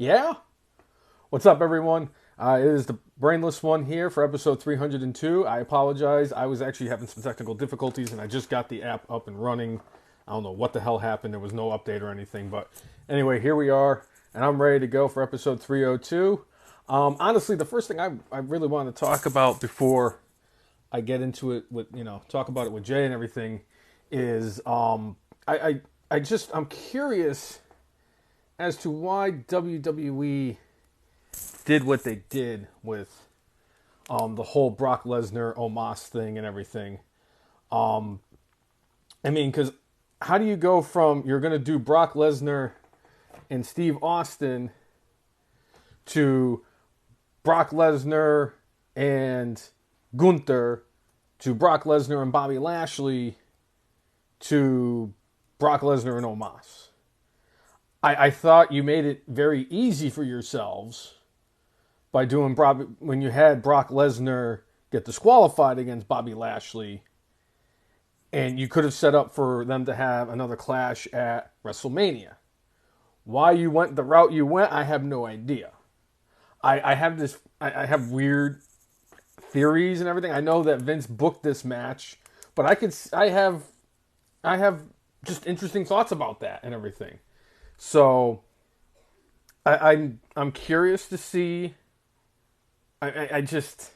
Yeah? What's up, everyone? It is the Brainless One here for episode 302. I apologize. I was actually having some technical difficulties, and I just got the app up and running. I don't know what the hell happened. There was no update or anything. But anyway, here we are, and I'm ready to go for episode 302. Honestly, the first thing I really want to talk about before I get into it with, talk about it with Jay and everything is I'm curious as to why WWE did what they did with the whole Brock Lesnar Omos thing and everything. Because how do you go from you're going to do Brock Lesnar and Steve Austin to Brock Lesnar and Gunther to Brock Lesnar and Bobby Lashley to Brock Lesnar and Omos? I thought you made it very easy for yourselves by doing when you had Brock Lesnar get disqualified against Bobby Lashley, and you could have set up for them to have another clash at WrestleMania. Why you went the route you went, I have no idea. I have weird theories and everything. I know that Vince booked this match, but I have just interesting thoughts about that and everything. So I'm curious to see. So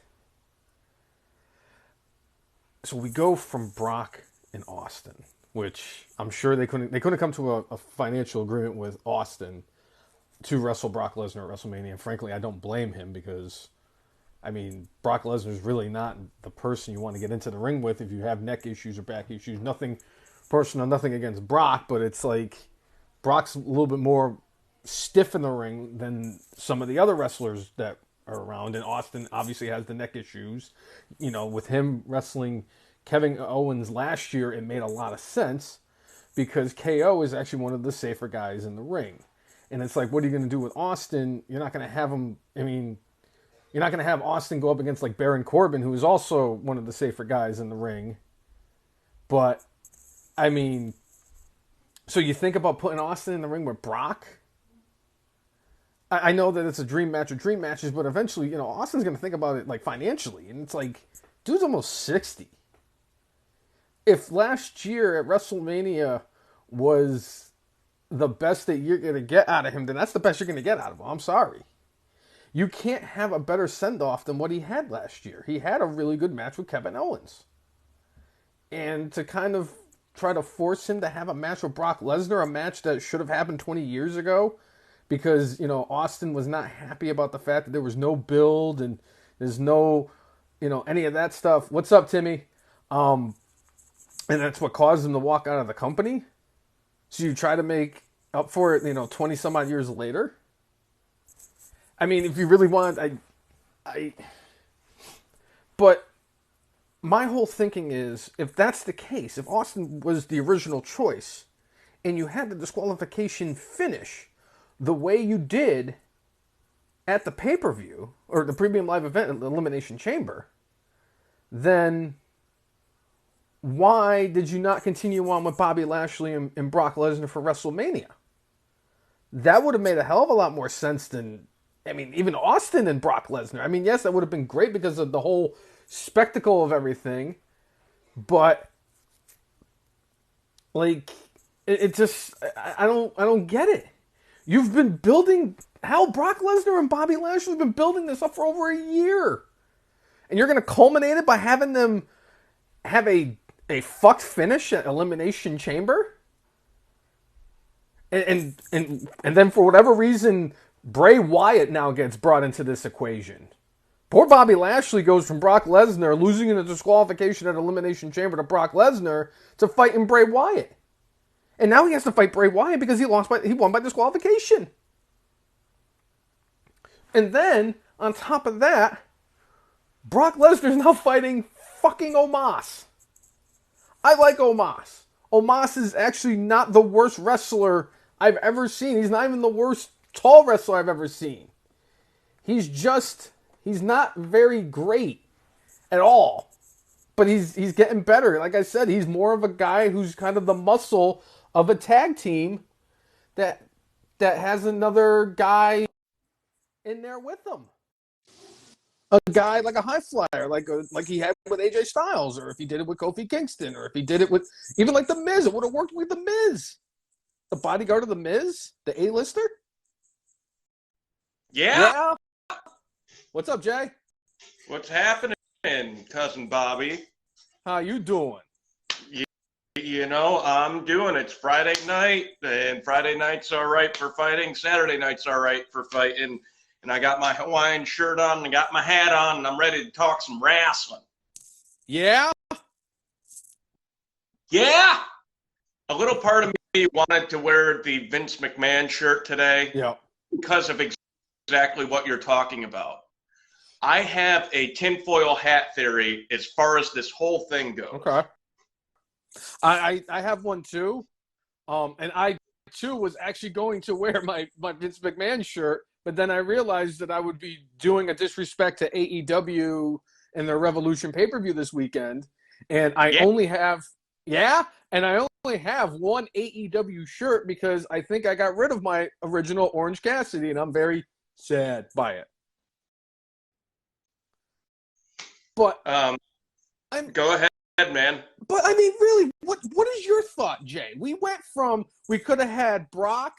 we go from Brock and Austin, which I'm sure they couldn't come to a financial agreement with Austin to wrestle Brock Lesnar at WrestleMania. And frankly, I don't blame him because, Brock Lesnar's really not the person you want to get into the ring with if you have neck issues or back issues. Nothing personal, nothing against Brock, but it's like Brock's a little bit more stiff in the ring than some of the other wrestlers that are around. And Austin obviously has the neck issues. With him wrestling Kevin Owens last year, it made a lot of sense because KO is actually one of the safer guys in the ring. And it's like, what are you going to do with Austin? You're not going to have him, you're not going to have Austin go up against like Baron Corbin, who is also one of the safer guys in the ring. But, so you think about putting Austin in the ring with Brock? I know that it's a dream match of dream matches, but eventually, Austin's going to think about it like financially. And it's like, dude's almost 60. If last year at WrestleMania was the best that you're going to get out of him, then that's the best you're going to get out of him. I'm sorry. You can't have a better send-off than what he had last year. He had a really good match with Kevin Owens. And to kind of try to force him to have a match with Brock Lesnar, a match that should have happened 20 years ago, because, Austin was not happy about the fact that there was no build and there's no, any of that stuff. What's up, Timmy? And that's what caused him to walk out of the company. So you try to make up for it, 20 some odd years later. If you really want, but my whole thinking is, if that's the case, if Austin was the original choice, and you had the disqualification finish the way you did at the pay-per-view, or the premium live event at the Elimination Chamber, then why did you not continue on with Bobby Lashley and Brock Lesnar for WrestleMania? That would have made a hell of a lot more sense than, even Austin and Brock Lesnar. Yes, that would have been great because of the whole spectacle of everything, but it just, I don't get it. You've been building, Brock Lesnar and Bobby Lashley have been building this up for over a year, and you're going to culminate it by having them have a fucked finish at Elimination Chamber, and then for whatever reason Bray Wyatt now gets brought into this equation. Poor Bobby Lashley goes from Brock Lesnar losing in a disqualification at Elimination Chamber to Brock Lesnar to fighting Bray Wyatt. And now he has to fight Bray Wyatt because he won by disqualification. And then, on top of that, Brock Lesnar's now fighting fucking Omos. I like Omos. Omos is actually not the worst wrestler I've ever seen. He's not even the worst tall wrestler I've ever seen. He's not very great at all. But he's getting better. Like I said, he's more of a guy who's kind of the muscle of a tag team that has another guy in there with him. A guy like a high flyer, like he had with AJ Styles, or if he did it with Kofi Kingston, or if he did it with even like The Miz, it would have worked with The Miz. The bodyguard of The Miz, the A-lister. Yeah. What's up, Jay? What's happening, cousin Bobby? How you doing? You know, I'm doing. It's Friday night, and Friday night's all right for fighting. Saturday night's all right for fighting. And I got my Hawaiian shirt on, and I got my hat on, and I'm ready to talk some wrestling. Yeah? Yeah! A little part of me wanted to wear the Vince McMahon shirt today. Yeah. Because of exactly what you're talking about. I have a tinfoil hat theory as far as this whole thing goes. Okay. I have one too. And I too was actually going to wear my Vince McMahon shirt, but then I realized that I would be doing a disrespect to AEW and their Revolution pay-per-view this weekend. And I only have one AEW shirt because I think I got rid of my original Orange Cassidy, and I'm very sad by it. But go ahead, man. But I mean, really, what is your thought, Jay? We could have had Brock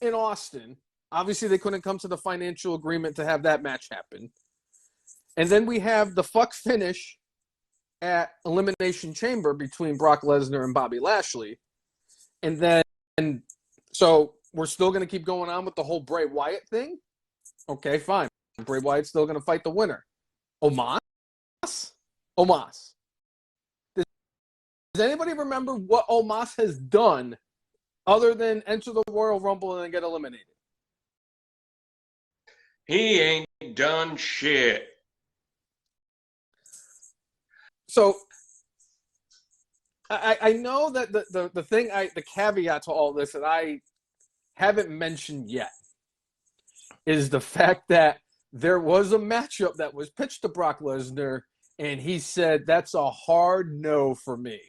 and Austin. Obviously, they couldn't come to the financial agreement to have that match happen. And then we have the fuck finish at Elimination Chamber between Brock Lesnar and Bobby Lashley. And so we're still going to keep going on with the whole Bray Wyatt thing? Okay, fine. Bray Wyatt's still going to fight the winner. Omos? Does anybody remember what Omos has done other than enter the Royal Rumble and then get eliminated? He ain't done shit. So I know that the caveat to all this that I haven't mentioned yet is the fact that there was a matchup that was pitched to Brock Lesnar, and he said, that's a hard no for me.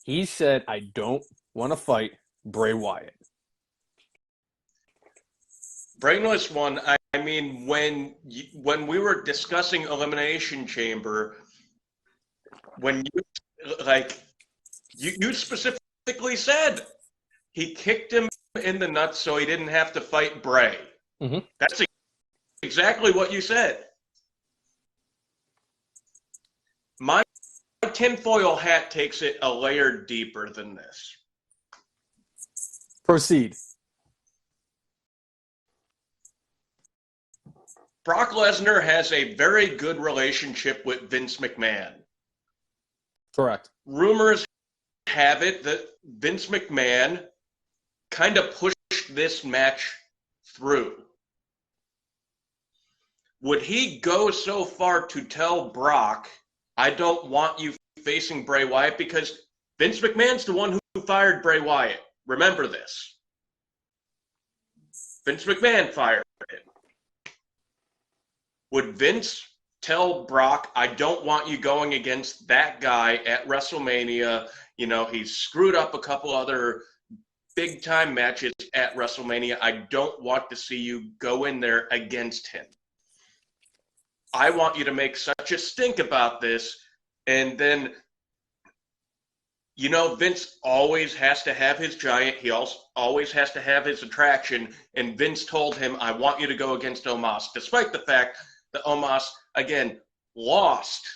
He said, I don't want to fight Bray Wyatt. Brainless one, I mean, when we were discussing Elimination Chamber, when you specifically said he kicked him in the nuts so he didn't have to fight Bray. Mm-hmm. That's exactly what you said. My tinfoil hat takes it a layer deeper than this. Proceed. Brock Lesnar has a very good relationship with Vince McMahon. Correct. Rumors have it that Vince McMahon kind of pushed this match through. Would he go so far to tell Brock, I don't want you facing Bray Wyatt? Because Vince McMahon's the one who fired Bray Wyatt. Remember this. Vince McMahon fired him. Would Vince tell Brock, I don't want you going against that guy at WrestleMania? You know, he's screwed up a couple other big-time matches at WrestleMania. I don't want to see you go in there against him. I want you to make such a stink about this. And then, you know, Vince always has to have his giant. He also always has to have his attraction. And Vince told him, I want you to go against Omos, despite the fact that Omos, again, lost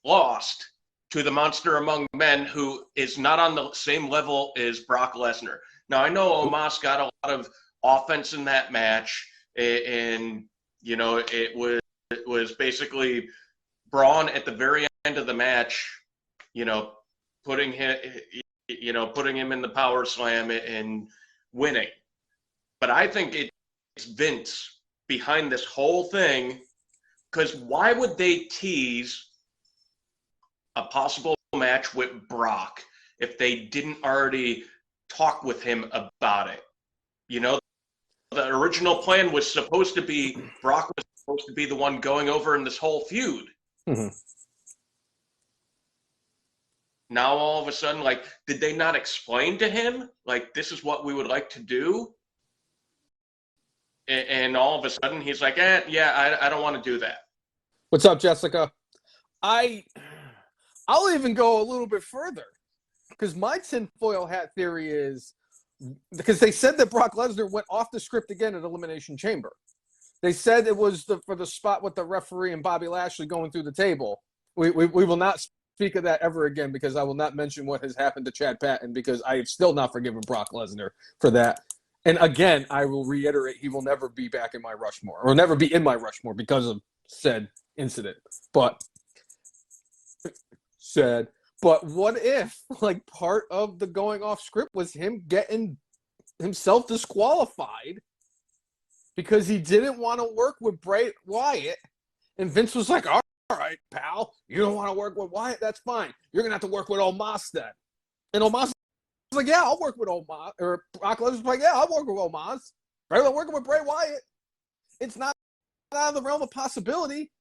to the monster among men who is not on the same level as Brock Lesnar. Now, I know Omos got a lot of offense in that match, and, you know, it was basically Braun at the very end of the match, you know, putting him in the power slam and winning. But I think it's Vince behind this whole thing, because why would they tease a possible match with Brock if they didn't already talk with him about it? You know, the original plan was supposed to be Brock was supposed to be the one going over in this whole feud. Mm-hmm. Now all of a sudden, like, did they not explain to him, like, this is what we would like to do? and all of a sudden he's like, I don't want to do that. What's up, Jessica? I'll even go a little bit further, because my tinfoil hat theory is, because they said that Brock Lesnar went off the script again at Elimination Chamber. They said it was for the spot with the referee and Bobby Lashley going through the table. We will not speak of that ever again, because I will not mention what has happened to Chad Patton, because I have still not forgiven Brock Lesnar for that. And again, I will reiterate, he will never be back in my Rushmore, or never be in my Rushmore because of said incident. But what if, like, part of the going off script was him getting himself disqualified because he didn't want to work with Bray Wyatt, and Vince was like, all right, pal, you don't want to work with Wyatt? That's fine. You're going to have to work with Omos then. And Omos was like, yeah, I'll work with Omos. Or Brock Lesnar was like, yeah, I'll work with Omos. Rather than working with Bray Wyatt. It's not out of the realm of possibility.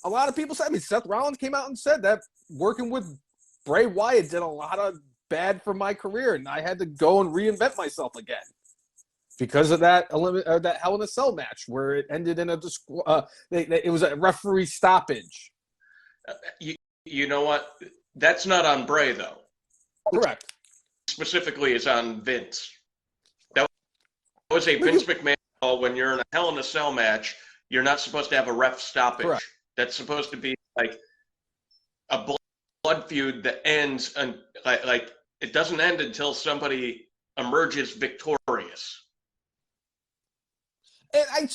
A lot of people said, Seth Rollins came out and said that working with Bray Wyatt did a lot of bad for my career, and I had to go and reinvent myself again because of that Hell in a Cell match where it ended in it was a referee stoppage. You know what? That's not on Bray, though. Correct. Specifically, is on Vince. That was a Vince McMahon call. When you're in a Hell in a Cell match, you're not supposed to have a ref stoppage. Correct. That's supposed to be like a blood feud that ends, and like it doesn't end until somebody emerges victorious. And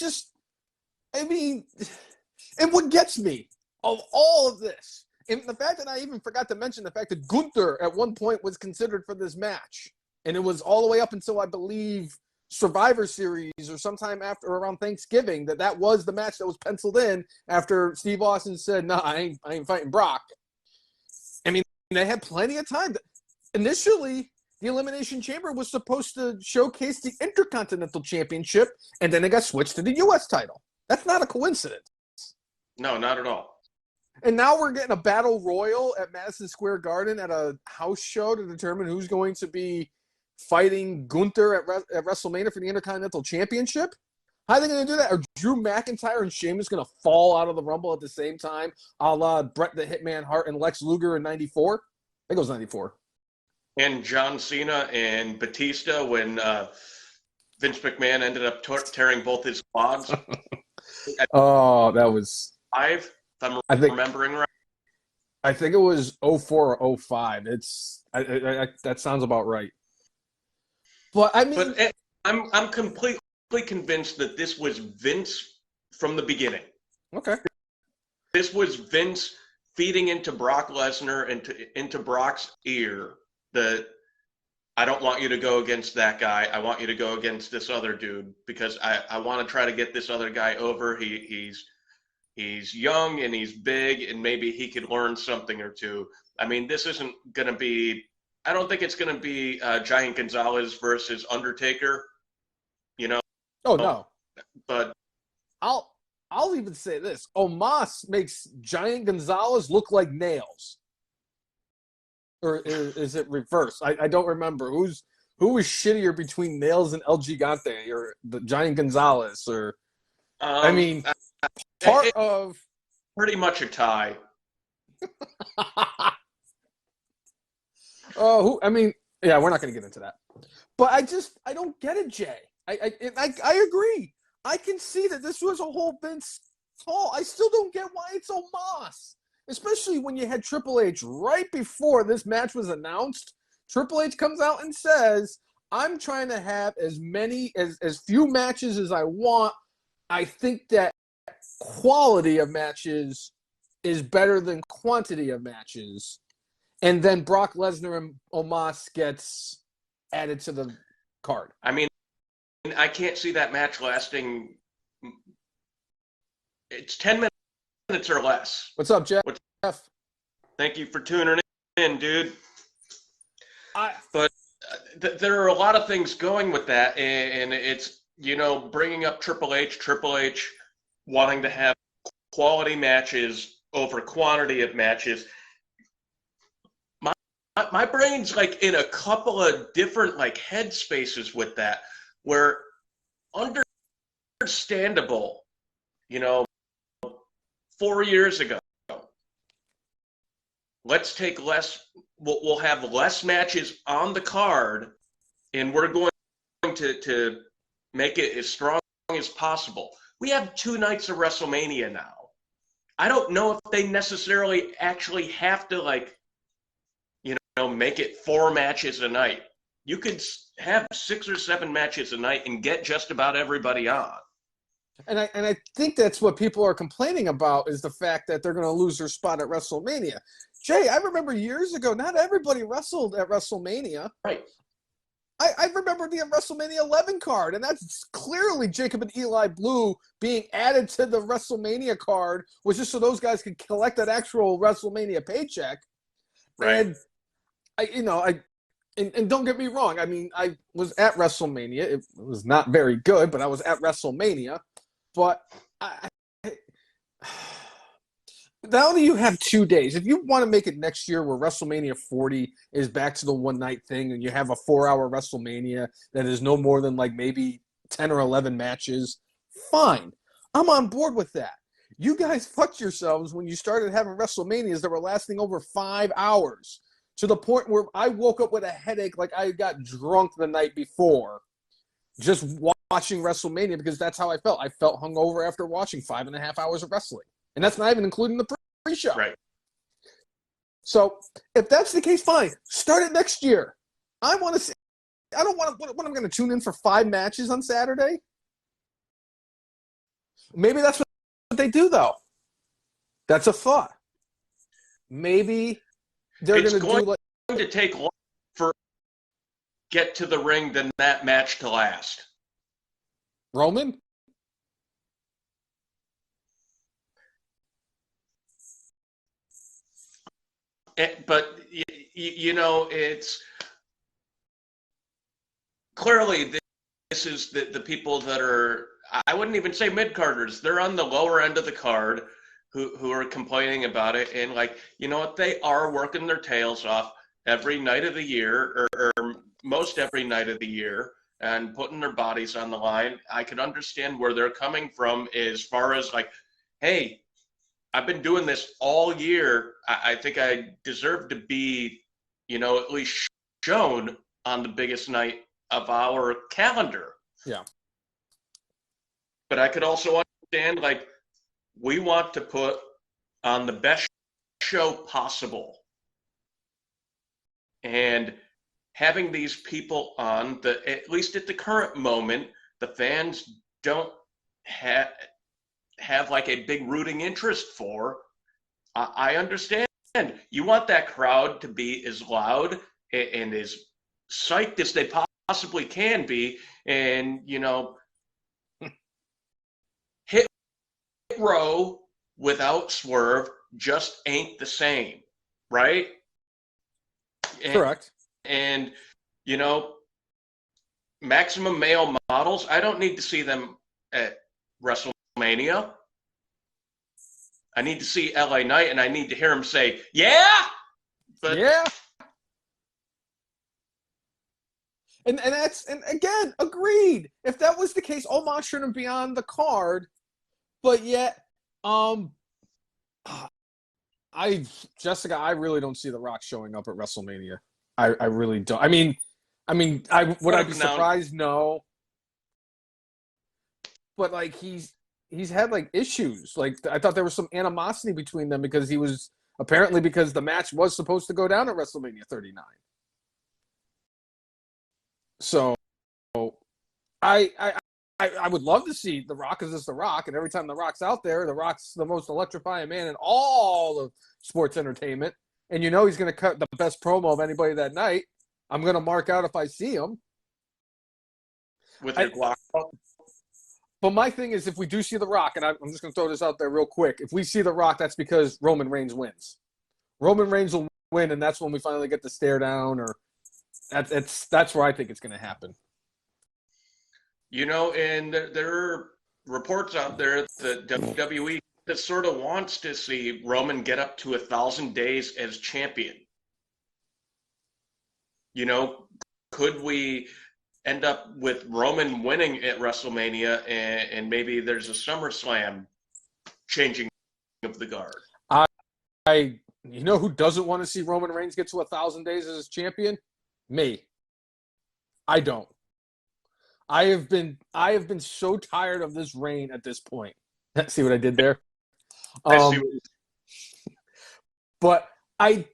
and what gets me of all of this, and the fact that I even forgot to mention the fact that Gunther at one point was considered for this match, and it was all the way up until, I believe, Survivor Series or sometime after around Thanksgiving that was the match that was penciled in after Steve Austin said, "No, I ain't fighting Brock." I mean, they had plenty of time. Initially, the Elimination Chamber was supposed to showcase the Intercontinental Championship, and then it got switched to the U.S. title. That's not a coincidence. No, not at all. And now we're getting a battle royal at Madison Square Garden at a house show to determine who's going to be fighting Gunther at WrestleMania for the Intercontinental Championship. How are they going to do that? Are Drew McIntyre and Sheamus going to fall out of the Rumble at the same time, a la Bret the Hitman Hart and Lex Luger in '94? I think it was '94. And John Cena and Batista when Vince McMahon ended up tearing both his quads. Oh, that was... If I'm remembering right. I think it was 04 or 05. That sounds about right. But I mean... But I'm completely convinced that this was Vince from the beginning. Okay. This was Vince feeding into Brock Lesnar and into Brock's ear that I don't want you to go against that guy. I want you to go against this other dude because I want to try to get this other guy over. He's young and he's big and maybe he could learn something or two. I mean, this isn't going to be – I don't think it's going to be Giant Gonzalez versus Undertaker, you know. Oh, no. But I'll even say this. Omos makes Giant Gonzalez look like Nails. Or is it reverse? I don't remember. Who was shittier between Nails and El Gigante or the Giant Gonzalez? Or I mean, part of pretty much a tie. Oh, I mean, yeah, we're not going to get into that. But I don't get it, Jay. I agree. I can see that this was a whole Vince call. I still don't get why it's Omos. Especially when you had Triple H right before this match was announced. Triple H comes out and says, I'm trying to have as few matches as I want. I think that quality of matches is better than quantity of matches. And then Brock Lesnar and Omos gets added to the card. I mean, I can't see that match lasting. It's 10 minutes or less. What's up, Jeff? Thank you for tuning in, dude. But there are a lot of things going with that, and it's, bringing up Triple H wanting to have quality matches over quantity of matches. My brain's like in a couple of different like head spaces with that, where understandable, 4 years ago. Let's take less. We'll have less matches on the card, and we're going to make it as strong as possible. We have 2 nights of WrestleMania now. I don't know if they necessarily actually have to make it 4 matches a night. You could have 6 or 7 matches a night and get just about everybody on. And I think that's what people are complaining about, is the fact that they're going to lose their spot at WrestleMania. Jay, I remember years ago, not everybody wrestled at WrestleMania. Right. I remember the WrestleMania 11 card, and that's clearly Jacob and Eli Blue being added to the WrestleMania card was just so those guys could collect that actual WrestleMania paycheck. Right. And don't get me wrong. I mean, I was at WrestleMania. It was not very good, but I was at WrestleMania. But now that you have 2 days, if you want to make it next year where WrestleMania 40 is back to the one-night thing and you have a 4-hour WrestleMania that is no more than maybe 10 or 11 matches, fine. I'm on board with that. You guys fucked yourselves when you started having WrestleManias that were lasting over 5 hours to the point where I woke up with a headache like I got drunk the night before just watching WrestleMania, because that's how I felt. I felt hungover after watching 5.5 hours of wrestling. And that's not even including the pre-show. Right. So if that's the case, fine. Start it next year. I want to see. I don't want to. What I'm going to tune in for 5 matches on Saturday? Maybe that's what they do, though. That's a thought. Maybe they're going to do like. It's going to take longer for get to the ring than that match to last. Roman? But it's clearly this is the people that are, I wouldn't even say mid-carders. They're on the lower end of the card who are complaining about it. And what, they are working their tails off every night of the year or most every night of the year and putting their bodies on the line. I can understand where they're coming from as far as hey, I've been doing this all year. I think I deserve to be, at least shown on the biggest night of our calendar. Yeah. But I could also understand, we want to put on the best show possible. And having these people on, at least at the current moment, the fans don't have a big rooting interest for. I understand. You want that crowd to be as loud and as psyched as they possibly can be, and hit row without swerve just ain't the same, right? Correct. And maximum male models, I don't need to see them at WrestleMania. I need to see LA Knight, and I need to hear him say, "Yeah!" But yeah. And again, agreed. If that was the case, Omos shouldn't be on the card. But yet, Jessica, I really don't see The Rock showing up at WrestleMania. I really don't. I mean, would I be surprised? No. But he's had issues. I thought there was some animosity between them because because the match was supposed to go down at WrestleMania 39. So I would love to see The Rock as The Rock, and every time The Rock's out there, The Rock's the most electrifying man in all of sports entertainment. And he's going to cut the best promo of anybody that night. I'm going to mark out if I see him. With your Glock. But my thing is, if we do see The Rock, and I'm just going to throw this out there real quick, if we see The Rock, that's because Roman Reigns wins. Roman Reigns will win, and that's when we finally get the stare down, or that's where I think it's going to happen. And there are reports out there that WWE that sort of wants to see Roman get up to 1,000 days as champion. Could we end up with Roman winning at WrestleMania, and maybe there's a SummerSlam changing of the guard. You know who doesn't want to see Roman Reigns get to 1,000 days as his champion? Me. I don't. I have been so tired of this reign at this point. See what I did there? I see. But I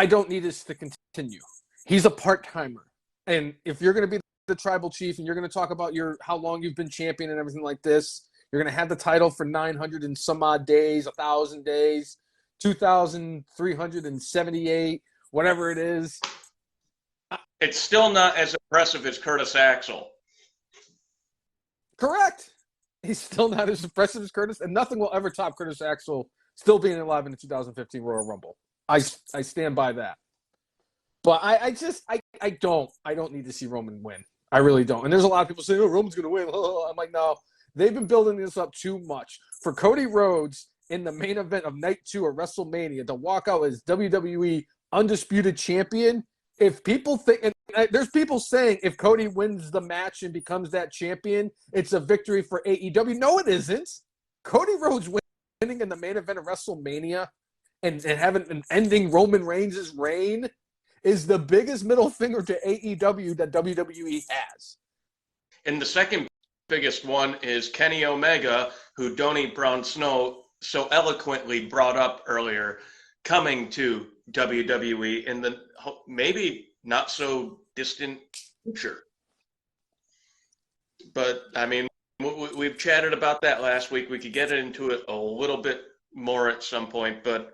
don't need this to continue. He's a part-timer. And if you're going to be the tribal chief and you're going to talk about how long you've been champion and everything like this, you're going to have the title for 900 and some odd days, 1,000 days, 2,378, whatever it is. It's still not as impressive as Curtis Axel. Correct. He's still not as impressive as Curtis, and nothing will ever top Curtis Axel still being alive in the 2015 Royal Rumble. I stand by that. But I don't need to see Roman win. I really don't. And there's a lot of people saying, oh, Roman's going to win. I'm like, no. They've been building this up too much. For Cody Rhodes in the main event of Night 2 of WrestleMania to walk out as WWE Undisputed Champion, if people think, and there's people saying if Cody wins the match and becomes that champion, it's a victory for AEW. No, it isn't. Cody Rhodes winning in the main event of WrestleMania and having an ending Roman Reigns' reign is the biggest middle finger to AEW that WWE has. And the second biggest one is Kenny Omega, who Donnie Brown Snow so eloquently brought up earlier, coming to WWE in the maybe not so distant future. But, I mean, we've chatted about that last week. We could get into it a little bit more at some point. But,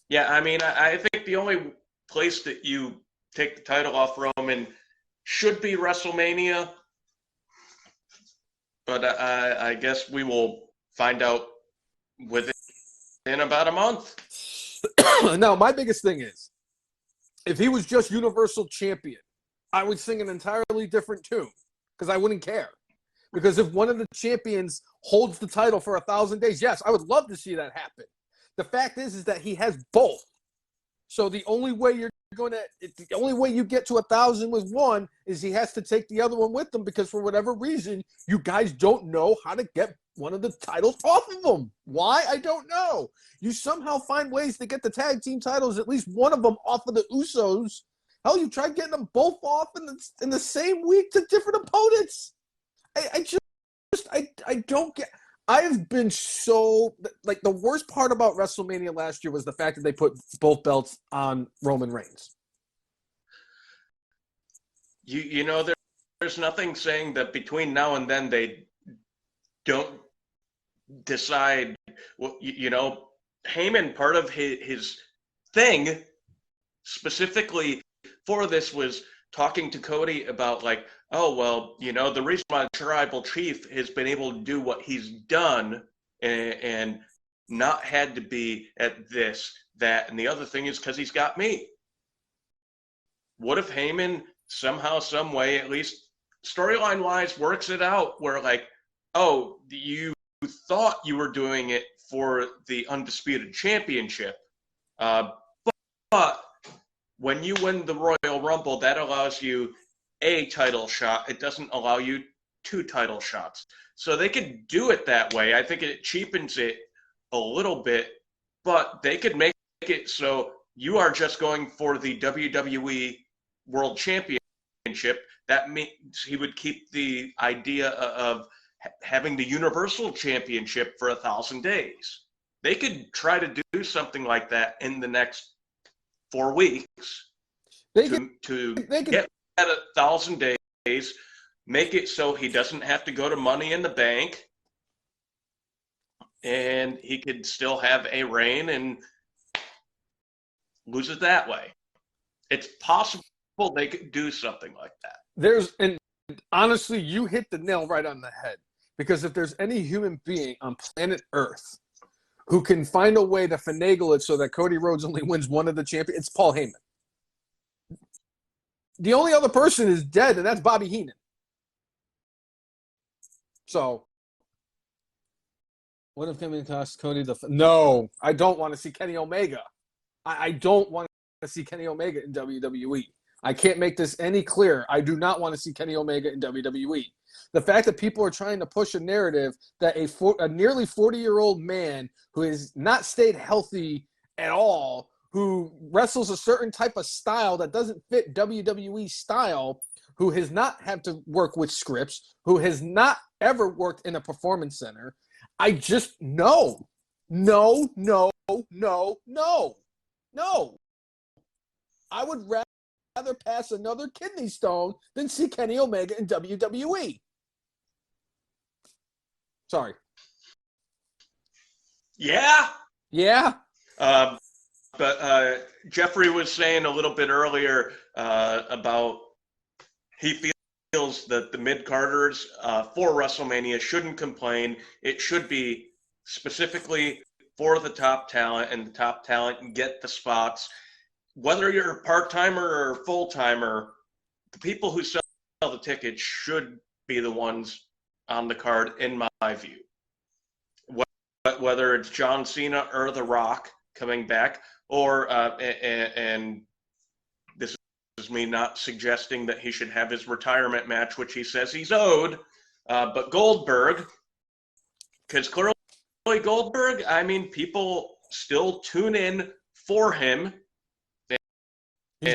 yeah, I mean, I think the only place that you take the title off Roman should be WrestleMania. But I guess we will find out within about a month. Now, my biggest thing is, if he was just Universal Champion, I would sing an entirely different tune because I wouldn't care. Because if one of the champions holds the title for 1,000 days, yes, I would love to see that happen. The fact is that he has both. So the only way you get to 1,000 with one is he has to take the other one with him because for whatever reason, you guys don't know how to get one of the titles off of them. Why? I don't know. You somehow find ways to get the tag team titles, at least one of them off of the Usos. Hell, you tried getting them both off in the same week to different opponents. I don't get. I've been so like the worst part about WrestleMania last year was the fact that they put both belts on Roman Reigns. You know, there's nothing saying that between now and then they don't decide. Well, you know, Heyman, part of his thing specifically for this was talking to Cody about like, oh, well, you know, the reason why the tribal chief has been able to do what he's done and not had to be at this, that, and the other thing is because he's got me. What if Heyman somehow, some way, at least storyline-wise, works it out where like, oh, you thought you were doing it for the Undisputed Championship, but when you win the Royal Rumble, that allows you a title shot. It doesn't allow you 2 title shots. So they could do it that way. I think it cheapens it a little bit, but they could make it so you are just going for the WWE World Championship. That means he would keep the idea of having the Universal Championship for 1,000 days. They could try to do something like that in the next 4 weeks to get at 1,000 days, make it so he doesn't have to go to Money in the Bank, and he could still have a reign and lose it that way. It's possible they could do something like that. And honestly, you hit the nail right on the head. Because if there's any human being on planet Earth who can find a way to finagle it so that Cody Rhodes only wins one of the champions, it's Paul Heyman. The only other person is dead, and that's Bobby Heenan. So, what if Heyman costs Cody the... No, I don't want to see Kenny Omega. I don't want to see Kenny Omega in WWE. I can't make this any clearer. I do not want to see Kenny Omega in WWE. The fact that people are trying to push a narrative that a nearly 40-year-old man who has not stayed healthy at all, who wrestles a certain type of style that doesn't fit WWE style, who has not had to work with scripts, who has not ever worked in a performance center, I just no. I would rather pass another kidney stone than see Kenny Omega in WWE. Sorry. Yeah. Yeah. But Jeffrey was saying a little bit earlier about he feels that the mid-carders for WrestleMania shouldn't complain. It should be specifically for the top talent, and the top talent get the spots. Whether you're a part-timer or a full-timer, the people who sell the tickets should be the ones on the card, in my view. Whether it's John Cena or The Rock coming back, or and this is me not suggesting that he should have his retirement match, which he says he's owed, but Goldberg, because clearly Goldberg, I mean, people still tune in for him, and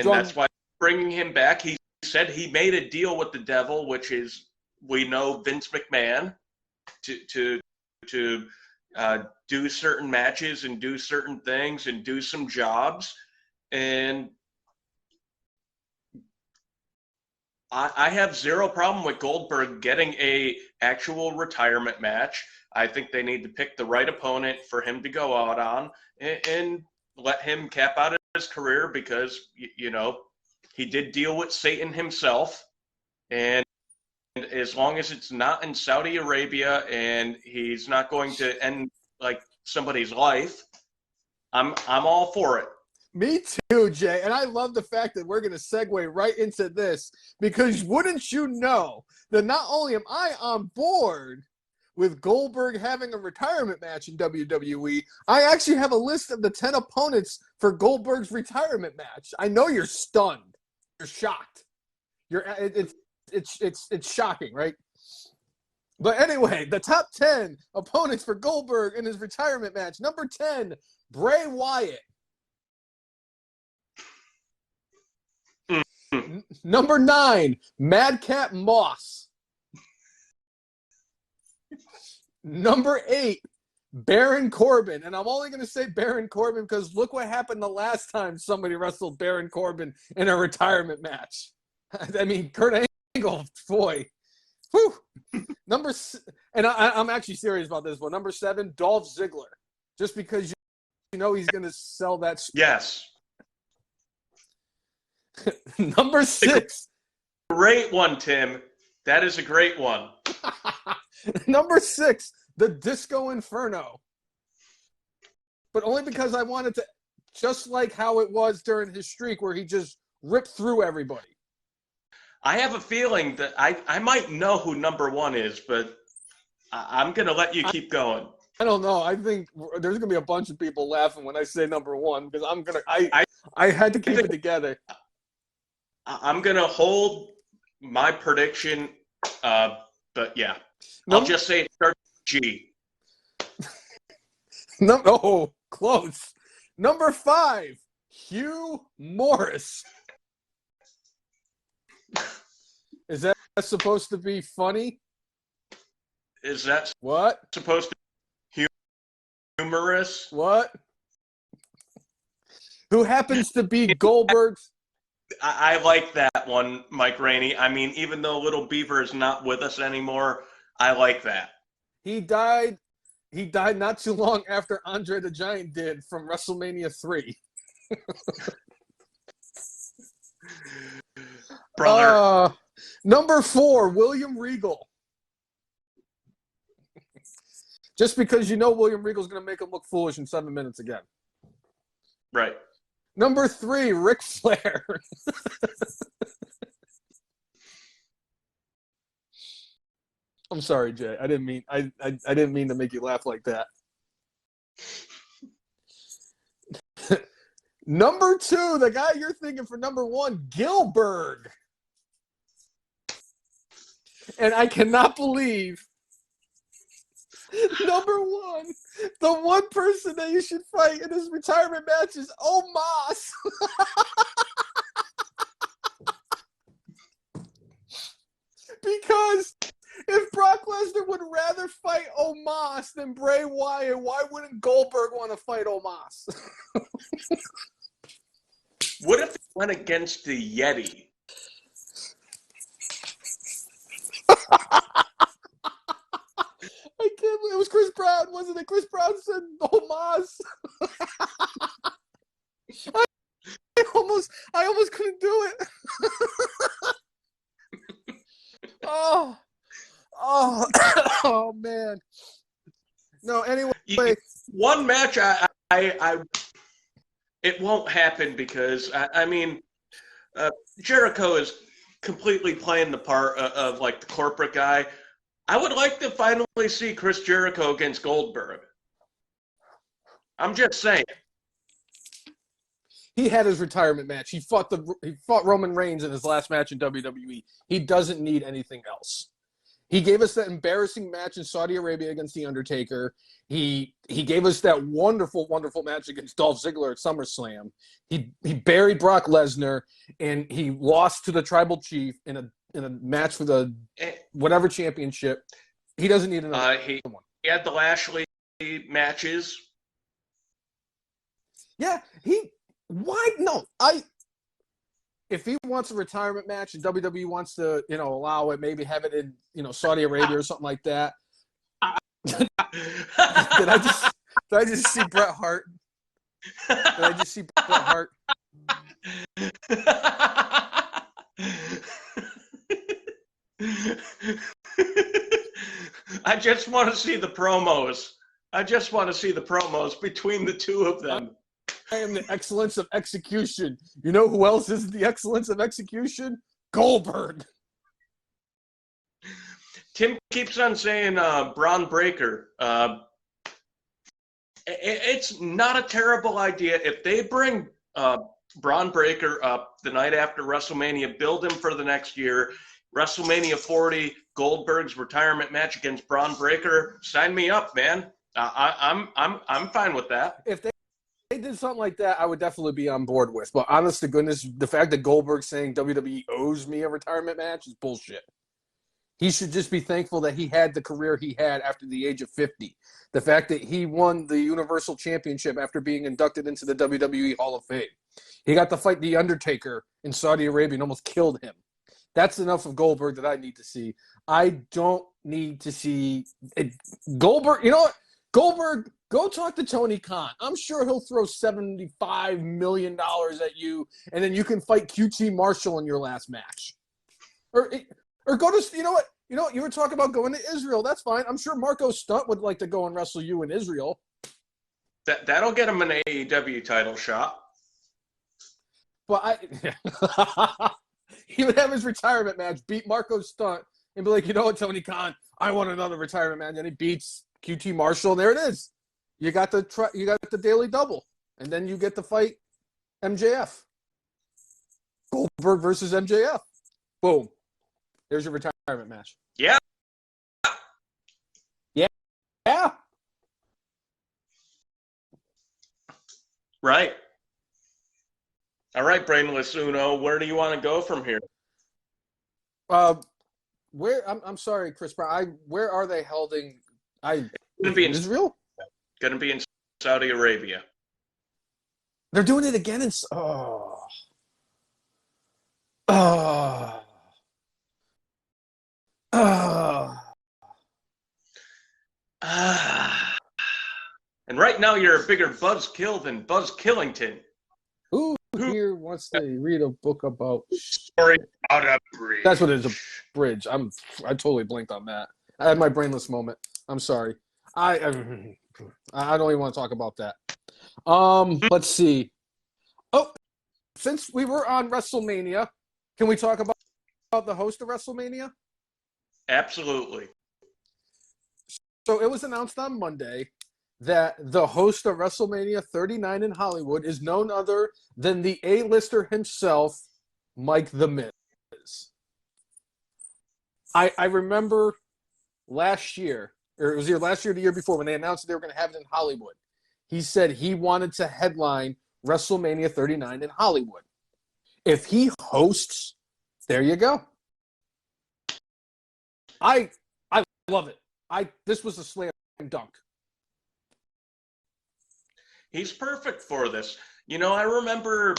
that's why bringing him back. He said he made a deal with the devil, which is, we know, Vince McMahon, to do certain matches and do certain things and do some jobs. And I have zero problem with Goldberg getting a actual retirement match. I think they need to pick the right opponent for him to go out on and let him cap out his career, because, you know, he did deal with Satan himself. And as long as it's not in Saudi Arabia and he's not going to end like somebody's life, I'm all for it. Me too, Jay. And I love the fact that we're going to segue right into this, because wouldn't you know that not only am I on board with Goldberg having a retirement match in WWE, I actually have a list of the 10 opponents for Goldberg's retirement match. I know you're stunned. You're shocked. It's shocking, right? But anyway, the top 10 opponents for Goldberg in his retirement match. Number 10, Bray Wyatt. Number 9, Madcap Moss. Number 8, Baron Corbin. And I'm only going to say Baron Corbin because look what happened the last time somebody wrestled Baron Corbin in a retirement match. I mean, Kurt Angle, boy. Whew. And I'm actually serious about this one. Number 7, Dolph Ziggler. Just because you know he's going to sell that. Yes. Number 6. Great one, Tim. That is a great one. Number 6, the Disco Inferno. But only because I wanted to, just like how it was during his streak where he just ripped through everybody. I have a feeling that I might know who number 1 is, but I'm going to let you keep going. I don't know. I think there's going to be a bunch of people laughing when I say number 1 because I had to keep it together. I'm going to hold my prediction, but yeah. I'll just say it starts with G. Oh, close. Number 5, Hugh Morris. Is that supposed to be funny? Is that what supposed to be humorous? What? Who happens to be Goldberg's? I like that one, Mike Rainey. I mean, even though Little Beaver is not with us anymore, I like that. He died not too long after Andre the Giant did from WrestleMania 3. Brother. Number 4, William Regal. Just because you know William Regal's going to make him look foolish in 7 minutes again. Right. Number 3, Ric Flair. I'm sorry, Jay. I didn't mean to make you laugh like that. Number 2, the guy you're thinking for number 1, Goldberg. And I cannot believe, number 1, the one person that you should fight in his retirement match is Omos. Because if Brock Lesnar would rather fight Omos than Bray Wyatt, why wouldn't Goldberg want to fight Omos? What if he went against the Yeti? I can't believe it was Chris Brown, wasn't it? Chris Brown said Omos. I almost couldn't do it. Oh man. No, anyway. One match, it won't happen because Jericho is completely playing the part of like the corporate guy. I would like to finally see Chris Jericho against Goldberg. I'm just saying. He had his retirement match. He fought Roman Reigns in his last match in WWE. He doesn't need anything else. He gave us that embarrassing match in Saudi Arabia against The Undertaker. He gave us that wonderful, wonderful match against Dolph Ziggler at SummerSlam. He buried Brock Lesnar, and he lost to the Tribal Chief in a match for the whatever championship. He doesn't need another one. He had the Lashley matches. Yeah, why? No, if he wants a retirement match and WWE wants to, allow it, maybe have it in, Saudi Arabia or something like that. Did I just see Bret Hart? Did I just see Bret Hart? I just want to see the promos. Between the two of them. I am the excellence of execution. You know who else is the excellence of execution? Goldberg. Tim keeps on saying Braun Breaker. It's not a terrible idea. If they bring Braun Breaker up the night after WrestleMania, build him for the next year, WrestleMania 40, Goldberg's retirement match against Braun Breaker, sign me up, man. I'm fine with that. If they did something like that, I would definitely be on board with. But honest to goodness, the fact that Goldberg's saying WWE owes me a retirement match is bullshit. He should just be thankful that he had the career he had after the age of 50. The fact that he won the Universal Championship after being inducted into the WWE Hall of Fame. He got to fight The Undertaker in Saudi Arabia and almost killed him. That's enough of Goldberg that I need to see. I don't need to see it. Goldberg. You know what? Goldberg, go talk to Tony Khan. I'm sure he'll throw $75 million at you, and then you can fight QT Marshall in your last match. Or go to, you know what, you were talking about going to Israel. That's fine. I'm sure Marco Stunt would like to go and wrestle you in Israel. That'll get him an AEW title shot. But he would have his retirement match, beat Marco Stunt, and be like, you know what, Tony Khan, I want another retirement match. And he beats QT Marshall. There it is. You got the daily double, and then you get to fight MJF. Goldberg versus MJF. Boom. There's your retirement match. Yeah. Yeah. Right. All right, Brainless Uno, where do you want to go from here? I'm sorry, Chris Brown. Where are they holding? Going to be in Israel. Going to be in Saudi Arabia. They're doing it again in. And right now you're a bigger buzzkill than Buzz Killington. Who here wants to read a book about story about a bridge? That's what it is, a bridge. I totally blinked on that. I had my brainless moment. I'm sorry. I don't even want to talk about that. Let's see. Oh, since we were on WrestleMania, can we talk about the host of WrestleMania? Absolutely. So it was announced on Monday that the host of WrestleMania 39 in Hollywood is none other than the A-lister himself, Mike the Miz. I remember last year, or it was either last year or the year before, when they announced that they were going to have it in Hollywood. He said he wanted to headline WrestleMania 39 in Hollywood. If he hosts, there you go. I love it. This was a slam dunk. He's perfect for this. I remember a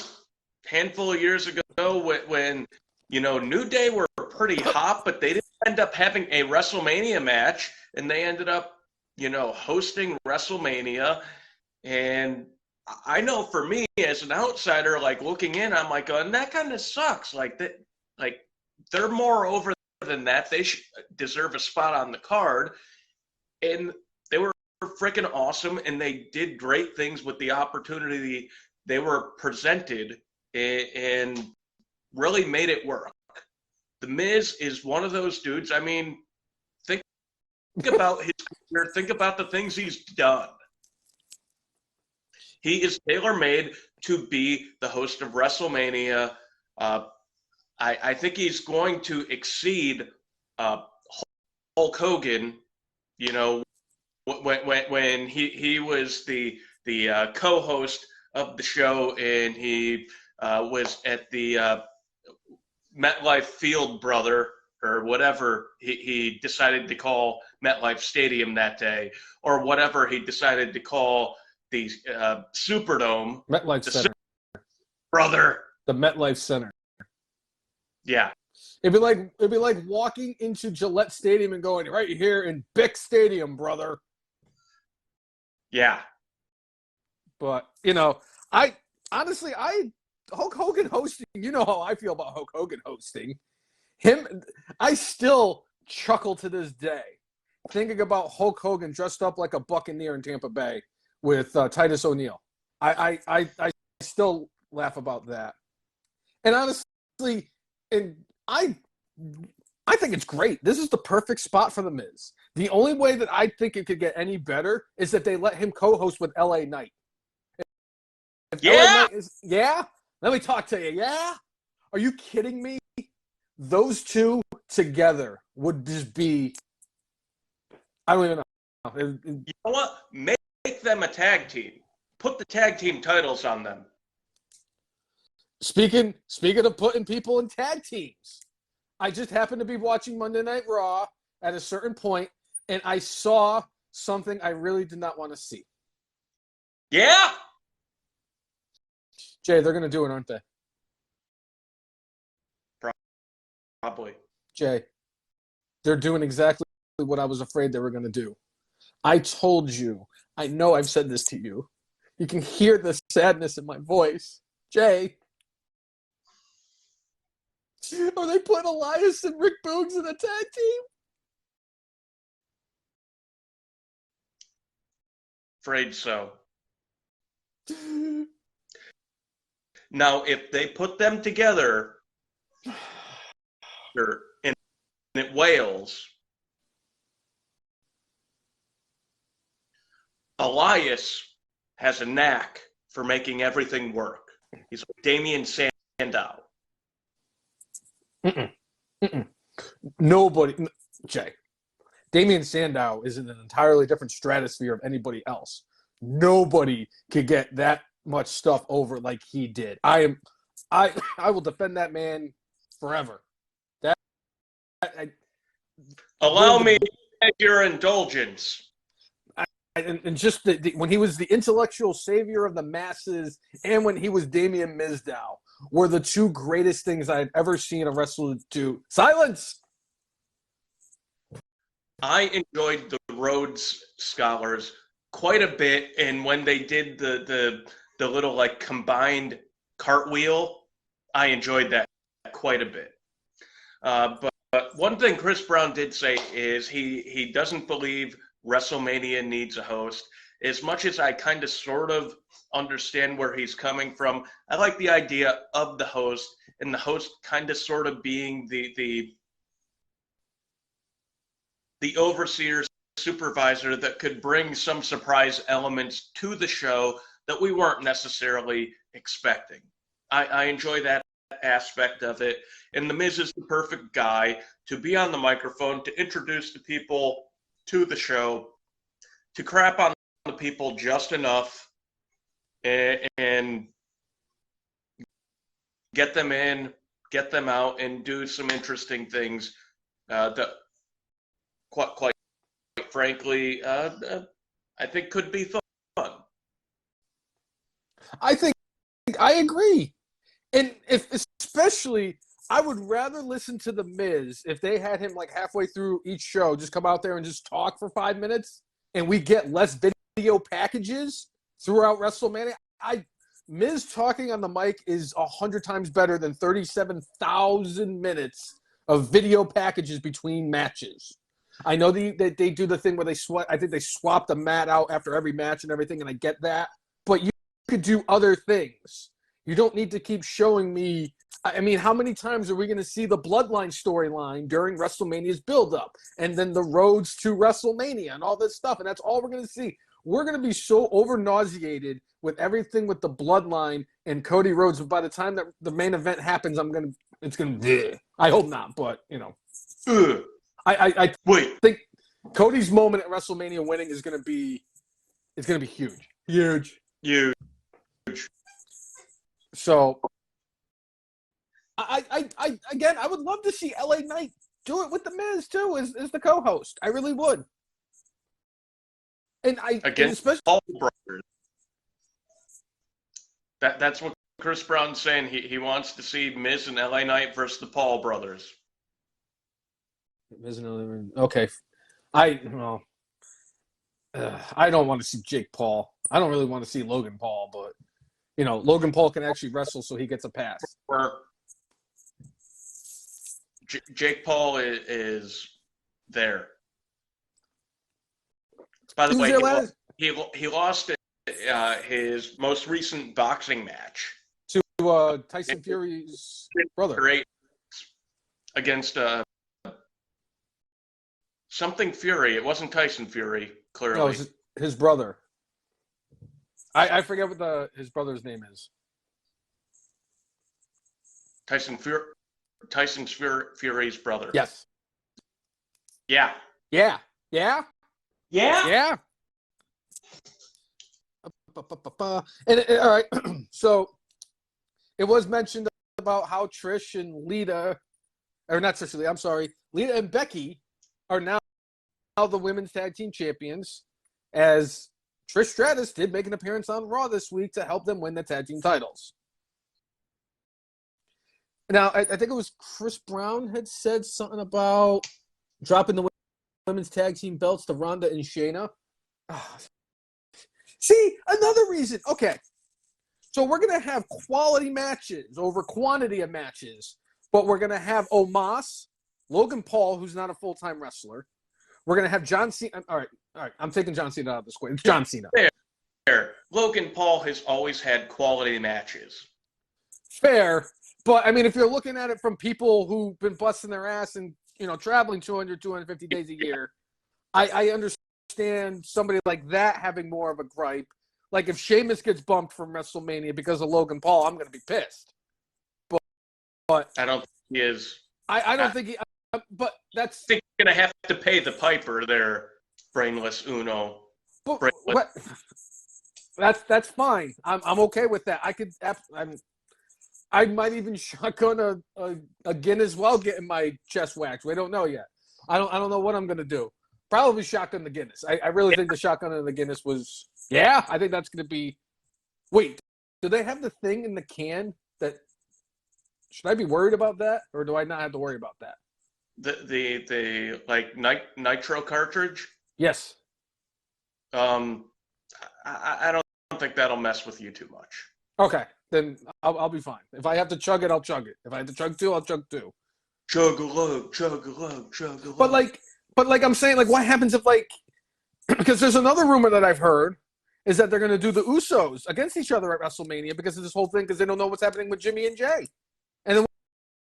handful of years ago when New Day were pretty hot, but they didn't end up having a WrestleMania match, and they ended up, hosting WrestleMania. And I know for me as an outsider, like looking in, I'm like, and that kind of sucks. They're more over than that. They should deserve a spot on the card. And they were freaking awesome, and they did great things with the opportunity they were presented and really made it work. The Miz is one of those dudes. I mean, think about his career. Think about the things he's done. He is tailor-made to be the host of WrestleMania. I think he's going to exceed Hulk Hogan, when he was the co-host of the show, and he was at the MetLife Field, brother, or whatever he decided to call MetLife Stadium that day, or whatever he decided to call the Superdome. MetLife Center. Brother. The MetLife Center. Yeah. It'd be like walking into Gillette Stadium and going, right here in Bick Stadium, brother. Yeah. But, Hulk Hogan hosting, you know how I feel about Hulk Hogan hosting. I still chuckle to this day thinking about Hulk Hogan dressed up like a Buccaneer in Tampa Bay with Titus O'Neil. I still laugh about that. And honestly, I think it's great. This is the perfect spot for The Miz. The only way that I think it could get any better is that they let him co-host with LA Knight. Yeah. LA Knight yeah? Let me talk to you. Yeah? Are you kidding me? Those two together would just be, I don't even know. You know what? Make them a tag team. Put the tag team titles on them. Speaking of putting people in tag teams, I just happened to be watching Monday Night Raw at a certain point, and I saw something I really did not want to see. Yeah? Jay, they're going to do it, aren't they? Probably. Jay, they're doing exactly what I was afraid they were going to do. I told you. I know I've said this to you. You can hear the sadness in my voice. Jay. Are they putting Elias and Rick Boogs in a tag Afraid so. Now, if they put them together in Wales, Elias has a knack for making everything work. He's like Damian Sandow. Nobody, Jay. Damian Sandow is in an entirely different stratosphere of anybody else. Nobody could get that much stuff over like he did. I will defend that man forever. Allow me your indulgence. And just when he was the intellectual savior of the masses, and when he was Damian Mizdow, were the two greatest things I've ever seen a wrestler do. Silence! I enjoyed the Rhodes Scholars quite a bit, and when they did the little like combined cartwheel, I enjoyed that quite a bit. But one thing Chris Brown did say is he doesn't believe WrestleMania needs a host. As much as I kind of sort of understand where he's coming from, I like the idea of the host, and the host kind of sort of being the overseer supervisor that could bring some surprise elements to the show that we weren't necessarily expecting. I enjoy that aspect of it. And The Miz is the perfect guy to be on the microphone, to introduce the people to the show, to crap on the people just enough and get them in, get them out, and do some interesting things that quite frankly, I think could be fun. I agree. And especially, I would rather listen to The Miz if they had him like halfway through each show, just come out there and just talk for 5 minutes, and we get less video packages throughout WrestleMania. Miz talking on the mic is 100 times better than 37,000 minutes of video packages between matches. I know that they do the thing where I think they swap the mat out after every match and everything, and I get that. But you could do other things. You don't need to keep showing me. I mean, how many times are we going to see the Bloodline storyline during WrestleMania's build-up, and then the roads to WrestleMania and all this stuff, and that's all we're going to see. We're going to be so over-nauseated with everything with the Bloodline and Cody Rhodes, but by the time that the main event happens, it's going to. I hope not, but you know. I think Cody's moment at WrestleMania winning is going to be huge. So, I would love to see LA Knight do it with The Miz too as the co-host. I really would. And especially Paul brothers. That's what Chris Brown's saying. He wants to see Miz and LA Knight versus the Paul brothers. Miz and LA. Okay, I don't want to see Jake Paul. I don't really want to see Logan Paul, but you know, Logan Paul can actually wrestle, so he gets a pass. Jake Paul is there. By the way, he lost his most recent boxing match to Tyson Fury's brother against something Fury. It wasn't Tyson Fury, clearly. No, it was his brother. I forget what his brother's name is. Tyson Fury's brother. Yes. Yeah. And all right, so it was mentioned about how Trish and Lita, or not Trish and Lita, I'm sorry, Lita and Becky are now the women's tag team champions, as Trish Stratus did make an appearance on Raw this week to help them win the tag team titles. Now, I think it was Chris Brown had said something about dropping the women's tag team belts to Ronda and Shayna. See, another reason. Okay, so we're going to have quality matches over quantity of matches, but we're going to have Omos, Logan Paul, who's not a full-time wrestler. We're going to have John Cena. All right, I'm taking John Cena out of this way. It's John Cena. Fair. Logan Paul has always had quality matches. Fair, but I mean, if you're looking at it from people who've been busting their ass and, you know, traveling 250 days a year, I understand somebody like that having more of a gripe. Like if Sheamus gets bumped from WrestleMania because of Logan Paul, I'm going to be pissed. But I don't think he is. I don't think he. But that's. I think you're going to have to pay the piper there, brainless Uno. But, that's fine. I'm okay with that. I might even shotgun a Guinness while getting my chest waxed. We don't know yet. I don't know what I'm gonna do. Probably shotgun the Guinness. I really think the shotgun of the Guinness was. Yeah, I think that's gonna be. Wait, do they have the thing in the can that? Should I be worried about that, or do I not have to worry about that? The like nitro cartridge. Yes. I don't think that'll mess with you too much. Okay, then I'll be fine. If I have to chug it, I'll chug it. If I have to chug two, I'll chug two. Chug a lug, chug a lug, chug a lug. But like I'm saying, like what happens if like because there's another rumor that I've heard is that they're going to do the Usos against each other at WrestleMania because of this whole thing because they don't know what's happening with Jimmy and Jay. And then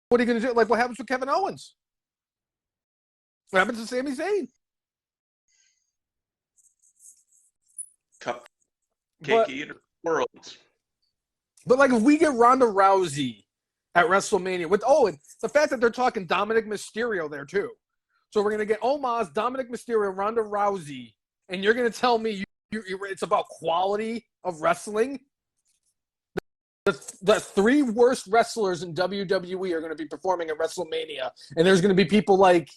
what are you going to do? Like what happens with Kevin Owens? What happens to Sami Zayn? Cupcake But Eater Worlds. But like if we get Ronda Rousey at WrestleMania and the fact that they're talking Dominic Mysterio there too. So we're gonna get Omos, Dominic Mysterio, Ronda Rousey, and you're gonna tell me it's about quality of wrestling? The three worst wrestlers in WWE are gonna be performing at WrestleMania, and there's gonna be people like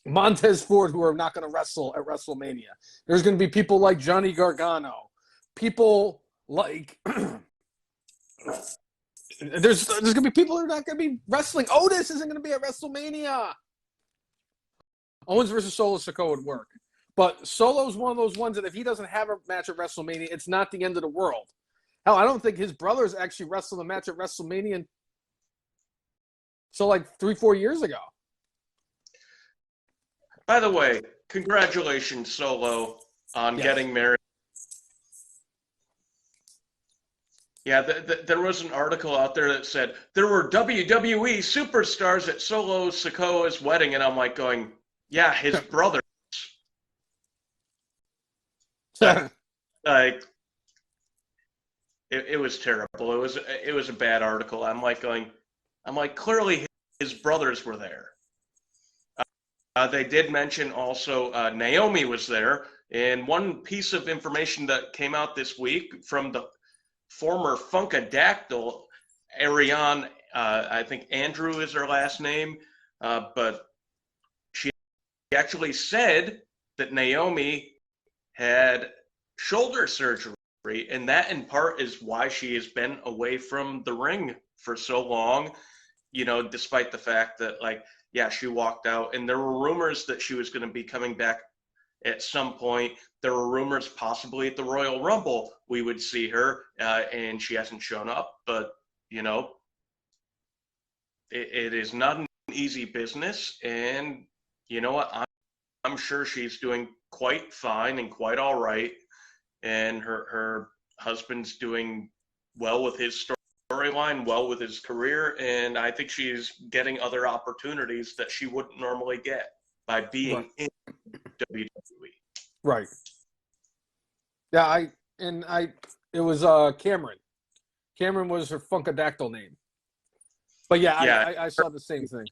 Montez Ford who are not gonna wrestle at WrestleMania. There's gonna be people like Johnny Gargano, people like there's gonna be people who are not gonna be wrestling. Otis isn't gonna be at WrestleMania. Owens versus Solo Sikoa would work, but Solo's one of those ones that if he doesn't have a match at WrestleMania, it's not the end of the world. Hell, I don't think his brothers actually wrestled a match at WrestleMania until like 3-4 years ago. By the way, congratulations, Solo, on getting married. Yeah, there was an article out there that said there were WWE superstars at Solo Sikoa's wedding, and I'm like going, yeah, his brothers. Like, it was terrible. It was a bad article. I'm like clearly his brothers were there. They did mention also Naomi was there, and one piece of information that came out this week from the former Funkadactyl, Ariane, I think Andrew is her last name, but she actually said that Naomi had shoulder surgery, and that in part is why she has been away from the ring for so long, despite the fact that, she walked out, and there were rumors that she was going to be coming back at some point. There were rumors possibly at the Royal Rumble we would see her, and she hasn't shown up. But, it is not an easy business. And you know what? I'm sure she's doing quite fine and quite all right. And her husband's doing well with his storyline, well with his career. And I think she's getting other opportunities that she wouldn't normally get by being in WWE. Right. Yeah, it was Cameron. Cameron was her Funkadactyl name. But yeah, I saw the same thing.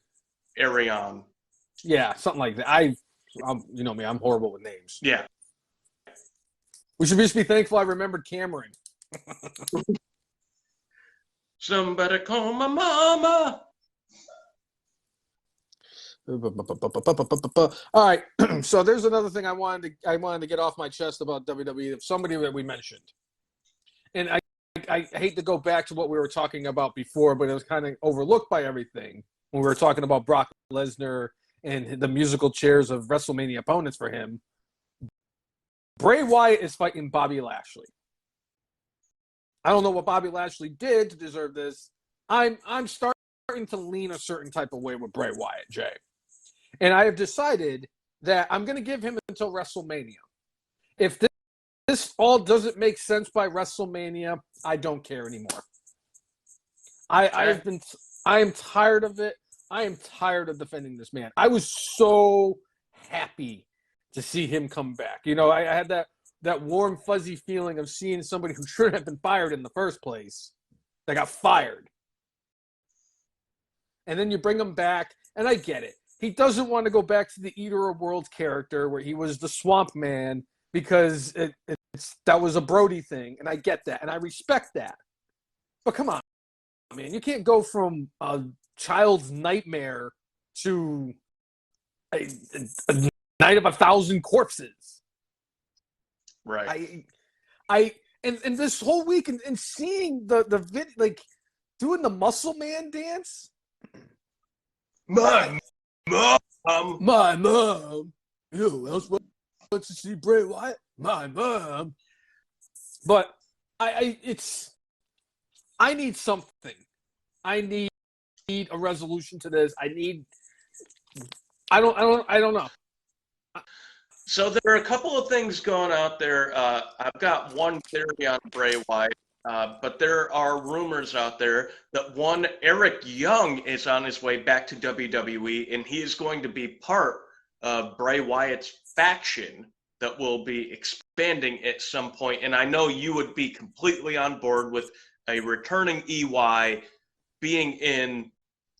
Ariane. Yeah, something like that. I'm you know me, I'm horrible with names. Yeah. We should just be thankful I remembered Cameron. Somebody call my mama. All right, so there's another thing I wanted to get off my chest about WWE. Somebody that we mentioned, and I hate to go back to what we were talking about before, but it was kind of overlooked by everything when we were talking about Brock Lesnar and the musical chairs of WrestleMania opponents for him. Bray Wyatt is fighting Bobby Lashley. I don't know what Bobby Lashley did to deserve this. I'm starting to lean a certain type of way with Bray Wyatt, Jay. And I have decided that I'm going to give him until WrestleMania. If this all doesn't make sense by WrestleMania, I don't care anymore. I am tired of it. I am tired of defending this man. I was so happy to see him come back. I had that warm, fuzzy feeling of seeing somebody who shouldn't have been fired in the first place that got fired. And then you bring him back, and I get it. He doesn't want to go back to the Eater of Worlds character where he was the Swamp Man because that was a Brody thing, and I get that, and I respect that. But come on, man. You can't go from a child's nightmare to a night of 1,000 corpses. Right. And this whole week and seeing the vid, doing the Muscle Man dance. My mom. Who else wants to see Bray Wyatt? My mom. But I need something. I need a resolution to this. I don't know. So there are a couple of things going out there. I've got one theory on Bray Wyatt, but there are rumors out there that Eric Young is on his way back to WWE, and he is going to be part of Bray Wyatt's faction that will be expanding at some point, and I know you would be completely on board with a returning EY being in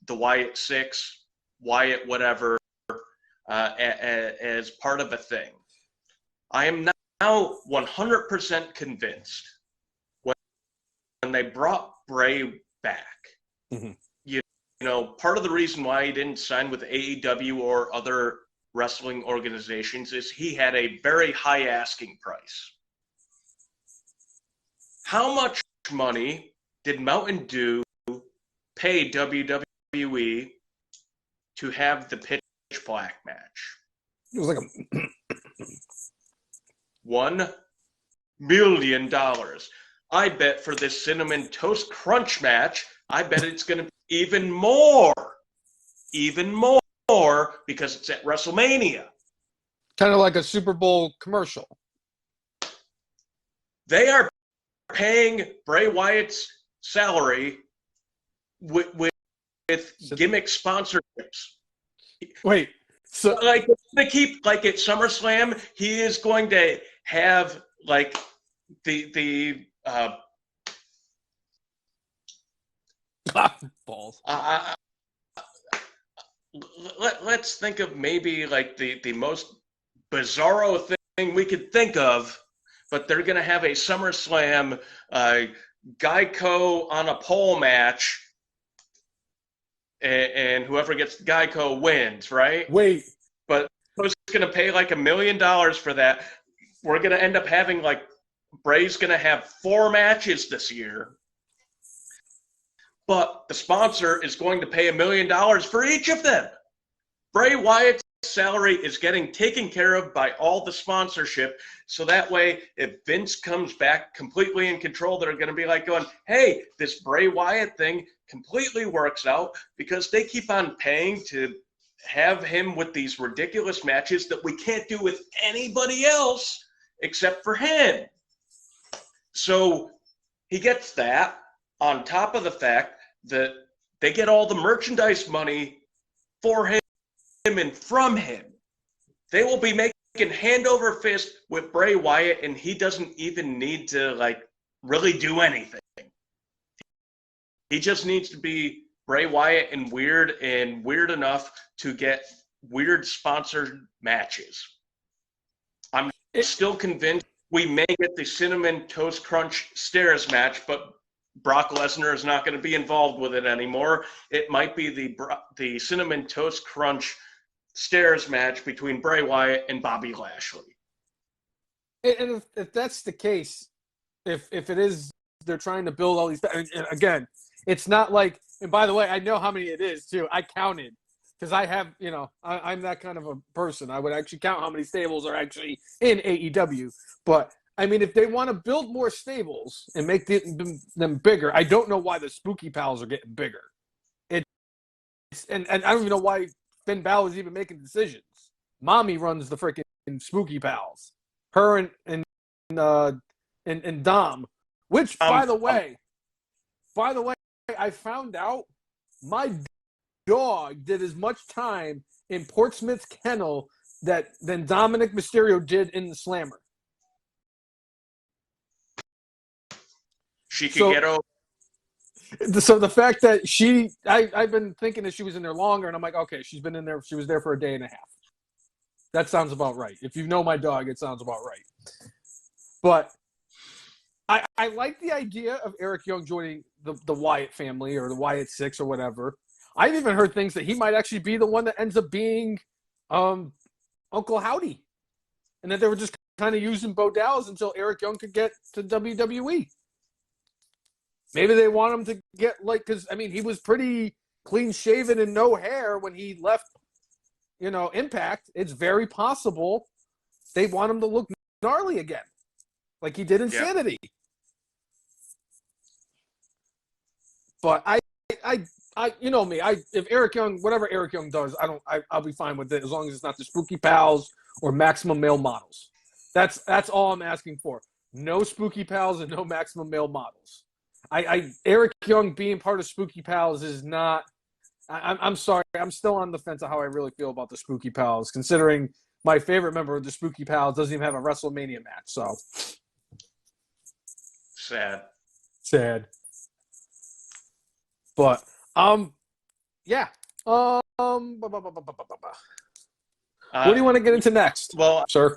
the Wyatt Six, Wyatt whatever, as part of a thing. I am now 100% convinced when they brought Bray back, Mm-hmm. you know, part of the reason why he didn't sign with AEW or other wrestling organizations is he had a very high asking price. How much money did Mountain Dew pay WWE to have the Pitch Black match? It was like $1 million. I bet for this Cinnamon Toast Crunch match, I bet it's going to be even more, because it's at WrestleMania. kind of like a Super Bowl commercial. They are paying Bray Wyatt's salary with gimmick sponsorships. Wait, so Like they keep like at SummerSlam, he is going to have like the balls. Let's think of maybe like the most bizarro thing we could think of, but they're going to have a SummerSlam Geico on a pole match, and whoever gets Geico wins, right? Wait, But who's going to pay like $1 million for that? We're going to end up having like Bray's going to have 4 matches this year, but the sponsor is going to pay $1 million for each of them. Bray Wyatt's salary is getting taken care of by all the sponsorship, so that way if Vince comes back completely in control, they're going to be like going, hey, this Bray Wyatt thing completely works out because they keep on paying to have him with these ridiculous matches that we can't do with anybody else except for him. So he gets that on top of the fact that they get all the merchandise money for him and from him. They will be making hand over fist with Bray Wyatt, and he doesn't even need to like really do anything. He just needs to be Bray Wyatt and weird enough to get weird sponsored matches. I'm still convinced we may get the Cinnamon Toast Crunch Stairs match, but Brock Lesnar is not going to be involved with it anymore. It might be the Cinnamon Toast Crunch Stairs match between Bray Wyatt and Bobby Lashley. and if that's the case, if it is, they're trying to build all these. And again, it's not like. And by the way, I know how many it is too. I counted because I have, I'm that kind of a person. I would actually count how many stables are actually in AEW. But I mean, if they want to build more stables and make them bigger, I don't know why the Spooky Pals are getting bigger. And I don't even know why Finn Balor's even making decisions. Mommy runs the freaking Spooky Pals. Her and Dom. Which, by the way, I found out my dog did as much time in Portsmouth's kennel than Dominic Mysterio did in the Slammer. She could get over. So the fact that I've been thinking that she was in there longer, and I'm like, okay, she's been in there. She was there for a day and a half. That sounds about right. If you know my dog, it sounds about right. But I like the idea of Eric Young joining the Wyatt family or the Wyatt Six or whatever. I've even heard things that he might actually be the one that ends up being Uncle Howdy, and that they were just kind of using Bo Dallas until Eric Young could get to WWE. Maybe they want him to get because I mean he was pretty clean shaven and no hair when he left, Impact. It's very possible they want him to look gnarly again, like he did in Sanity. But I, you know me. If Eric Young, whatever Eric Young does, I'll be fine with it as long as it's not the Spooky Pals or Maximum Male Models. That's all I'm asking for. No Spooky Pals and no Maximum Male Models. Eric Young being part of Spooky Pals is not. I'm sorry. I'm still on the fence of how I really feel about the Spooky Pals, considering my favorite member of the Spooky Pals doesn't even have a WrestleMania match. So sad. But yeah. What do you want to get into next? Well, sir?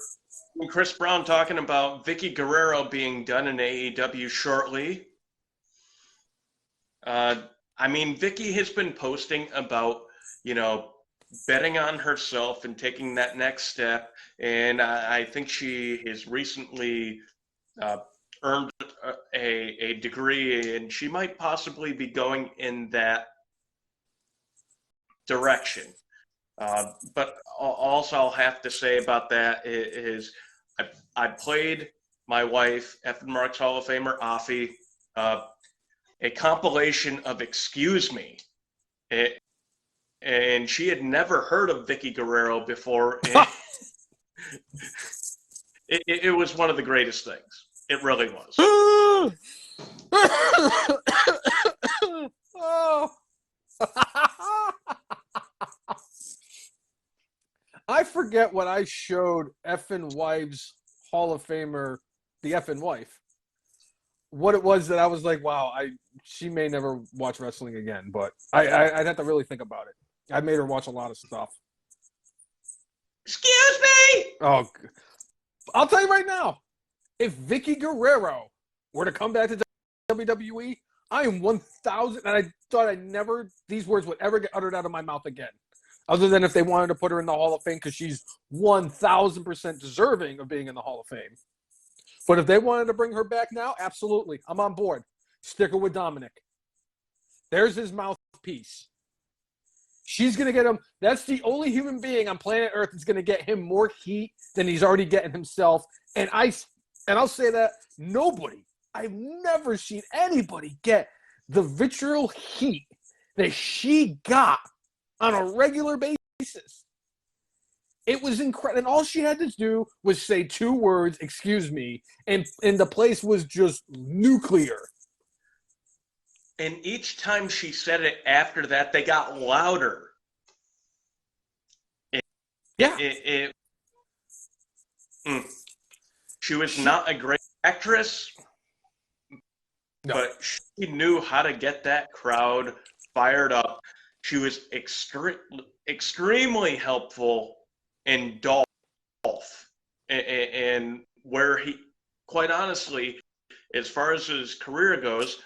Chris Brown talking about Vicky Guerrero being done in AEW shortly. I mean, Vicky has been posting about, betting on herself and taking that next step. And I think she has recently earned a degree, and she might possibly be going in that direction. But also I'll have to say about that is I played my wife, F. Marks Hall of Famer Afi, a compilation of Excuse Me. And she had never heard of Vicky Guerrero before. It was one of the greatest things. It really was. I forget what I showed Effin' Wives Hall of Famer, the Effin' Wife. What it was that I was like, wow, she may never watch wrestling again, but I'd have to really think about it. I made her watch a lot of stuff. Excuse me! Oh, I'll tell you right now, if Vicky Guerrero were to come back to WWE, I am 1,000, and I thought these words would ever get uttered out of my mouth again. Other than if they wanted to put her in the Hall of Fame because she's 1,000% deserving of being in the Hall of Fame. But if they wanted to bring her back now, absolutely. I'm on board. Stick her with Dominic. There's his mouthpiece. She's going to get him. That's the only human being on planet Earth that's going to get him more heat than he's already getting himself. And I'll say that I've never seen anybody get the vitriol heat that she got on a regular basis. It was incredible. And all she had to do was say 2 words, excuse me, and the place was just nuclear. And each time she said it after that, they got louder. She was not a great actress, but she knew how to get that crowd fired up. She was extremely helpful in Dolph, and where he, quite honestly, as far as his career goes,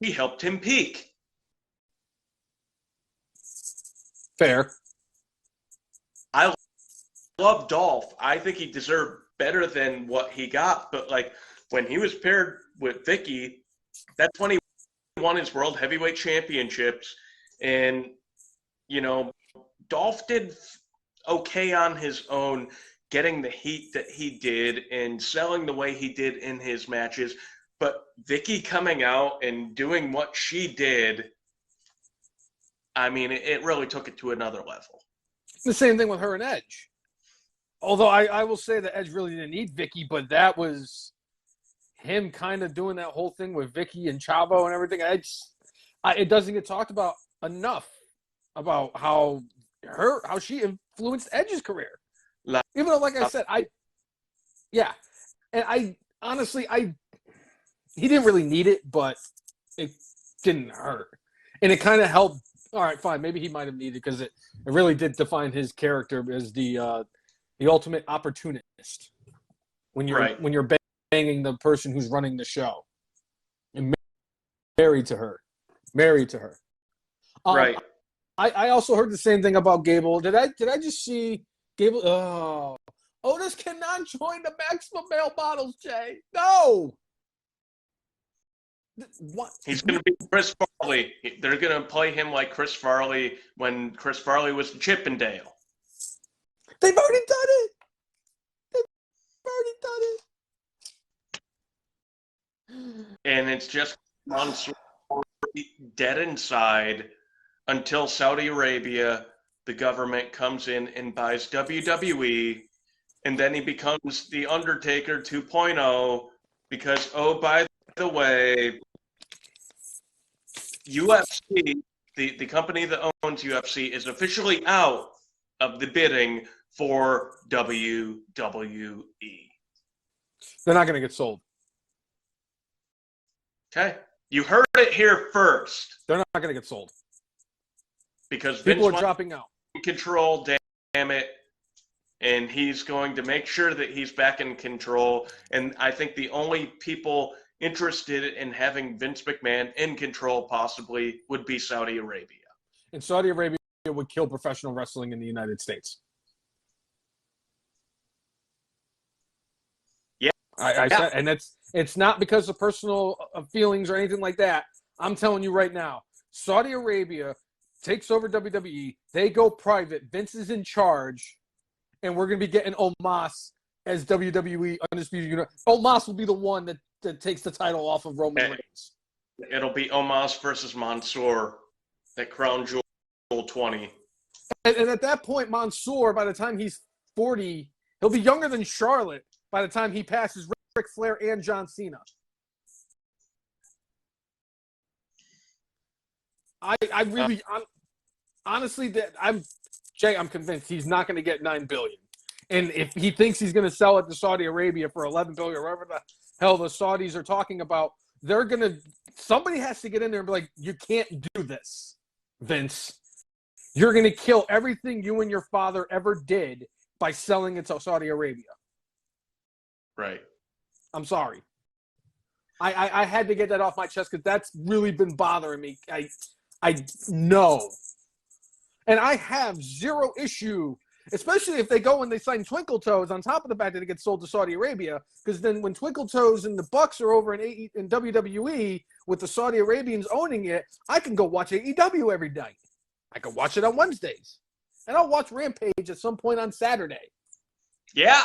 he helped him peak. Fair. I love Dolph. I think he deserved better than what he got, but when he was paired with Vicky, that's when he won his World Heavyweight Championships, and Dolph did okay on his own, getting the heat that he did and selling the way he did in his matches. But Vicky coming out and doing what she did, I mean, it really took it to another level. The same thing with her and Edge. Although I will say that Edge really didn't need Vicky, but that was him kind of doing that whole thing with Vicky and Chavo and everything. It doesn't get talked about enough about how she influenced Edge's career. Even though, like I said, honestly, he didn't really need it, but it didn't hurt. And it kind of helped. All right, fine. Maybe he might have needed it because it really did define his character as the ultimate opportunist. When you're banging the person who's running the show and married to her. Right. I also heard the same thing about Gable. Did I just see Gable? Oh, Otis cannot join the Maximum Male Models, Jay. No. What? He's going to be Chris Farley. They're going to play him like Chris Farley when Chris Farley was the Chippendale. They've already done it. And it's just dead inside until Saudi Arabia, the government, comes in and buys WWE, and then he becomes the Undertaker 2.0 because, oh, by the way, UFC, the company that owns UFC, is officially out of the bidding for WWE. They're not going to get sold. Okay. You heard it here first. They're not going to get sold. Because people Vince are dropping out. Control, damn it. And he's going to make sure that he's back in control. And I think the only people interested in having Vince McMahon in control possibly would be Saudi Arabia. And Saudi Arabia would kill professional wrestling in the United States. Yeah. I said, and it's not because of personal feelings or anything like that. I'm telling you right now, Saudi Arabia takes over WWE. They go private. Vince is in charge. And we're going to be getting Omos as WWE Undisputed Universe. Omos will be the one that takes the title off of Roman Reigns. It'll be Omos versus Mansoor at Crown Jewel 20. And at that point, Mansoor, by the time he's 40, he'll be younger than Charlotte by the time he passes Ric Flair and John Cena. Honestly, I'm convinced he's not going to get $9 billion. And if he thinks he's going to sell it to Saudi Arabia for $11 billion or whatever the hell the Saudis are talking about, somebody has to get in there and be like, you can't do this, Vince. You're going to kill everything you and your father ever did by selling it to Saudi Arabia. Right. I'm sorry. I had to get that off my chest because that's really been bothering me. I know. And I have zero issue, especially if they go and they sign Twinkle Toes on top of the fact that it gets sold to Saudi Arabia, because then when Twinkle Toes and the Bucks are over in WWE with the Saudi Arabians owning it, I can go watch AEW every night. I can watch it on Wednesdays. And I'll watch Rampage at some point on Saturday. Yeah.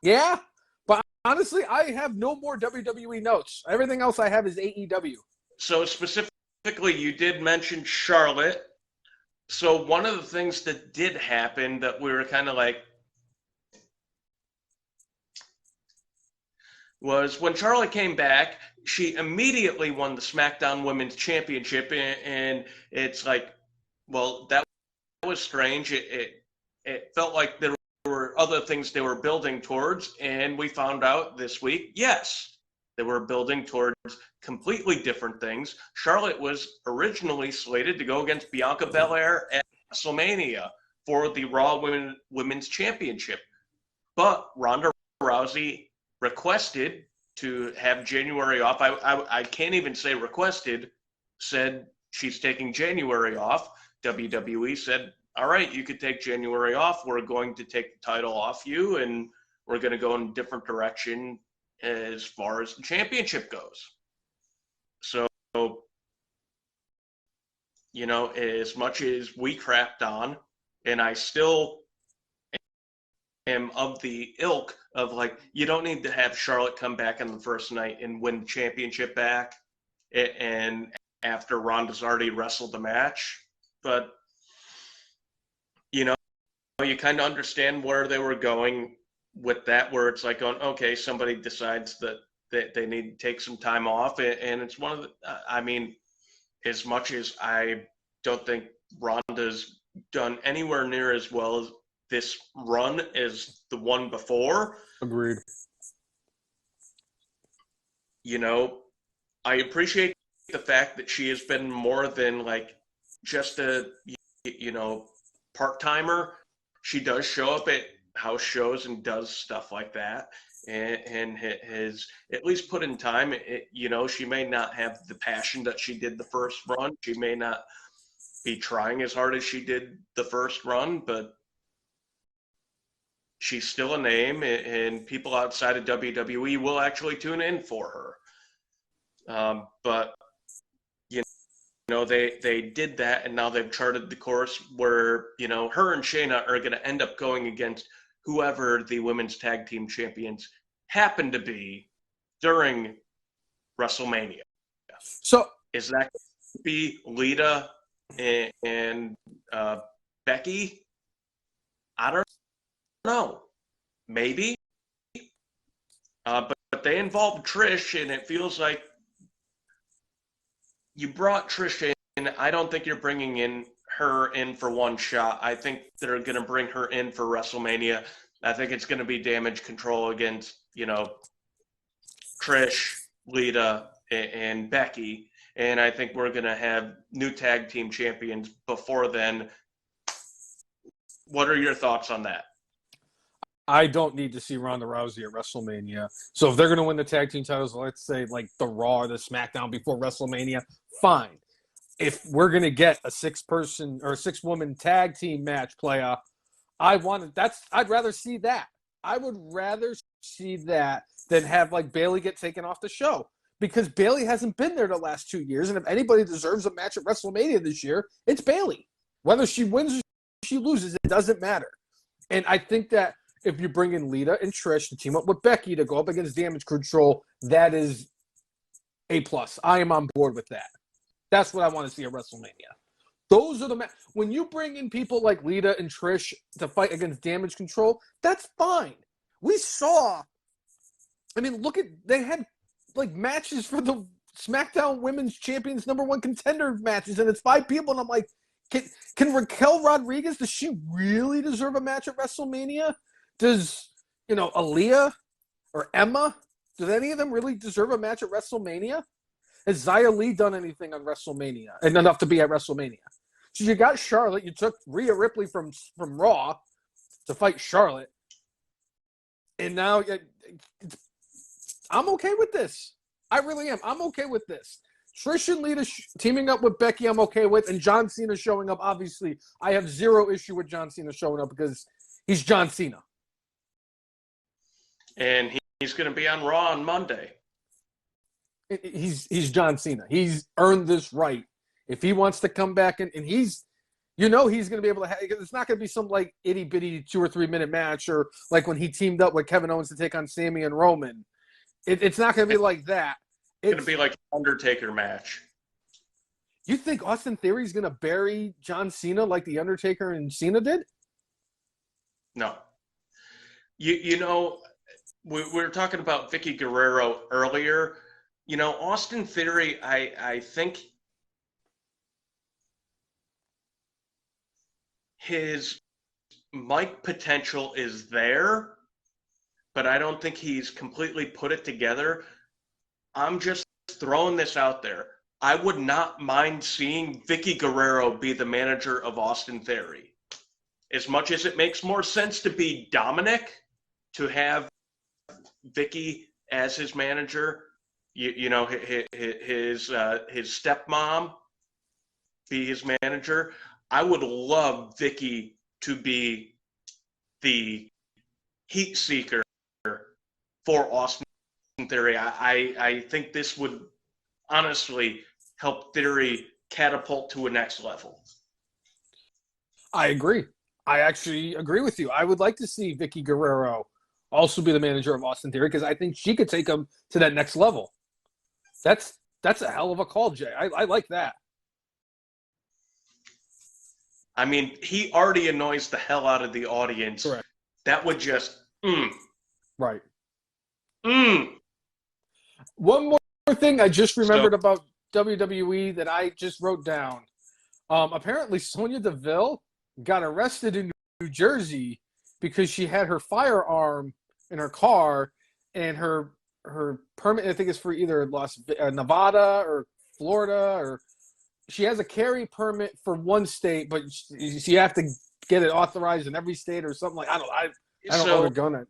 Yeah? But honestly, I have no more WWE notes. Everything else I have is AEW. So specifically, you did mention Charlotte. So one of the things that did happen that we were kind of like was when Charlotte came back, she immediately won the SmackDown Women's Championship, and it's like, well, that was strange. It felt like there were other things they were building towards, and we found out this week, yes, they were building towards completely different things. Charlotte was originally slated to go against Bianca Belair at WrestleMania for the Raw Women's Championship. But Ronda Rousey requested to have January off. I can't even say requested, said she's taking January off. WWE said, all right, you could take January off. We're going to take the title off you, and we're going to go in a different direction as far as the championship goes. So, you know, as much as we crapped on, and I still am of the ilk of like, you don't need to have Charlotte come back on the first night and win the championship back, and after Ronda's already wrestled the match. But, you know, you kind of understand where they were going with that, where it's like, okay, somebody decides that they need to take some time off, and it's one of the, I mean, as much as I don't think Ronda's done anywhere near as well as this run as the one before. Agreed. You know, I appreciate the fact that she has been more than like just a, you know, part-timer. She does show up at house shows and does stuff like that, and has at least put in time. You know, she may not have the passion that she did the first run. She may not be trying as hard as she did the first run, but she's still a name, and people outside of WWE will actually tune in for her. But you know, they did that, and now they've charted the course where, you know, her and Shayna are going to end up going against whoever the women's tag team champions happen to be during WrestleMania. So is that going to be Lita and Becky? I don't know. Maybe. But they involved Trish, and it feels like you brought Trish in. I don't think you're bringing in her in for one shot. I think they're going to bring her in for WrestleMania. I think it's going to be Damage Control against, Trish, Lita, and Becky. And I think we're going to have new tag team champions before then. What are your thoughts on that? I don't need to see Ronda Rousey at WrestleMania. So if they're going to win the tag team titles, let's say like the Raw or the SmackDown before WrestleMania, fine. If we're going to get a 6-person or 6-woman tag team match playoff, I'd rather see that. I would rather see that than have like Bayley get taken off the show, because Bayley hasn't been there the last 2 years. And if anybody deserves a match at WrestleMania this year, it's Bayley. Whether she wins or she loses, it doesn't matter. And I think that if you bring in Lita and Trish to team up with Becky to go up against Damage Control, that is A+. I am on board with that. That's what I want to see at WrestleMania. Those are the when you bring in people like Lita and Trish to fight against Damage Control, that's fine. We saw, they had like matches for the SmackDown Women's Champions #1 contender matches, and it's 5 people, and I'm like, can Raquel Rodriguez, does she really deserve a match at WrestleMania? Does, Aaliyah or Emma, does any of them really deserve a match at WrestleMania? Has Xia Li done anything on WrestleMania and enough to be at WrestleMania? So you got Charlotte. You took Rhea Ripley from Raw to fight Charlotte. And now I'm okay with this. I really am. I'm okay with this. Trish and Lita teaming up with Becky, I'm okay with. And John Cena showing up, obviously, I have zero issue with John Cena showing up because he's John Cena. And he's going to be on Raw on Monday. He's John Cena. He's earned this right. If he wants to come back and he's going to be able to have, it's not going to be some like itty bitty 2 or 3 minute match, or like when he teamed up with Kevin Owens to take on Sami and Roman. It's not going to be like that. It's going to be like an Undertaker match. You think Austin Theory is going to bury John Cena like the Undertaker and Cena did? No. We were talking about Vicky Guerrero earlier. Austin Theory, I think his mic potential is there, but I don't think he's completely put it together. I'm just throwing this out there. I would not mind seeing Vicky Guerrero be the manager of Austin Theory. As much as it makes more sense to be Dominic, to have Vicky as his manager, his stepmom be his manager. I would love Vicky to be the heat seeker for Austin Theory. I think this would honestly help Theory catapult to a next level. I agree. I actually agree with you. I would like to see Vicky Guerrero also be the manager of Austin Theory, because I think she could take him to that next level. That's a hell of a call, Jay. I like that. I mean, he already annoys the hell out of the audience. Correct. That would just, Right. One more thing I just remembered about WWE that I just wrote down. Apparently, Sonya Deville got arrested in New Jersey because she had her firearm in her car, and her permit, I think, is for either Nevada or Florida, or she has a carry permit for one state, but you have to get it authorized in every state or something like. I don't know the gun.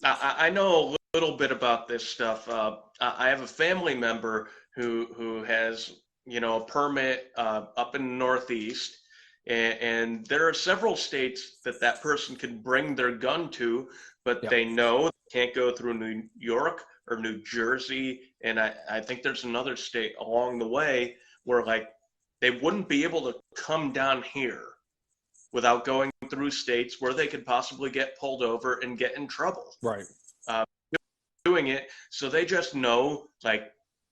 I know a little bit about this stuff. I have a family member who has a permit up in the Northeast, and there are several states that person can bring their gun to, but they know they can't go through New York or New Jersey, and I think there's another state along the way where they wouldn't be able to come down here without going through states where they could possibly get pulled over and get in trouble. Right. Doing it, so they just know,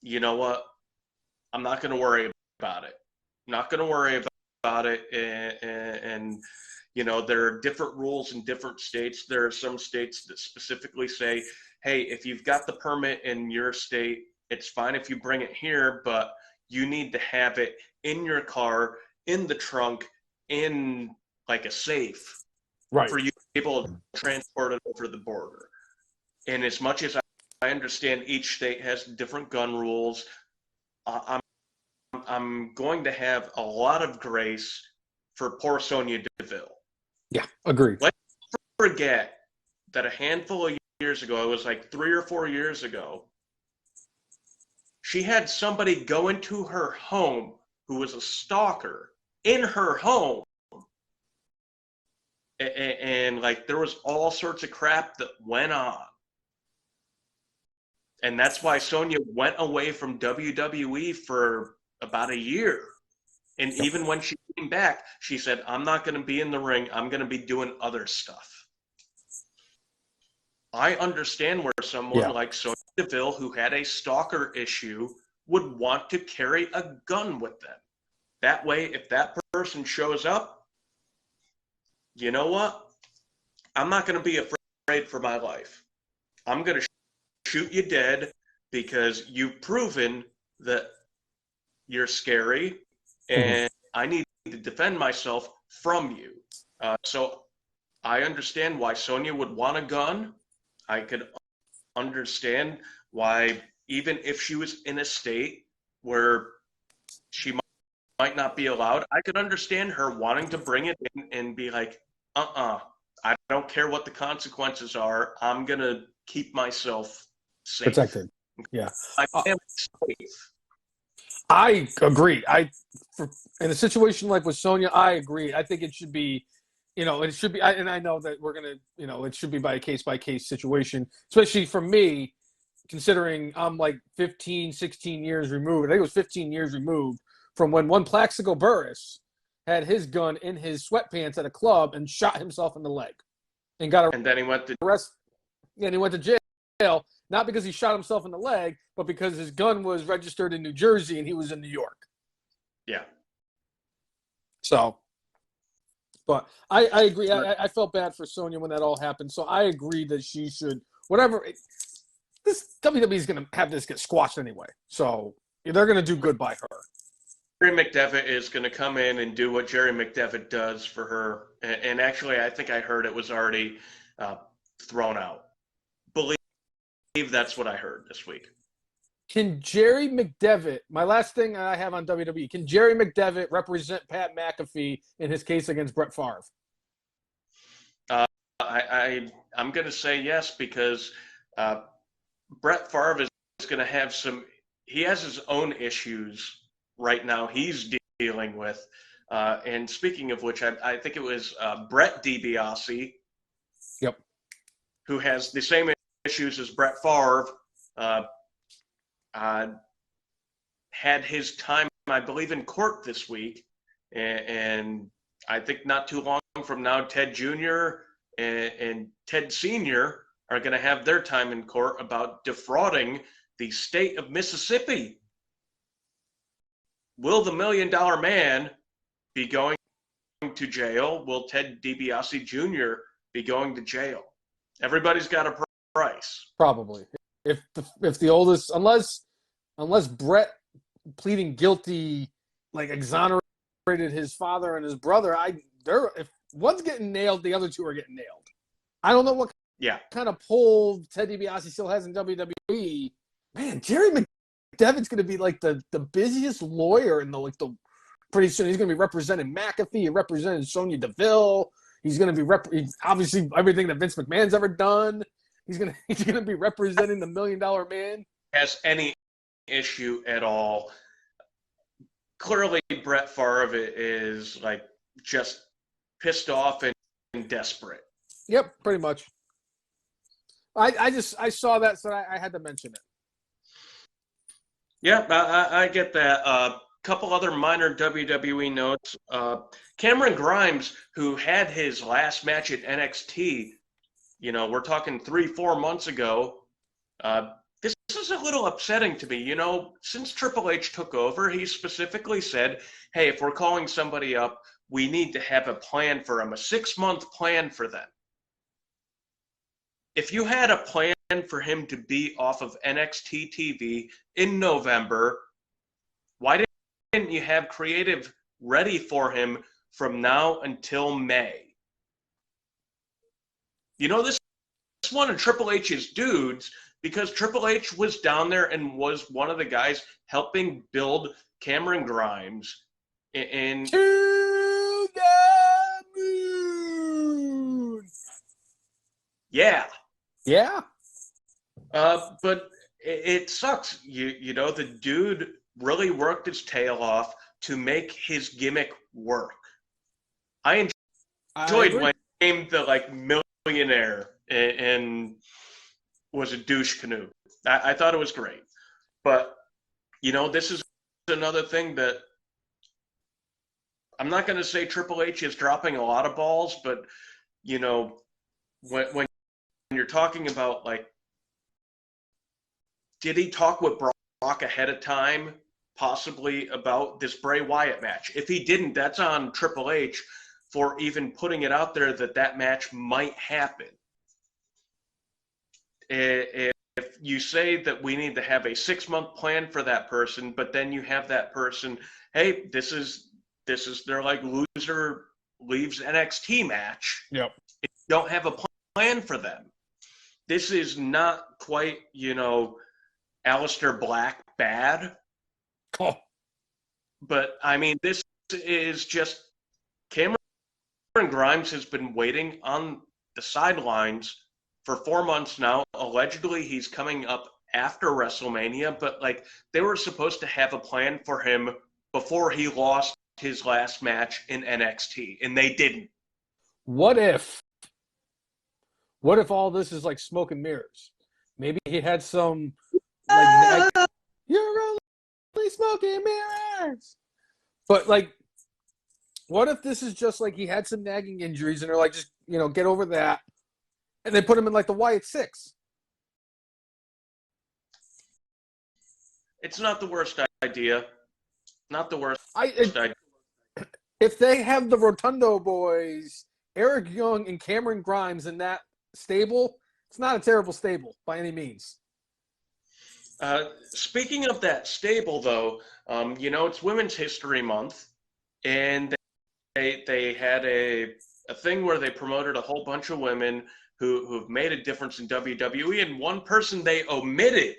you know what, I'm not going to worry about it. I'm not going to worry about it. And there are different rules in different states. There are some states that specifically say, hey, if you've got the permit in your state, it's fine if you bring it here, but you need to have it in your car, in the trunk, in like a safe Right. for you to be able to transport it over the border. And as much as I understand each state has different gun rules, I'm going to have a lot of grace for poor Sonya Deville. Yeah, agreed. Let's forget that a handful of years ago, it was like 3 or 4 years ago, she had somebody go into her home who was a stalker in her home. And like there was all sorts of crap that went on. And that's why Sonya went away from WWE for about a year. And even when she came back, she said, I'm not going to be in the ring. I'm going to be doing other stuff. I understand where someone like Sonya Deville, who had a stalker issue, would want to carry a gun with them. That way, if that person shows up, you know what? I'm not going to be afraid for my life. I'm going to shoot you dead because you've proven that you're scary and I need to defend myself from you. So I understand why Sonya would want a gun. I could understand why, even if she was in a state where she might not be allowed, I could understand her wanting to bring it in and be like, I don't care what the consequences are. I'm going to keep myself safe. Protected. Yeah. I am safe. I agree. In a situation like with Sonya, I agree. I think it should be, it should be, and I know that we're going to, it should be by a case-by-case situation, especially for me, considering I'm like 15, 16 years removed. I think it was 15 years removed from when one Plaxico Burress had his gun in his sweatpants at a club and shot himself in the leg and got and then he went to arrested. And he went to jail, not because he shot himself in the leg, but because his gun was registered in New Jersey and he was in New York. Yeah. So, but I agree. I felt bad for Sonya when that all happened. So I agree that she should, this WWE is going to have this get squashed anyway. So they're going to do good by her. Jerry McDevitt is going to come in and do what Jerry McDevitt does for her. And actually, I think I heard it was already thrown out. Believe that's what I heard this week. Can Jerry McDevitt, my last thing I have on WWE, can Jerry McDevitt represent Pat McAfee in his case against Brett Favre? I'm going to say yes, because Brett Favre is going to have he has his own issues right now he's dealing with. And speaking of which, I think it was Brett DiBiase. Yep. Who has the same issues as Brett Favre. Had his time, I believe, in court this week. And I think not too long from now, Ted Jr. and Ted Sr. are going to have their time in court about defrauding the state of Mississippi. Will the $1 Million Man be going to jail? Will Ted DiBiase Jr. be going to jail? Everybody's got a price. Probably. If the oldest, unless Brett pleading guilty, like exonerated his father and his brother, if one's getting nailed, the other two are getting nailed. I don't know what kind of pull Ted DiBiase still has in WWE. Man, Jerry McDevitt's going to be like the busiest lawyer in the pretty soon. He's going to be representing McAfee, representing Sonya Deville. He's going to be obviously everything that Vince McMahon's ever done. He's going to be representing the $1 Million Man. Has any issue at all? Clearly, Brett Favre is like just pissed off and desperate. Yep, pretty much. I saw that, so I had to mention it. Yeah, I get that. Couple other minor WWE notes. Cameron Grimes, who had his last match at NXT, we're talking 3-4 months ago. This is a little upsetting to me. Since Triple H took over, he specifically said, hey, if we're calling somebody up, we need to have a plan for them, a 6-month plan for them. If you had a plan for him to be off of NXT TV in November, why didn't you have creative ready for him from now until May. You know, this is one of Triple H's dudes because Triple H was down there and was one of the guys helping build Cameron Grimes. And To the moon. Yeah. Yeah. But it sucks. You know, the dude really worked his tail off to make his gimmick work. I enjoyed when he became the millionaire and was a douche canoe. I thought it was great. But, you know, this is another thing that I'm not going to say Triple H is dropping a lot of balls, but, you know, when you're talking about, like, did he talk with Brock ahead of time, possibly about this Bray Wyatt match? If he didn't, that's on Triple H for even putting it out there that match might happen. If you say that we need to have a 6-month plan for that person, but then you have that person, hey, this is their like loser leaves NXT match. Yep. If you don't have a plan for them. This is not quite, you know, Aleister Black bad. Oh. But, I mean, this is just Cameron Grimes has been waiting on the sidelines for 4 months now. Allegedly, he's coming up after WrestleMania, but, like, they were supposed to have a plan for him before he lost his last match in NXT, and they didn't. What if all this is like smoke and mirrors? Maybe he had some like you're only smoke and mirrors. But like, what if this is just like he had some nagging injuries and they're like, just, you know, get over that, and they put him in like the Wyatt Six? It's not the worst idea. Not the worst idea. If they have the Rotundo boys, Eric Young and Cameron Grimes in that stable, it's not a terrible stable by any means. Speaking of that stable, though, you know, it's Women's History Month, and they had a thing where they promoted a whole bunch of women who've made a difference in WWE, and one person they omitted,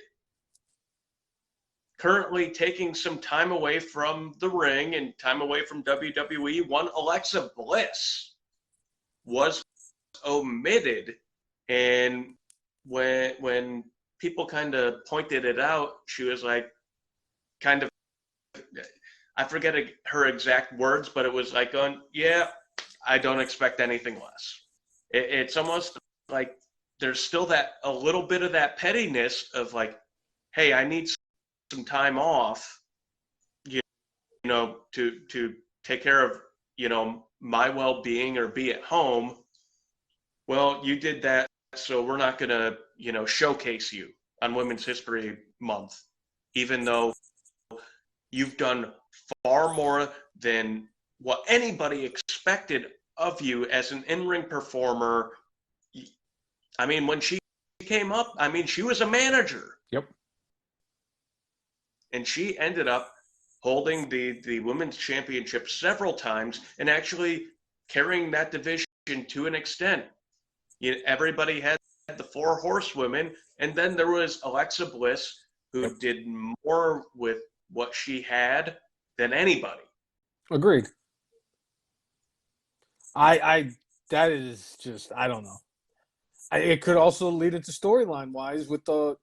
currently taking some time away from the ring and time away from WWE, one Alexa Bliss was omitted. And when people kind of pointed it out, she was like, kind of, I forget her exact words, but it was like, yeah, I don't expect anything less. It's almost like there's still a little bit of that pettiness of like, hey, I need some time off, you know, to take care of, you know, my well-being or be at home. Well, you did that, so we're not going to, you know, showcase you on Women's History Month, even though you've done far more than what anybody expected of you as an in-ring performer. I mean, when she came up, I mean, she was a manager. Yep. And she ended up holding the women's championship several times and actually carrying that division to an extent. Everybody had the 4 horsewomen, and then there was Alexa Bliss, who did more with what she had than anybody. Agreed. I that is just, I don't know. It could also lead into storyline wise with the.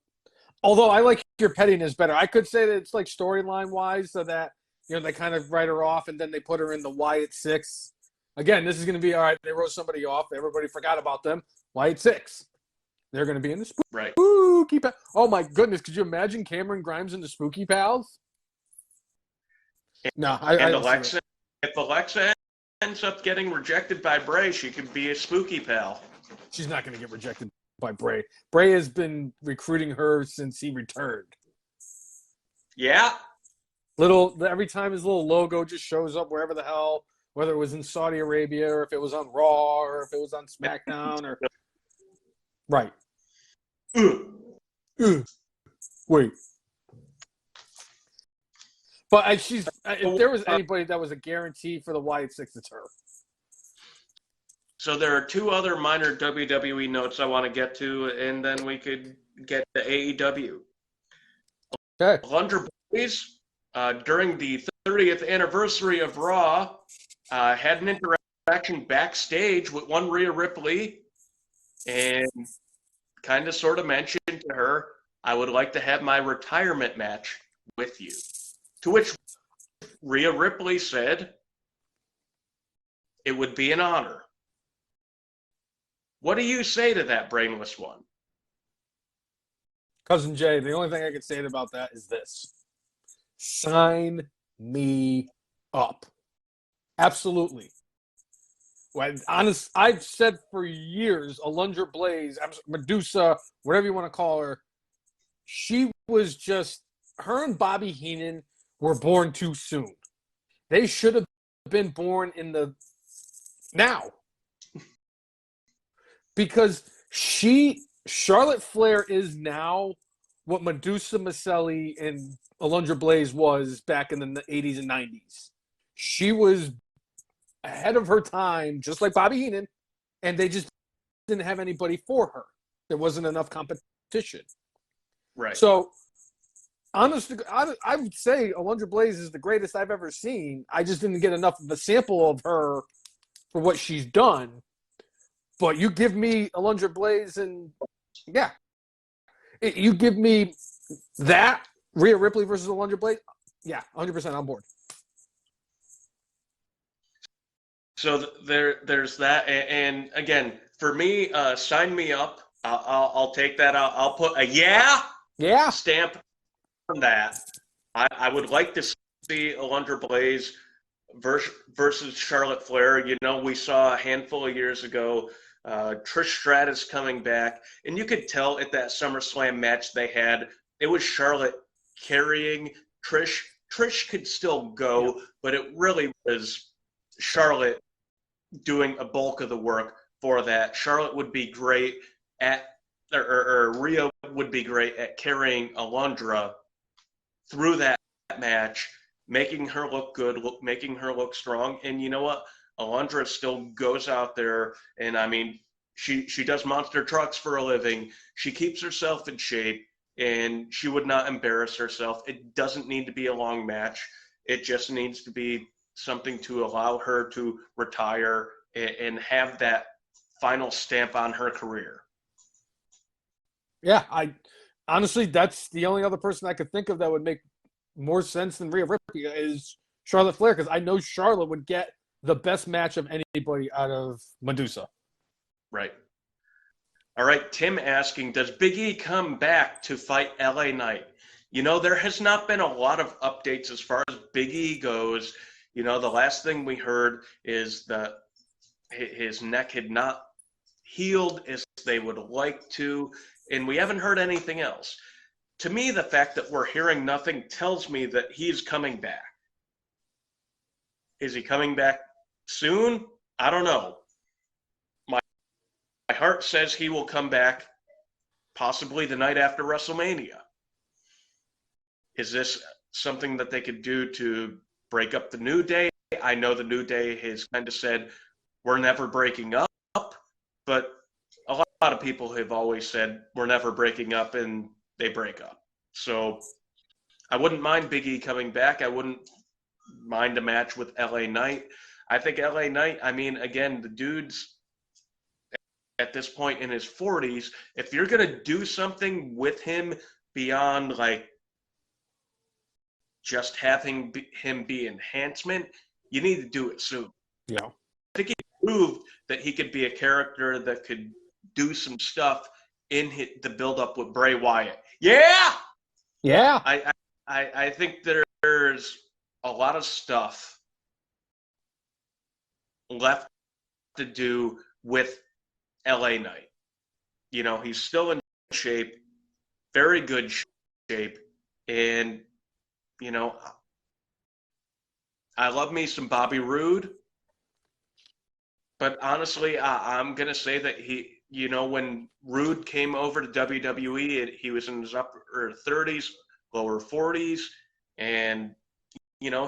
Although I like your pettiness better. I could say that it's like storyline wise, so that, you know, they kind of write her off and then they put her in the Wyatt Six. Again, this is going to be all right. They wrote somebody off. Everybody forgot about them. Wyatt Six. They're going to be in the Spooky Pals. Oh my goodness! Could you imagine Cameron Grimes in the Spooky Pals? No, I Alexa. If Alexa ends up getting rejected by Bray, she could be a Spooky Pal. She's not going to get rejected by Bray. Bray has been recruiting her since he returned. Yeah. Every time his little logo just shows up wherever the hell, whether it was in Saudi Arabia or if it was on Raw or if it was on SmackDown or right. Wait. But if there was anybody that was a guarantee for the Wyatt Six, it's her. So there are two other minor WWE notes I want to get to, and then we could get to AEW. Okay. Alundra Blaze, during the 30th anniversary of Raw, had an interaction backstage with one Rhea Ripley, and kind of sort of mentioned to her, I would like to have my retirement match with you. To which Rhea Ripley said, it would be an honor. What do you say to that, Brainless One? Cousin Jay, the only thing I can say about that is this. Sign me up. Absolutely. I've said for years, Alundra Blaze, Medusa, whatever you want to call her, she was just, her and Bobby Heenan were born too soon. They should have been born now. Because Charlotte Flair is now what Medusa Maselli and Alundra Blaze was back in the 80s and 90s. She was ahead of her time, just like Bobby Heenan, and they just didn't have anybody for her. There wasn't enough competition. Right. So, honestly, I would say Alundra Blaze is the greatest I've ever seen. I just didn't get enough of a sample of her for what she's done. But you give me Alundra Blaze and, yeah. You give me that, Rhea Ripley versus Alundra Blaze, yeah, 100% on board. So there's that. And again, for me, sign me up. I'll take that. I'll put a yeah stamp on that. I would like to see Alundra Blaze versus Charlotte Flair. You know, we saw a handful of years ago Trish Stratus coming back, and you could tell at that SummerSlam match they had, it was Charlotte carrying Trish. Trish could still go, but it really was Charlotte doing a bulk of the work for that. Charlotte would be great at, or Rhea would be great at carrying Alundra through that match, making her look good, making her look strong. And you know what? Alundra still goes out there, and I mean, she does monster trucks for a living. She keeps herself in shape, and she would not embarrass herself. It doesn't need to be a long match. It just needs to be something to allow her to retire and have that final stamp on her career. Yeah, honestly, that's the only other person I could think of that would make more sense than Rhea Ripley is Charlotte Flair, because I know Charlotte would get the best match of anybody out of Medusa. Right. All right, Tim asking, does Big E come back to fight LA Knight? You know, there has not been a lot of updates as far as Big E goes. You know, the last thing we heard is that his neck had not healed as they would like to, and we haven't heard anything else. To me, the fact that we're hearing nothing tells me that he's coming back. Is he coming back soon? I don't know. My heart says he will come back possibly the night after WrestleMania. Is this something that they could do to break up the New Day? I know the New Day has kind of said, we're never breaking up, but a lot of people have always said, we're never breaking up, and they break up. So I wouldn't mind Big E coming back. I wouldn't mind a match with LA Knight. I think LA Knight, I mean, again, the dude's at this point in his 40s. If you're going to do something with him beyond, like, just having him be enhancement, you need to do it soon. Yeah. I think he proved that he could be a character that could do some stuff in the build-up with Bray Wyatt. Yeah! Yeah. I think there's a lot of stuff left to do with LA Knight. You know, he's still in shape, very good shape, and, you know, I love me some Bobby Roode, but honestly, I'm going to say that he, you know, when Roode came over to WWE, he was in his upper 30s, lower 40s, and,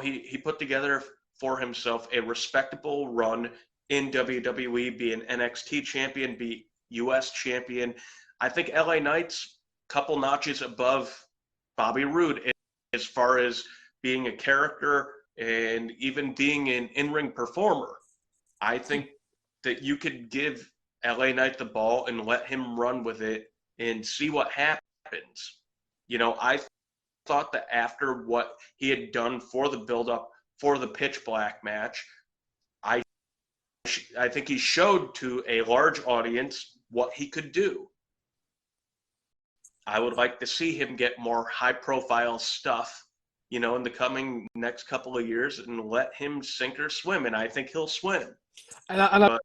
he put together for himself a respectable run in WWE, be an NXT champion, be US champion. I think LA Knight's a couple notches above Bobby Roode as far as being a character and even being an in-ring performer. I think that you could give LA Knight the ball and let him run with it and see what happens. I thought that after what he had done for the build-up for the Pitch Black match, I think he showed to a large audience what he could do. I would like to see him get more high-profile stuff, in the coming next couple of years, and let him sink or swim, and I think he'll swim. But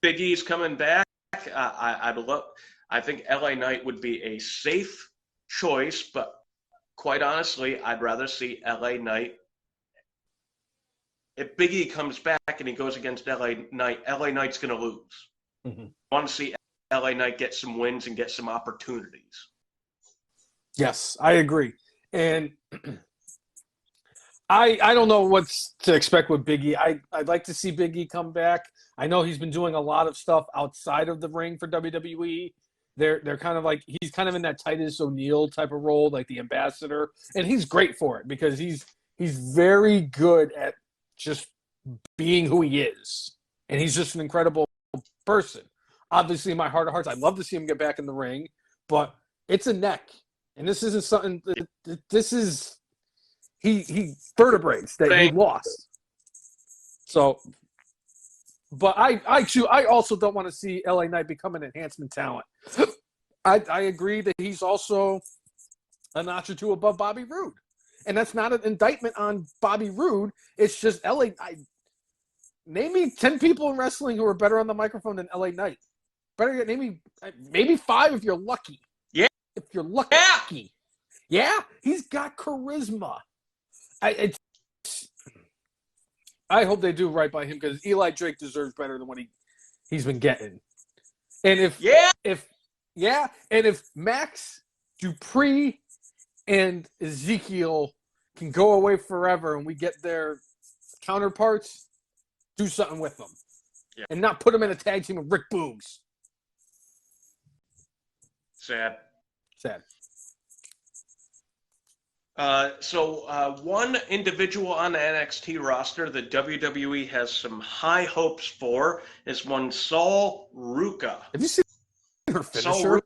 Big E's coming back. I think LA Knight would be a safe choice, but quite honestly, I'd rather see LA Knight. If Big E comes back and he goes against LA Knight's going to lose. Mm-hmm. I want to see LA Knight get some wins and get some opportunities. Yes, I agree. And I don't know what to expect with Big E. I'd like to see Big E come back. I know he's been doing a lot of stuff outside of the ring for WWE. They're kind of like, he's kind of in that Titus O'Neil type of role, like the ambassador, and he's great for it because he's very good at just being who he is, and he's just an incredible person. Obviously, in my heart of hearts, I'd love to see him get back in the ring, but it's a neck, and this isn't something. This is he vertebrates that he lost. So, but I also don't want to see LA Knight become an enhancement talent. I agree that he's also a notch or two above Bobby Roode. And that's not an indictment on Bobby Roode. It's just name me 10 people in wrestling who are better on the microphone than LA Knight. Better name me maybe 5 if you're lucky. Yeah. If you're lucky. Yeah, he's got charisma. I hope they do right by him because Eli Drake deserves better than what he's been getting. And if Max Dupree and Ezekiel can go away forever and we get their counterparts, do something with them. Yeah. And not put them in a tag team with Rick Boogs. Sad. One individual on the NXT roster that WWE has some high hopes for is one Sol Ruca. Have you seen her finisher?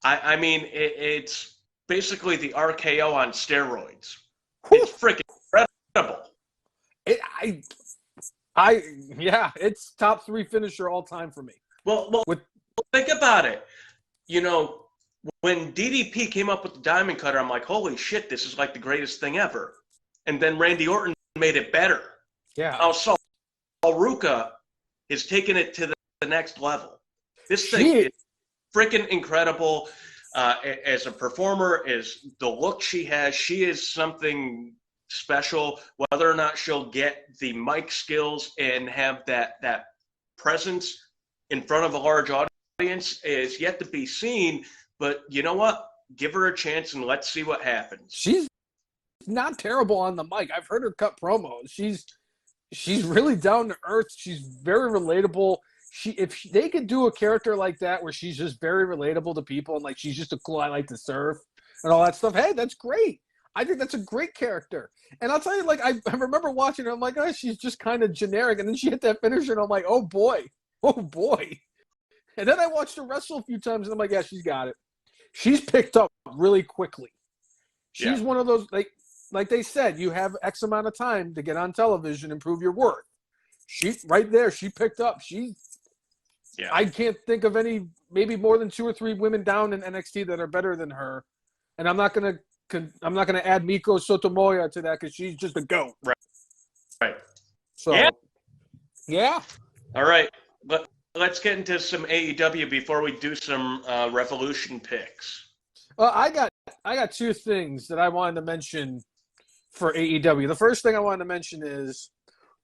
I mean, it's basically the RKO on steroids. It's freaking incredible. It's top 3 finisher all time for me. Well, think about it. When DDP came up with the Diamond Cutter, I'm like, holy shit, this is like the greatest thing ever. And then Randy Orton made it better. Yeah. Now Sol Ruca is taking it to the next level. This thing is freaking incredible. As a performer, as the look she has, she is something special. Whether or not she'll get the mic skills and have that presence in front of a large audience is yet to be seen. But you know what? Give her a chance and let's see what happens. She's not terrible on the mic. I've heard her cut promos. She's really down to earth. She's very relatable. If they could do a character like that where she's just very relatable to people and like she's just a cool I like to surf and all that stuff, hey, that's great. I think that's a great character. And I'll tell you, like, I remember watching her, I'm like, oh, she's just kind of generic. And then she hit that finisher and I'm like, oh boy. And then I watched her wrestle a few times and I'm like, yeah, she's got it. She's picked up really quickly. She's one of those, like they said, you have X amount of time to get on television and prove your worth. She right there, she picked up. I can't think of any, maybe more than 2 or 3 women down in NXT that are better than her. And I'm not gonna add Miko Sotomoya to that because she's just a goat. Right. So yeah. All right. Let's get into some AEW before we do some Revolution picks. Well, I got 2 things that I wanted to mention for AEW. The first thing I wanted to mention is,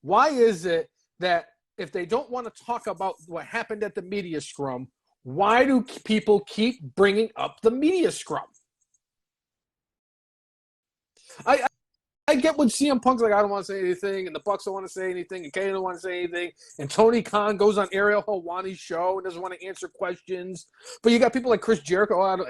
why is it that if they don't want to talk about what happened at the media scrum, why do people keep bringing up the media scrum? I get when CM Punk's like, I don't want to say anything, and the Bucks don't want to say anything, and Kane don't want to say anything, and Tony Khan goes on Ariel Helwani's show and doesn't want to answer questions. But you got people like Chris Jericho,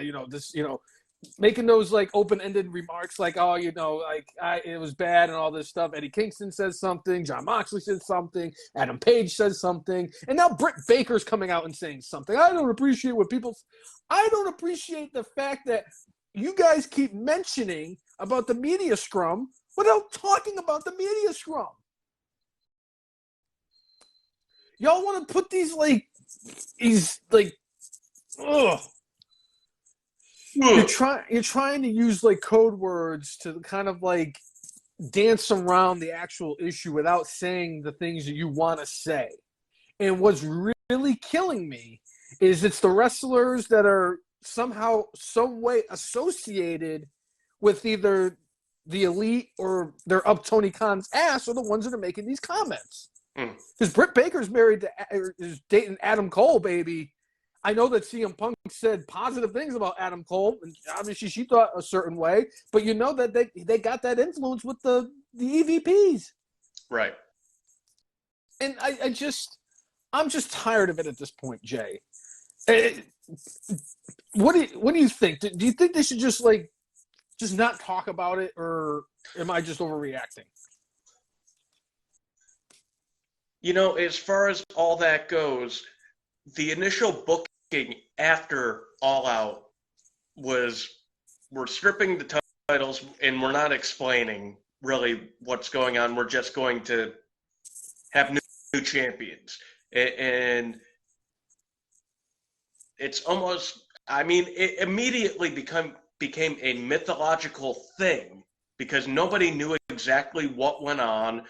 making those like open-ended remarks like, oh, it was bad and all this stuff. Eddie Kingston says something, John Moxley says something, Adam Page says something, and now Britt Baker's coming out and saying something. I don't appreciate the fact that you guys keep mentioning about the media scrum without talking about the media scrum. Y'all want to put ugh. You're trying to use like code words to kind of like dance around the actual issue without saying the things that you want to say. And what's really killing me is it's the wrestlers that are somehow, some way associated with either the elite or they're up Tony Khan's ass are the ones that are making these comments. Because Britt Baker's is dating Adam Cole, baby. I know that CM Punk said positive things about Adam Cole, and obviously she thought a certain way, but you know that they got that influence with the EVPs. Right. And I'm just tired of it at this point, Jay. What do you think? Do you think they should just not talk about it, or am I just overreacting? As far as all that goes, the initial booking after All Out was we're stripping the titles and we're not explaining really what's going on. We're just going to have new champions. And it's almost, it immediately became a mythological thing because nobody knew exactly what went on,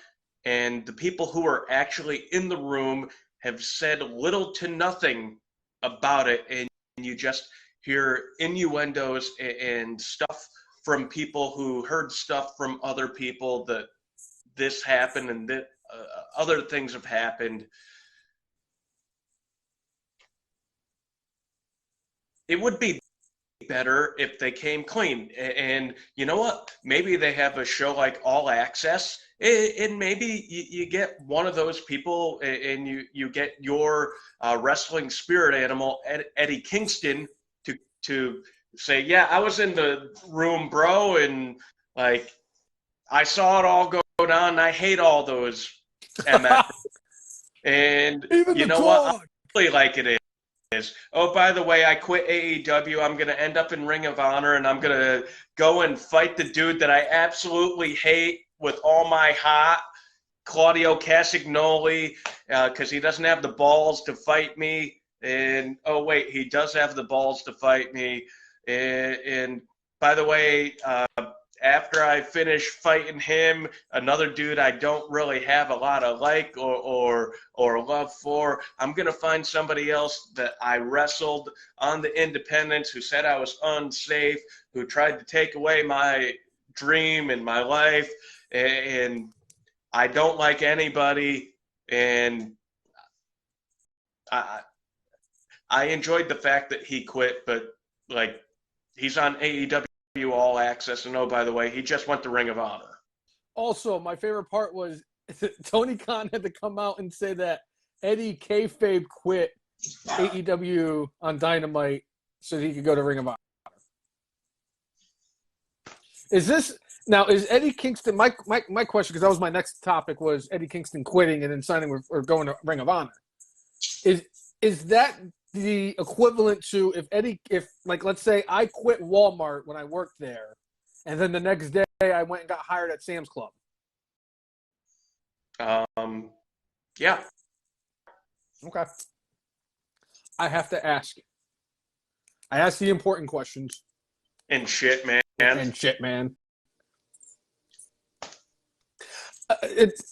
and the people who were actually in the room have said little to nothing about it, and you just hear innuendos and stuff from people who heard stuff from other people that this happened and that other things have happened. It would be better if they came clean. And you know what? Maybe they have a show like All Access, and maybe you get one of those people and you get your wrestling spirit animal, Eddie Kingston, to say, yeah, I was in the room, bro, and like I saw it all go down, and I hate all those MF. And even you know what? I really like it is, oh, by the way, I quit AEW. I'm going to end up in Ring of Honor, and I'm going to go and fight the dude that I absolutely hate with all my heart, Claudio Castagnoli, because he doesn't have the balls to fight me. And, oh, wait, he does have the balls to fight me. And by the way, after I finish fighting him, another dude I don't really have a lot of like or love for, I'm going to find somebody else that I wrestled on the independents who said I was unsafe, who tried to take away my dream and my life, and I don't like anybody, and I enjoyed the fact that he quit, but like he's on AEW All Access, and oh, by the way, he just went to Ring of Honor. Also, my favorite part was Tony Khan had to come out and say that Eddie Kayfabe quit AEW on Dynamite so that he could go to Ring of Honor. Is Eddie Kingston, my question, because that was my next topic, was Eddie Kingston quitting and then signing or going to Ring of Honor. Is that the equivalent to if let's say I quit Walmart when I worked there, and then the next day I went and got hired at Sam's Club? Yeah. Okay. I have to ask. I ask the important questions. And shit, man.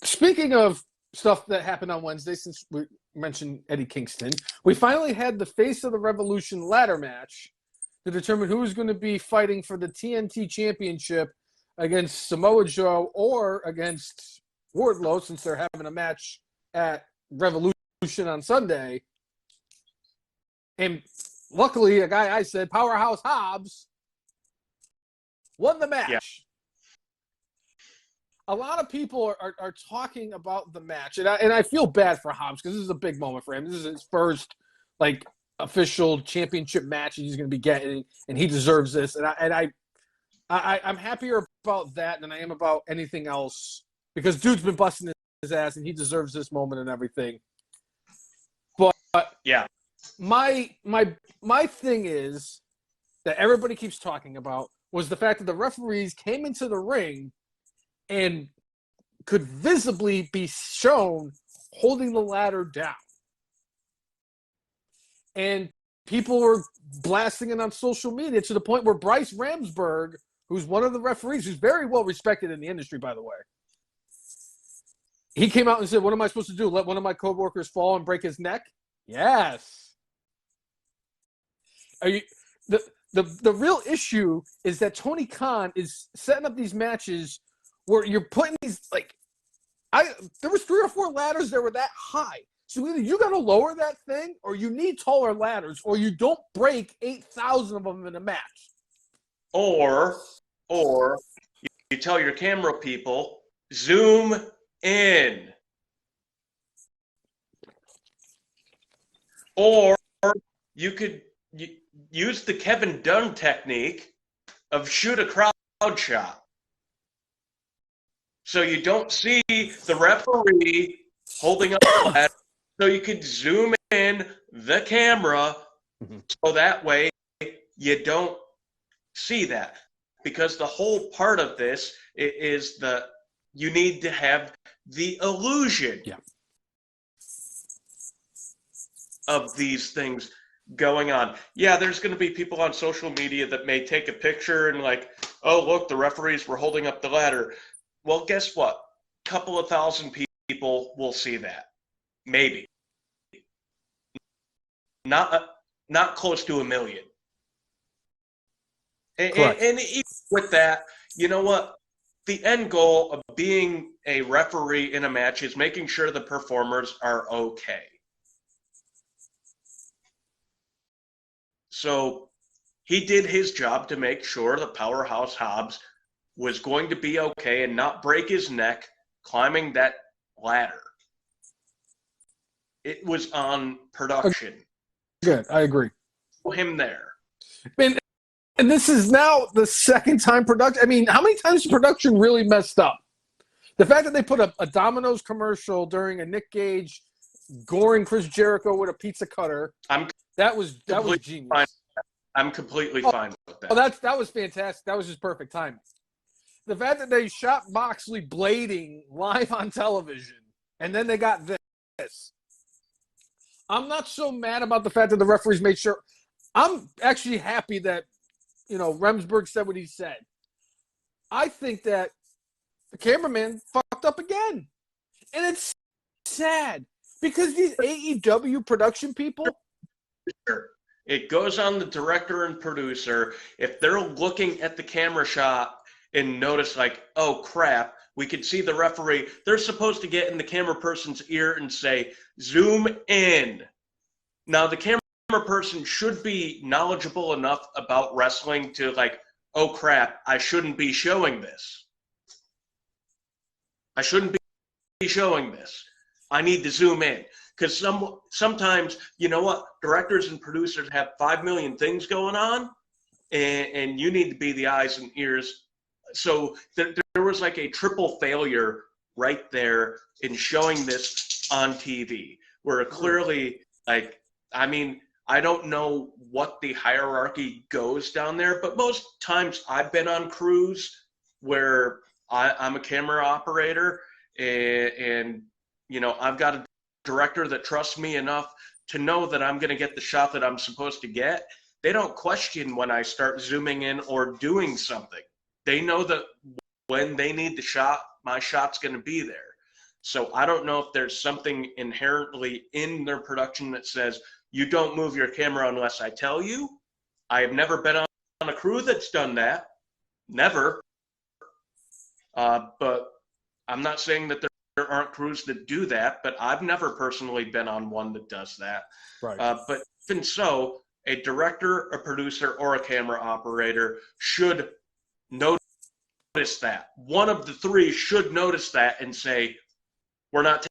Speaking of stuff that happened on Wednesday, since we mentioned Eddie Kingston, we finally had the Face of the Revolution ladder match to determine who was going to be fighting for the TNT Championship against Samoa Joe or against Wardlow, since they're having a match at Revolution on Sunday. And luckily, a guy I said, Powerhouse Hobbs, won the match. a lot of people are talking about the match, and I feel bad for Hobbs because this is a big moment for him. This is his first like official championship match he's going to be getting, and he deserves this. I'm happier about that than I am about anything else because dude's been busting his ass, and he deserves this moment and everything. But yeah, my thing is that everybody keeps talking about was the fact that the referees came into the ring and could visibly be shown holding the ladder down. And people were blasting it on social media to the point where Bryce Ramsberg, who's one of the referees, who's very well respected in the industry, by the way, he came out and said, what am I supposed to do? Let one of my coworkers fall and break his neck? Yes. Are you the real issue is that Tony Khan is setting up these matches where you're putting these there was 3 or 4 ladders that were that high. So either you got to lower that thing, or you need taller ladders, or you don't break 8,000 of them in a match. Or you tell your camera people, zoom in. Or you could use the Kevin Dunn technique of shoot a crowd shot. So you don't see the referee holding up the ladder, so you could zoom in the camera so that way you don't see that. Because the whole part of this is you need to have the illusion of these things going on. Yeah, there's going to be people on social media that may take a picture and like, oh, look, the referees were holding up the ladder. Well, guess what? A couple of thousand people will see that. Maybe. Not close to 1 million. And even with that, you know what? The end goal of being a referee in a match is making sure the performers are okay. So he did his job to make sure that Powerhouse Hobbs was going to be okay and not break his neck climbing that ladder. It was on production. Good, I agree. Him there. And this is now the second time production. I mean, how many times production really messed up? The fact that they put a Domino's commercial during a Nick Gage goring Chris Jericho with a pizza cutter. That was genius. Fine. I'm completely fine with that. Oh, that was fantastic. That was just perfect timing. The fact that they shot Moxley blading live on television, and then they got this. I'm not so mad about the fact that the referees made sure. I'm actually happy that, Remsburg said what he said. I think that the cameraman fucked up again. And it's sad because these AEW production people. It goes on the director and producer. If they're looking at the camera shot and notice like, oh crap, we could see the referee, they're supposed to get in the camera person's ear and say, zoom in. Now the camera person should be knowledgeable enough about wrestling to like, oh crap, I shouldn't be showing this. I shouldn't be showing this. I need to zoom in. Because sometimes, you know what, directors and producers have 5 million things going on, and you need to be the eyes and ears. So there was like a triple failure right there in showing this on TV, where clearly, like, I mean, I don't know what the hierarchy goes down there, but most times I've been on crews where I'm a camera operator, and I've got a director that trusts me enough to know that I'm going to get the shot that I'm supposed to get. They don't question when I start zooming in or doing something. They know that when they need the shot, my shot's going to be there. So I don't know if there's something inherently in their production that says you don't move your camera unless I tell you. I have never been on a crew that's done that. Never. But I'm not saying that there aren't crews that do that, but I've never personally been on one that does that. Right. But even so, a director, a producer, or a camera operator should notice notice that. One of the three should notice that and say, we're not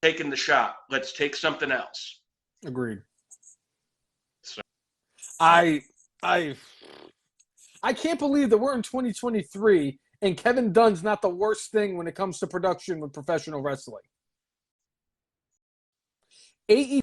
taking the shot. Let's take something else. Agreed. So, I can't believe that we're in 2023 and Kevin Dunn's not the worst thing when it comes to production with professional wrestling. AEW,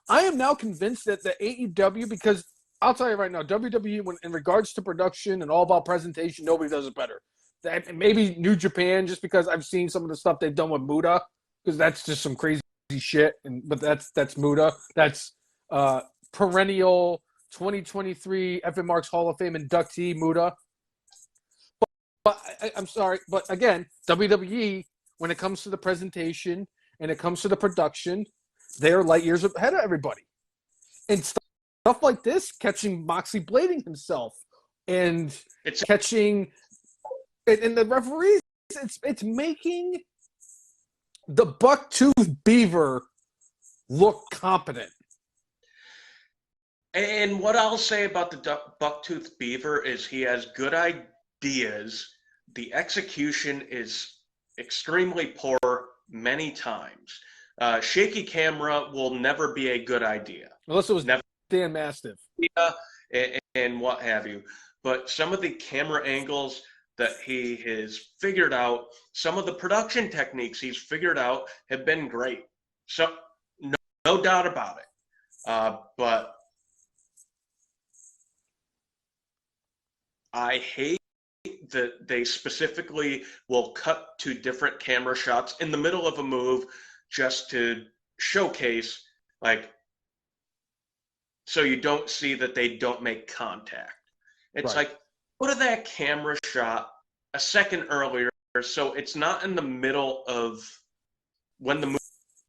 I am now convinced that the AEW, because I'll tell you right now, WWE, when in regards to production and all about presentation, nobody does it better. That maybe New Japan, just because I've seen some of the stuff they've done with Muda, because that's just some crazy shit. But that's Muda. That's perennial 2023 FN Marks Hall of Fame inductee Muda. But I'm sorry, but again, WWE, when it comes to the presentation and it comes to the production, they're light years ahead of everybody. And stuff like this, catching Moxley blading himself and catching, and the referees, it's making the Bucktooth Beaver look competent. And what I'll say about the Bucktooth Beaver is he has good ideas. The execution is extremely poor many times. Shaky camera will never be a good idea. Unless it was Dan Mastiff. And what have you. But some of the camera angles that he has figured out, some of the production techniques he's figured out have been great. So, no doubt about it. But I hate that they specifically will cut to different camera shots in the middle of a move just to showcase, like, so you don't see that they don't make contact. It's right. Like, go to that camera shot a second earlier so it's not in the middle of when the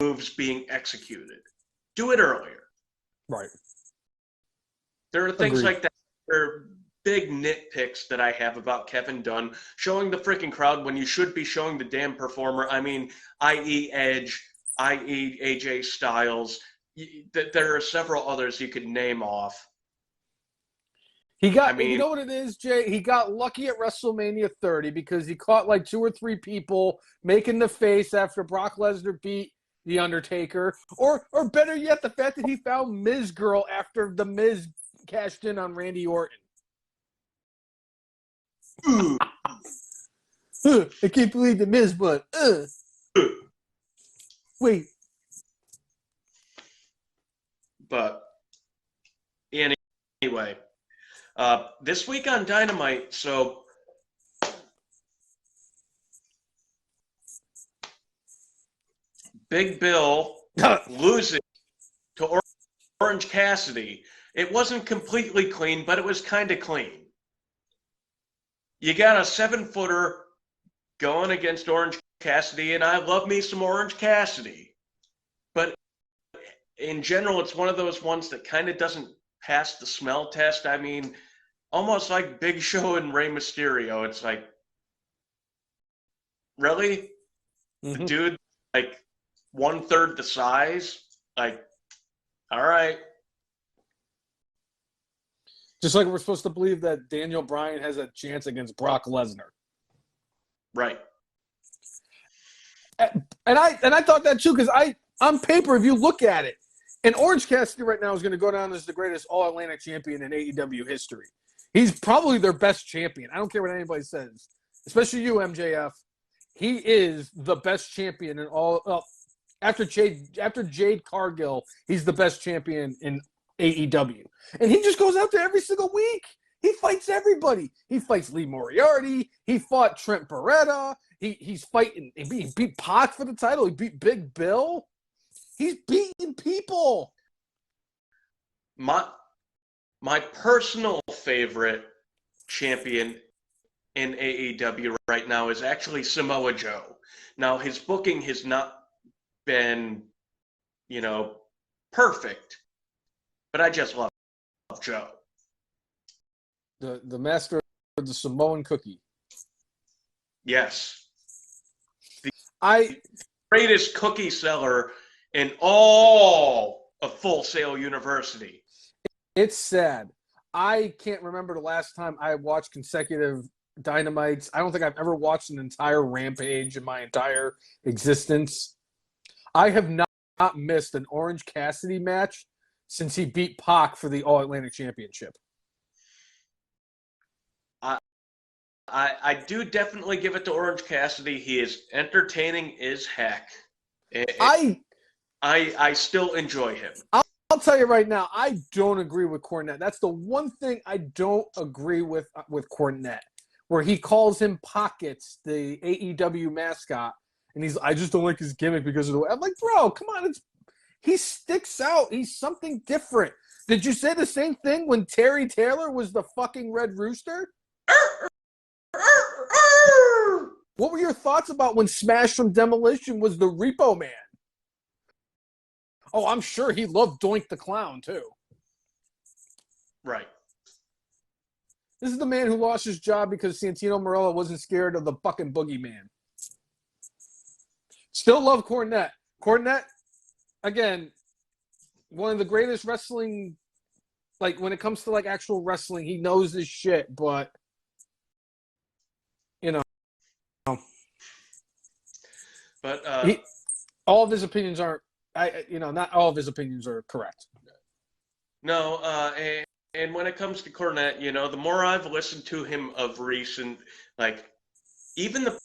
move's being executed. Do it earlier. Right. There are things Agreed. like that. There are big nitpicks that I have about Kevin Dunn showing the freaking crowd when you should be showing the damn performer. I mean, i.e. Edge, i.e. AJ Styles. There are several others you could name off. You know what it is, Jay? He got lucky at WrestleMania 30 because he caught like 2 or 3 people making the face after Brock Lesnar beat The Undertaker. Or better yet, the fact that he found Miz Girl after The Miz cashed in on Randy Orton. I can't believe The Miz, but wait. But anyway, this week on Dynamite, so Big Bill losing to Orange Cassidy. It wasn't completely clean, but it was kind of clean. You got a 7-footer going against Orange Cassidy, and I love me some Orange Cassidy. But in general, it's one of those ones that kind of doesn't pass the smell test. I mean, almost like Big Show and Rey Mysterio. It's like, really? Mm-hmm. The dude, like, 1/3 the size? Like, all right. Just like we're supposed to believe that Daniel Bryan has a chance against Brock Lesnar. Right. And I thought that too, because on paper, if you look at it, and Orange Cassidy right now is going to go down as the greatest All-Atlantic champion in AEW history. He's probably their best champion. I don't care what anybody says, especially you, MJF. He is the best champion in all. After Jade Cargill, he's the best champion in AEW, and he just goes out there every single week. He fights everybody. He fights Lee Moriarty. He fought Trent Beretta. He's fighting. He beat Pac for the title. He beat Big Bill. He's beating people. My personal favorite champion in AEW right now is actually Samoa Joe. Now, his booking has not been, perfect, but I just love Joe. The master of the Samoan cookie. Yes. The greatest cookie seller in all of Full Sail University. It's sad. I can't remember the last time I watched consecutive Dynamites. I don't think I've ever watched an entire Rampage in my entire existence. I have not missed an Orange Cassidy match since he beat Pac for the All Atlantic Championship. I do definitely give it to Orange Cassidy. He is entertaining as heck. I still enjoy him. I'll tell you right now, I don't agree with Cornette. That's the one thing I don't agree with Cornette, where he calls him Pockets, the AEW mascot, and I just don't like his gimmick because of the way. I'm like, bro, come on, he sticks out. He's something different. Did you say the same thing when Terry Taylor was the fucking Red Rooster? What were your thoughts about when Smash from Demolition was the Repo Man? Oh, I'm sure he loved Doink the Clown, too. Right. This is the man who lost his job because Santino Marella wasn't scared of the fucking boogeyman. Still love Cornette. Cornette, again, one of the greatest wrestling, like, when it comes to, like, actual wrestling, he knows his shit, but, you know. But all of his opinions aren't, not all of his opinions are correct. No, and when it comes to Cornette, the more I've listened to him of recent, like, even the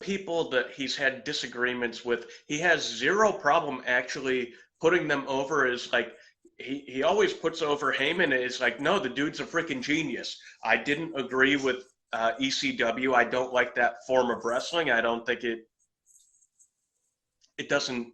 people that he's had disagreements with, he has zero problem actually putting them over as, like, he always puts over Heyman as, like, no, the dude's a freaking genius. I didn't agree with ECW. I don't like that form of wrestling. I don't think it doesn't,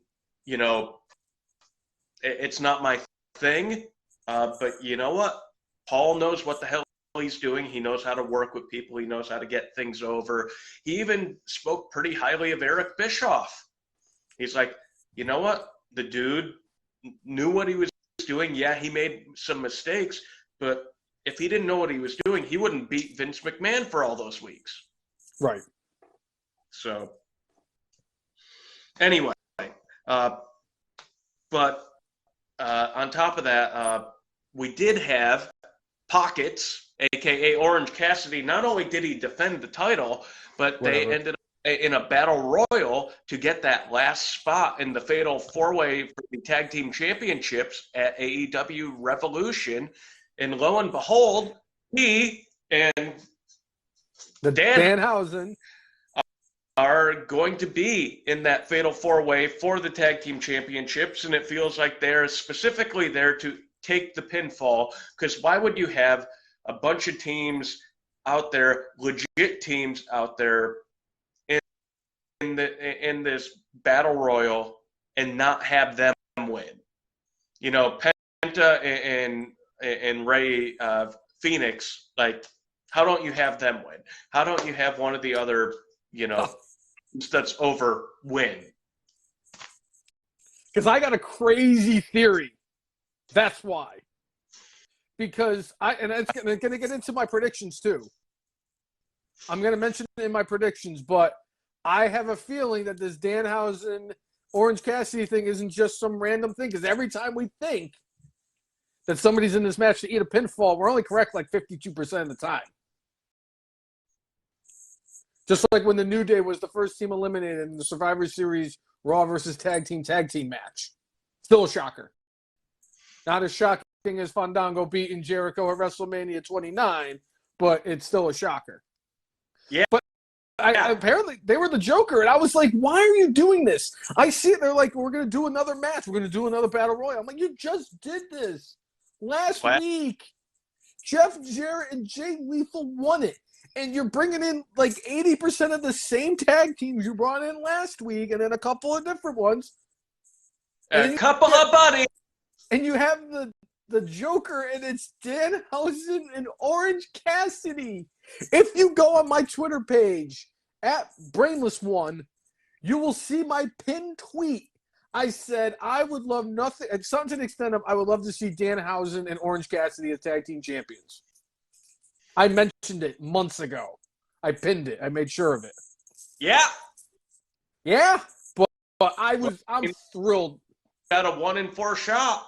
it's not my thing. But you know what? Paul knows what the hell he's doing. He knows how to work with people. He knows how to get things over. He even spoke pretty highly of Eric Bischoff. He's like, you know what? The dude knew what he was doing. Yeah, he made some mistakes, but if he didn't know what he was doing, he wouldn't beat Vince McMahon for all those weeks. Right. So, anyway, but on top of that, we did have Pockets, a.k.a. Orange Cassidy. Not only did he defend the title, but they ended up in a battle royal to get that last spot in the fatal four-way for the tag team championships at AEW Revolution. And lo and behold, he and Danhausen are going to be in that fatal four-way for the tag team championships, and it feels like they're specifically there to take the pinfall, because why would you have a bunch of teams out there, legit teams out there in this battle royal and not have them win? Penta and Ray Phoenix, like, how don't you have them win? How don't you have one of the other, that's over win? Because I got a crazy theory. That's why. Because it's going to get into my predictions too. I'm going to mention it in my predictions, but I have a feeling that this Danhausen Orange Cassidy thing isn't just some random thing. Because every time we think that somebody's in this match to eat a pinfall, we're only correct like 52% of the time. Just like when the New Day was the first team eliminated in the Survivor Series Raw versus Tag Team match. Still a shocker. Not as shocking as Fandango beating Jericho at WrestleMania 29, but it's still a shocker. Yeah. But apparently they were the Joker, and I was like, why are you doing this? I see it. They're like, we're going to do another match. We're going to do another Battle Royal. I'm like, you just did this last week. Jeff Jarrett and Jay Lethal won it. And you're bringing in like 80% of the same tag teams you brought in last week, and then a couple of different ones. A couple of buddies. And you have the Joker, and it's Danhausen and Orange Cassidy. If you go on my Twitter page, @BrainlessOne, you will see my pinned tweet. I said I would love nothing, at something to the extent of I would love to see Danhausen and Orange Cassidy as tag team champions. I mentioned it months ago. I pinned it. I made sure of it. Yeah. Yeah, but I'm thrilled. Got a 1-in-4 shot.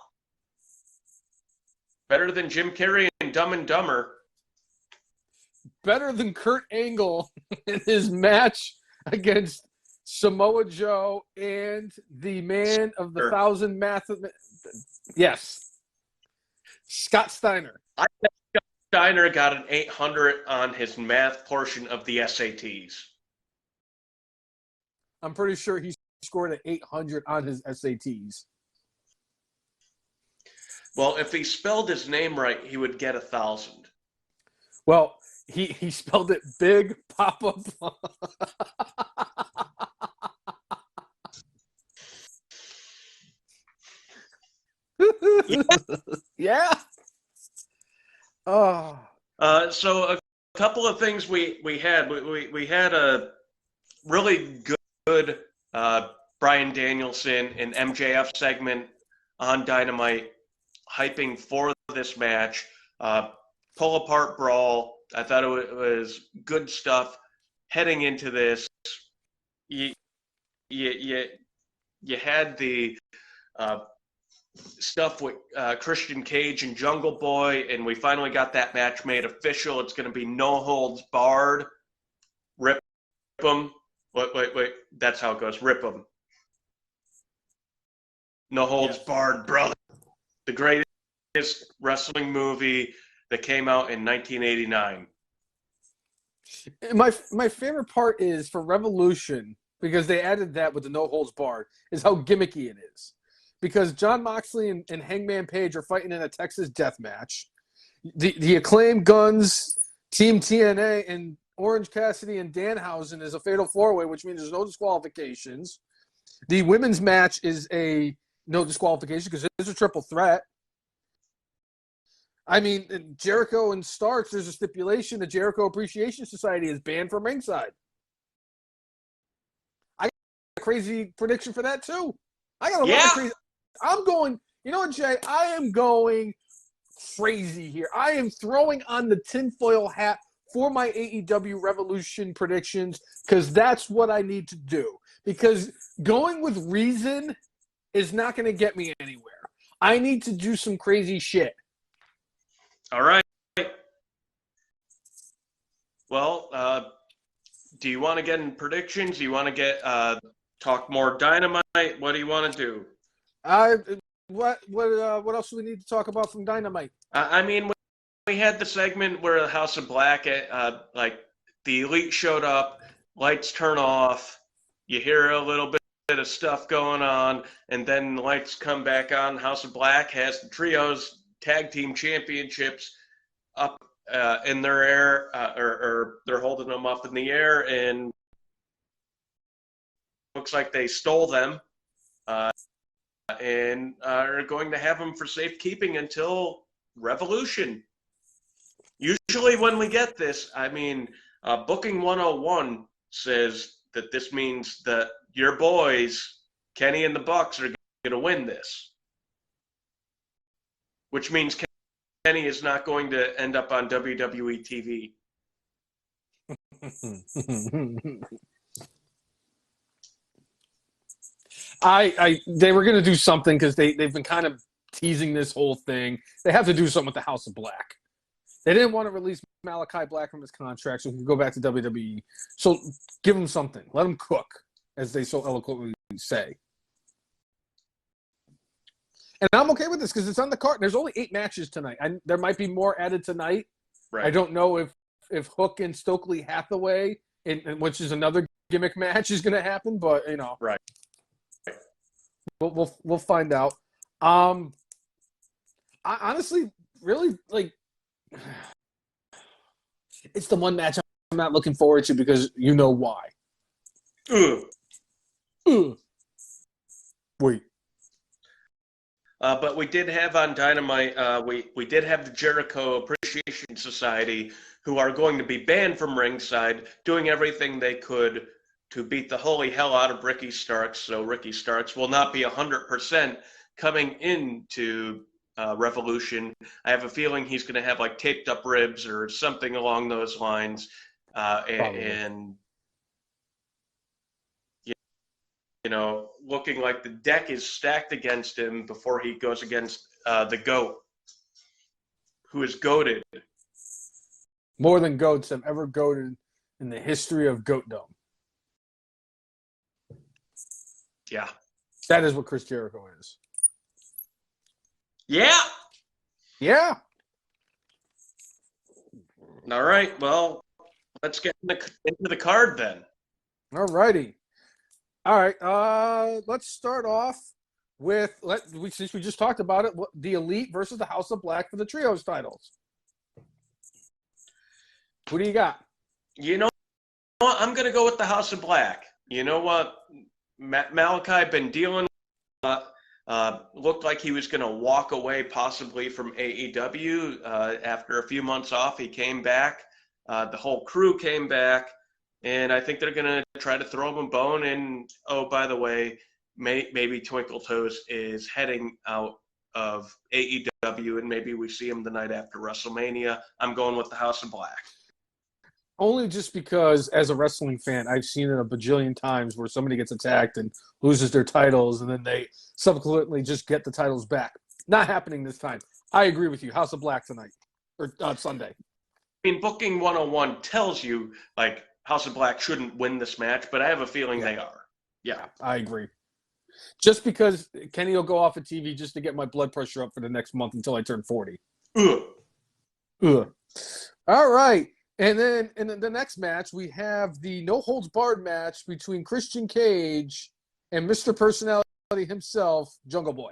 Better than Jim Carrey and Dumb and Dumber. better than Kurt Angle in his match against Samoa Joe and the man of the thousand math. Yes. Scott Steiner. I think Scott Steiner got an 800 on his math portion of the SATs. I'm pretty sure he scored an 800 on his SATs. Well, if he spelled his name right, he would get 1,000. Well, he spelled it Big Papa. Yeah. Oh. So a couple of things we had. We had a really good Bryan Danielson and MJF segment on Dynamite, hyping for this match. Pull apart brawl. I thought it was good stuff. Heading into this, you had the stuff with Christian Cage and Jungle Boy, and we finally got that match made official. It's going to be no holds barred. Rip them. Wait. That's how it goes. Rip them. No holds barred, brother. The greatest wrestling movie that came out in 1989. My favorite part is for Revolution, because they added that with the no holds barred, is how gimmicky it is. Because Jon Moxley and Hangman Page are fighting in a Texas death match. The Acclaimed Guns, Team TNA, and Orange Cassidy and Danhausen is a fatal four-way, which means there's no disqualifications. The women's match is a no disqualification because it's a triple threat. I mean, Jericho and Starks, there's a stipulation the Jericho Appreciation Society is banned from ringside. I got a crazy prediction for that, too. I got a lot of crazy. I'm going, you know what, Jay? I am going crazy here. I am throwing on the tinfoil hat for my AEW Revolution predictions because that's what I need to do. Because going with reason is not going to get me anywhere. I need to do some crazy shit. All right. Well, do you want to get in predictions? Do you want to get talk more Dynamite? What do you want to do? What else do we need to talk about from Dynamite? I mean, we had the segment where the House of Black, like the Elite showed up, lights turn off, you hear a little bit of stuff going on, and then the lights come back on. House of Black has the Trios Tag Team Championships up in their air, or they're holding them up in the air, and looks like they stole them, and are going to have them for safekeeping until Revolution. Usually when we get this, I mean, Booking 101 says that this means that your boys, Kenny and the Bucks, are going to win this. Which means Kenny is not going to end up on WWE TV. They were going to do something because they've been kind of teasing this whole thing. They have to do something with the House of Black. They didn't want to release Malachi Black from his contract so he could go back to WWE. So give him something. Let him cook, as they so eloquently say. And I'm okay with this because it's on the card. There's only 8 matches tonight. There might be more added tonight. Right. I don't know if Hook and Stokely Hathaway, which is another gimmick match, is going to happen. But you know, right. We'll find out. I honestly really like. It's the one match I'm not looking forward to because you know why. Wait. But we did have on Dynamite, we did have the Jericho Appreciation Society, who are going to be banned from ringside, doing everything they could to beat the holy hell out of Ricky Starks. So Ricky Starks will not be 100% coming into Revolution. I have a feeling he's going to have like taped up ribs or something along those lines. And you know, looking like the deck is stacked against him before he goes against the GOAT, who is goated. more than goats have ever goated in the history of goatdom. Yeah. That is what Chris Jericho is. Yeah. Yeah. All right. Well, let's get into the card then. All righty. All right. Let's start off with, since we just talked about it, the Elite versus the House of Black for the Trios titles. Who do you got? You know what? I'm going to go with the House of Black. You know what? Malachi been dealing looked like he was going to walk away possibly from AEW after a few months off. He came back. The whole crew came back. And I think they're going to try to throw him a bone. And, oh, by the way, maybe Twinkle Toes is heading out of AEW, and maybe we see him the night after WrestleMania. I'm going with the House of Black. Only just because, as a wrestling fan, I've seen it a bajillion times where somebody gets attacked and loses their titles, and then they subsequently just get the titles back. Not happening this time. I agree with you. House of Black tonight, or Sunday. I mean, Booking 101 tells you, like, House of Black shouldn't win this match, but I have a feeling they are. Yeah. I agree. Just because Kenny will go off of TV just to get my blood pressure up for the next month until I turn 40. Ugh. All right. And then in the next match, we have the no-holds-barred match between Christian Cage and Mr. Personality himself, Jungle Boy.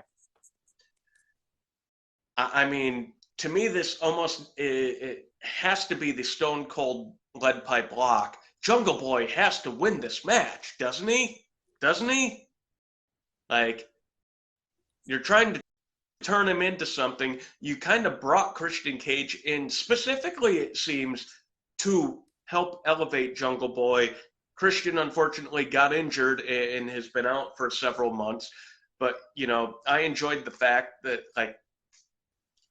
I mean, to me, this almost it has to be the Stone Cold Lead Pipe Lock. Jungle Boy has to win this match, doesn't he? Doesn't he? Like, you're trying to turn him into something. You kind of brought Christian Cage in specifically, it seems, to help elevate Jungle Boy. Christian, unfortunately, got injured and has been out for several months. But, you know, I enjoyed the fact that, like,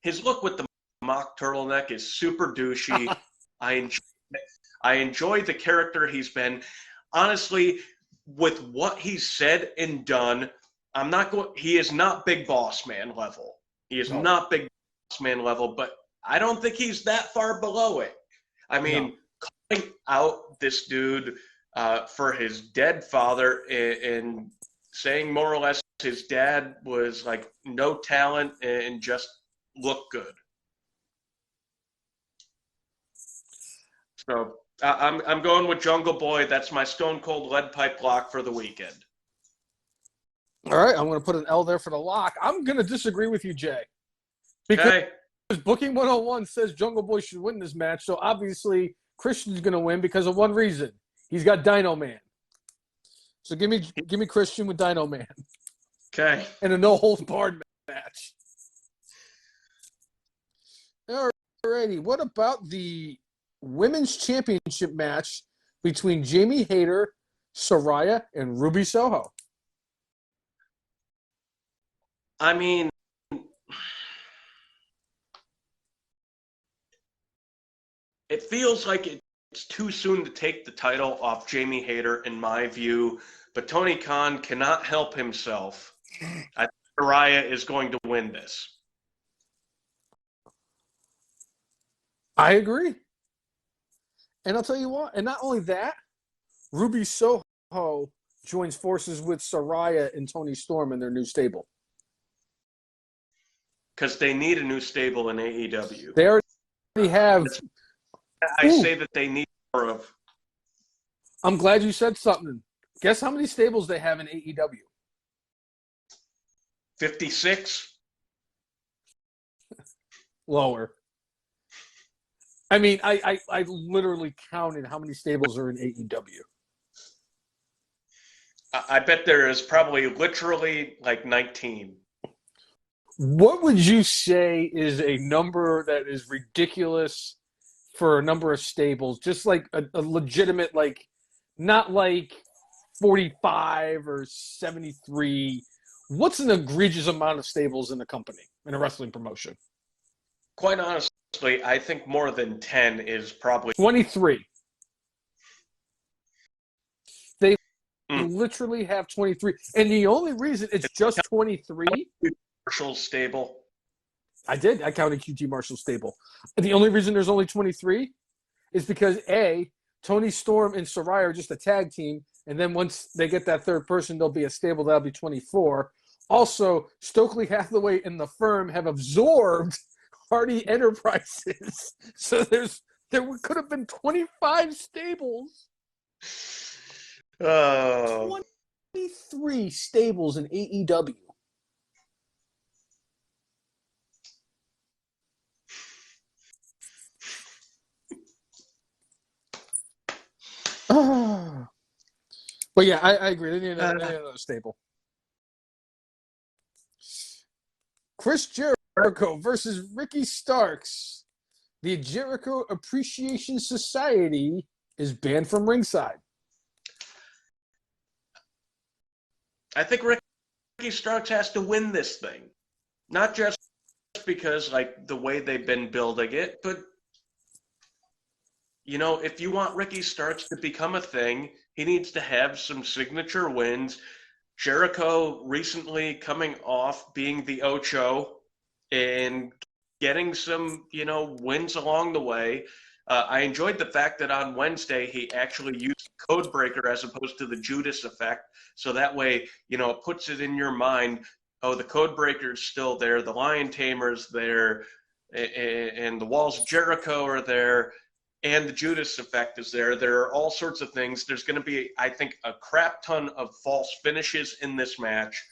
his look with the mock turtleneck is super douchey. I enjoy the character he's been. Honestly, with what he's said and done, he is not Big Boss Man level. He is not Big Boss Man level, but I don't think he's that far below it. I mean, calling out this dude for his dead father and saying more or less his dad was like no talent and just looked good. So I'm going with Jungle Boy. That's my Stone Cold Lead Pipe lock for the weekend. All right, I'm going to put an L there for the lock. I'm going to disagree with you, Jay. Because Booking 101 says Jungle Boy should win this match, so obviously Christian's going to win because of one reason. He's got Dino Man. So give me Christian with Dino Man. Okay. And a no-holds-barred match. All righty, what about the Women's Championship match between Jamie Hayter, Saraya, and Ruby Soho? I mean, it feels like it's too soon to take the title off Jamie Hayter, in my view, but Tony Khan cannot help himself. I think Saraya is going to win this. I agree. And I'll tell you what, and not only that, Ruby Soho joins forces with Saraya and Tony Storm in their new stable. Because they need a new stable in AEW. They already have. I say that they need more of. I'm glad you said something. Guess how many stables they have in AEW? 56? Lower. I mean, I literally counted how many stables are in AEW. I bet there is probably literally like 19. What would you say is a number that is ridiculous for a number of stables? Just like a legitimate, like, not like 45 or 73. What's an egregious amount of stables in a company, in a wrestling promotion? Quite honestly, I think more than 10 is probably 23. They literally have 23. And the only reason it's just 23. Marshall's stable. I did. I counted QT Marshall's stable. And the only reason there's only 23 is because A, Tony Storm and Saraya are just a tag team, and then once they get that third person, they'll be a stable. That'll be 24. Also, Stokely Hathaway and the Firm have absorbed Hardy Enterprises, so there could have been 25 stables. 23 stables in AEW. But yeah, I agree. They need another stable. Chris Jericho versus Ricky Starks. The Jericho Appreciation Society is banned from ringside. I think Ricky Starks has to win this thing. Not just because, like, the way they've been building it, but, you know, if you want Ricky Starks to become a thing, he needs to have some signature wins. Jericho recently coming off being the Ocho and getting some, you know, wins along the way. I enjoyed the fact that on Wednesday he actually used Codebreaker as opposed to the Judas effect. So that way, you know, it puts it in your mind, oh, the Codebreaker's still there, the Lion Tamer's there, and the Walls of Jericho are there, and the Judas effect is there. There are all sorts of things. There's going to be, I think, a crap ton of false finishes in this match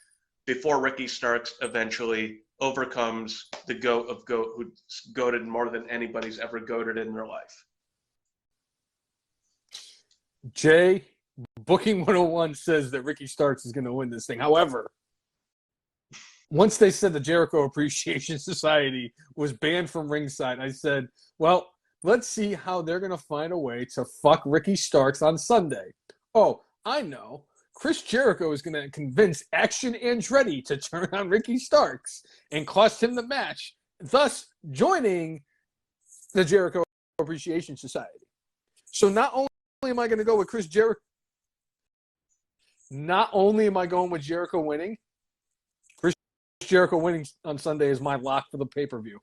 before Ricky Starks eventually overcomes the GOAT of GOAT, who's goated more than anybody's ever goated in their life. Jay, Booking 101 says that Ricky Starks is going to win this thing. However, once they said the Jericho Appreciation Society was banned from ringside, I said, well, let's see how they're going to find a way to fuck Ricky Starks on Sunday. Oh, I know. Chris Jericho is going to convince Action Andretti to turn on Ricky Starks and cost him the match, thus joining the Jericho Appreciation Society. So not only am I going to go with Chris Jericho, not only am I going with Jericho winning, Chris Jericho winning on Sunday is my lock for the pay-per-view.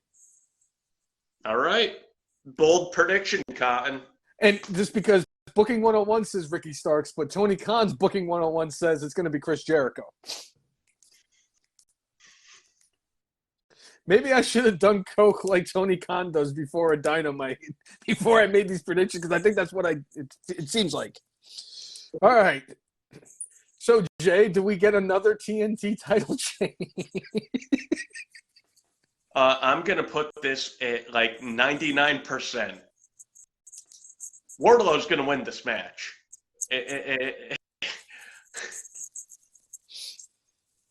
All right. Bold prediction, Cotton. And just because Booking 101 says Ricky Starks, but Tony Khan's Booking 101 says it's going to be Chris Jericho. Maybe I should have done coke like Tony Khan does before a Dynamite, before I made these predictions, because I think that's what it seems like. All right. So, Jay, do we get another TNT title change? I'm going to put this at like 99%. Wardlow's going to win this match.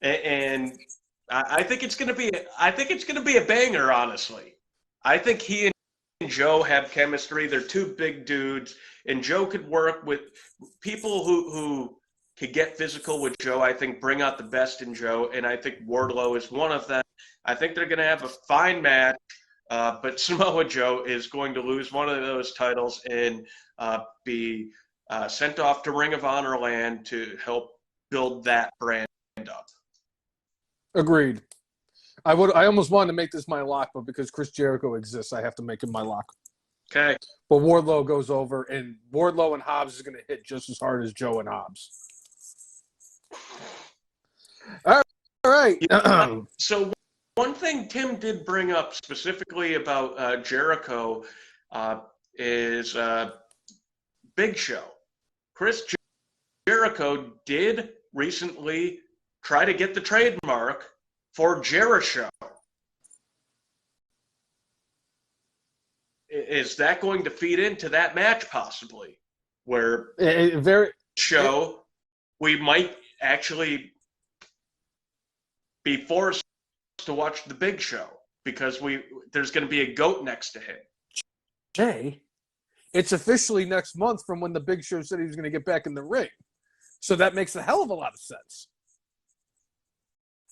And I think it's going to be a banger, honestly. I think he and Joe have chemistry. They're two big dudes, and Joe could work with people who could get physical with Joe. I think bring out the best in Joe, and I think Wardlow is one of them. I think they're going to have a fine match, but Samoa Joe is going to lose one of those titles and be sent off to Ring of Honor land to help build that brand up. Agreed. I almost wanted to make this my lock, but because Chris Jericho exists, I have to make him my lock. Okay. But Wardlow goes over, and Wardlow and Hobbs is going to hit just as hard as Joe and Hobbs. All right. So one thing Tim did bring up specifically about Jericho is Big Show. Chris Jericho did recently try to get the trademark for Jericho. Is that going to feed into that match possibly? Where we might actually be forced to watch the Big Show because there's going to be a GOAT next to him. Jay, it's officially next month from when the Big Show said he was going to get back in the ring. So that makes a hell of a lot of sense.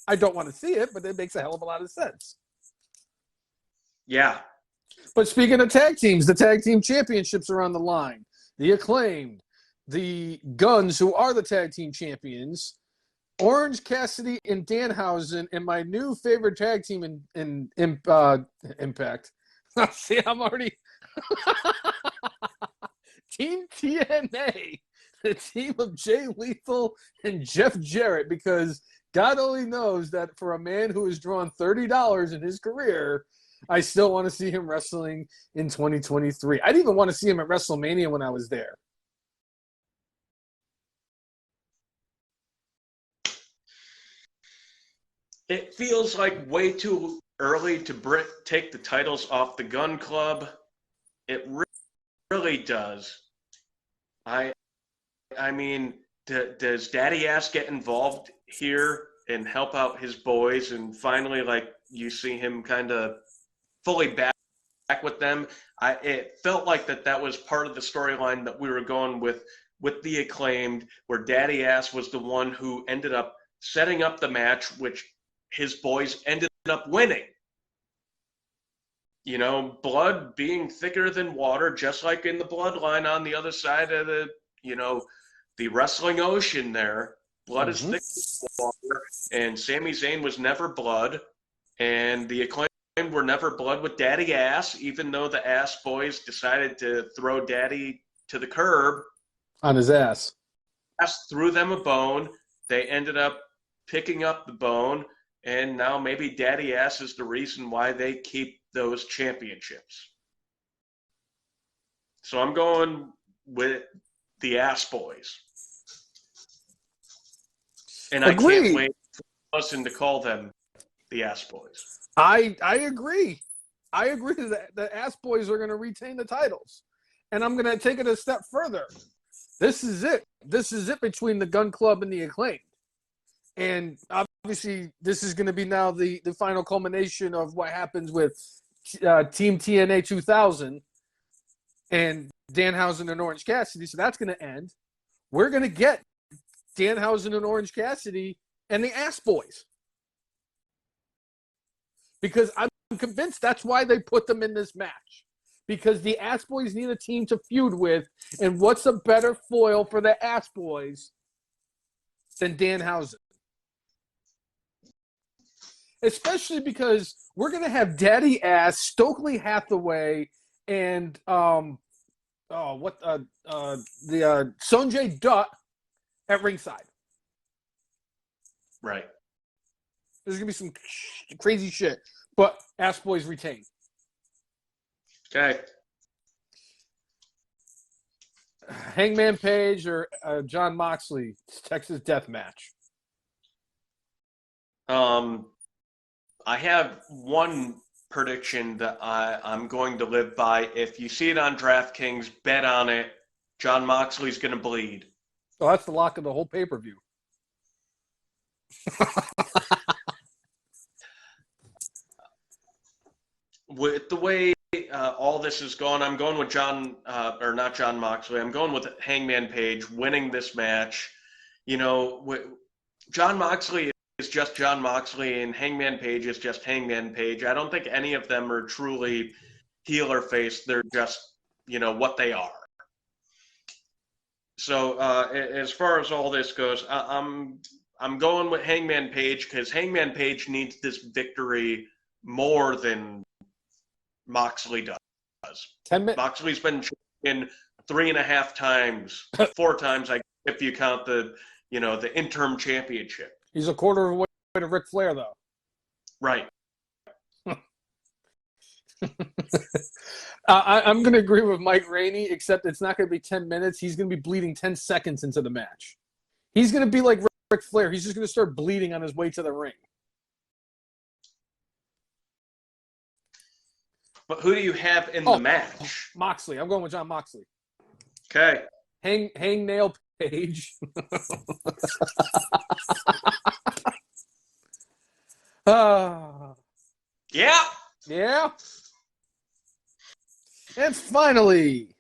I don't want to see it, but it makes a hell of a lot of sense. Yeah. But speaking of tag teams, the tag team championships are on the line. The Acclaimed, the Guns, who are the tag team champions, Orange Cassidy and Danhausen, and my new favorite tag team in Impact. See, I'm already Team TNA, the team of Jay Lethal and Jeff Jarrett, because God only knows that for a man who has drawn $30 in his career, I still want to see him wrestling in 2023. I didn't even want to see him at WrestleMania when I was there. It feels like way too early to take the titles off the Gun Club. It really does. I mean, does Daddy Ass get involved here and help out his boys, and finally, like, you see him kind of fully back with them? It felt like that was part of the storyline that we were going with the Acclaimed, where Daddy Ass was the one who ended up setting up the match, which his boys ended up winning. You know, blood being thicker than water, just like in the bloodline on the other side of the, the wrestling ocean there. Blood is thick as water, and Sami Zayn was never blood, and the Acclaimed were never blood with Daddy Ass, even though the Ass Boys decided to throw Daddy to the curb. On his ass. Ass threw them a bone. They ended up picking up the bone, and now maybe Daddy Ass is the reason why they keep those championships. So I'm going with the Ass Boys. And I can't wait for us to call them the Ass Boys. I agree. I agree that the Ass Boys are going to retain the titles. And I'm going to take it a step further. This is it. This is it between the Gun Club and the Acclaimed. And obviously, this is going to be now the final culmination of what happens with Team TNA 2000 and Danhausen and Orange Cassidy. So that's going to end. We're going to get Danhausen and Orange Cassidy and the Ass Boys. Because I'm convinced that's why they put them in this match. Because the Ass Boys need a team to feud with, and what's a better foil for the Ass Boys than Danhausen? Especially because we're going to have Daddy Ass, Stokely Hathaway, and Sonjay Dutt at ringside. Right. There's going to be some crazy shit, but Ass Boys retain. Okay. Hangman Page or John Moxley, Texas Death Match. I have one prediction that I'm going to live by. If you see it on DraftKings, bet on it. John Moxley's going to bleed. Oh, that's the lock of the whole pay-per-view. With the way all this is going, I'm going with not John Moxley. I'm going with Hangman Page winning this match. John Moxley is just John Moxley, and Hangman Page is just Hangman Page. I don't think any of them are truly heel or face. They're just, what they are. So as far as all this goes, I'm going with Hangman Page because Hangman Page needs this victory more than Moxley does. 10 minutes. Moxley's been champion 3.5 times, 4 times, if you count the interim championship. He's a quarter of the way to Ric Flair, though. Right. I'm going to agree with Mike Rainey, except it's not going to be 10 minutes. He's going to be bleeding 10 seconds into the match. He's going to be like Ric Flair. He's just going to start bleeding on his way to the ring. But who do you have in the match? Moxley. I'm going with John Moxley. Okay. Hang nail Page. Yeah. Yeah. And finally,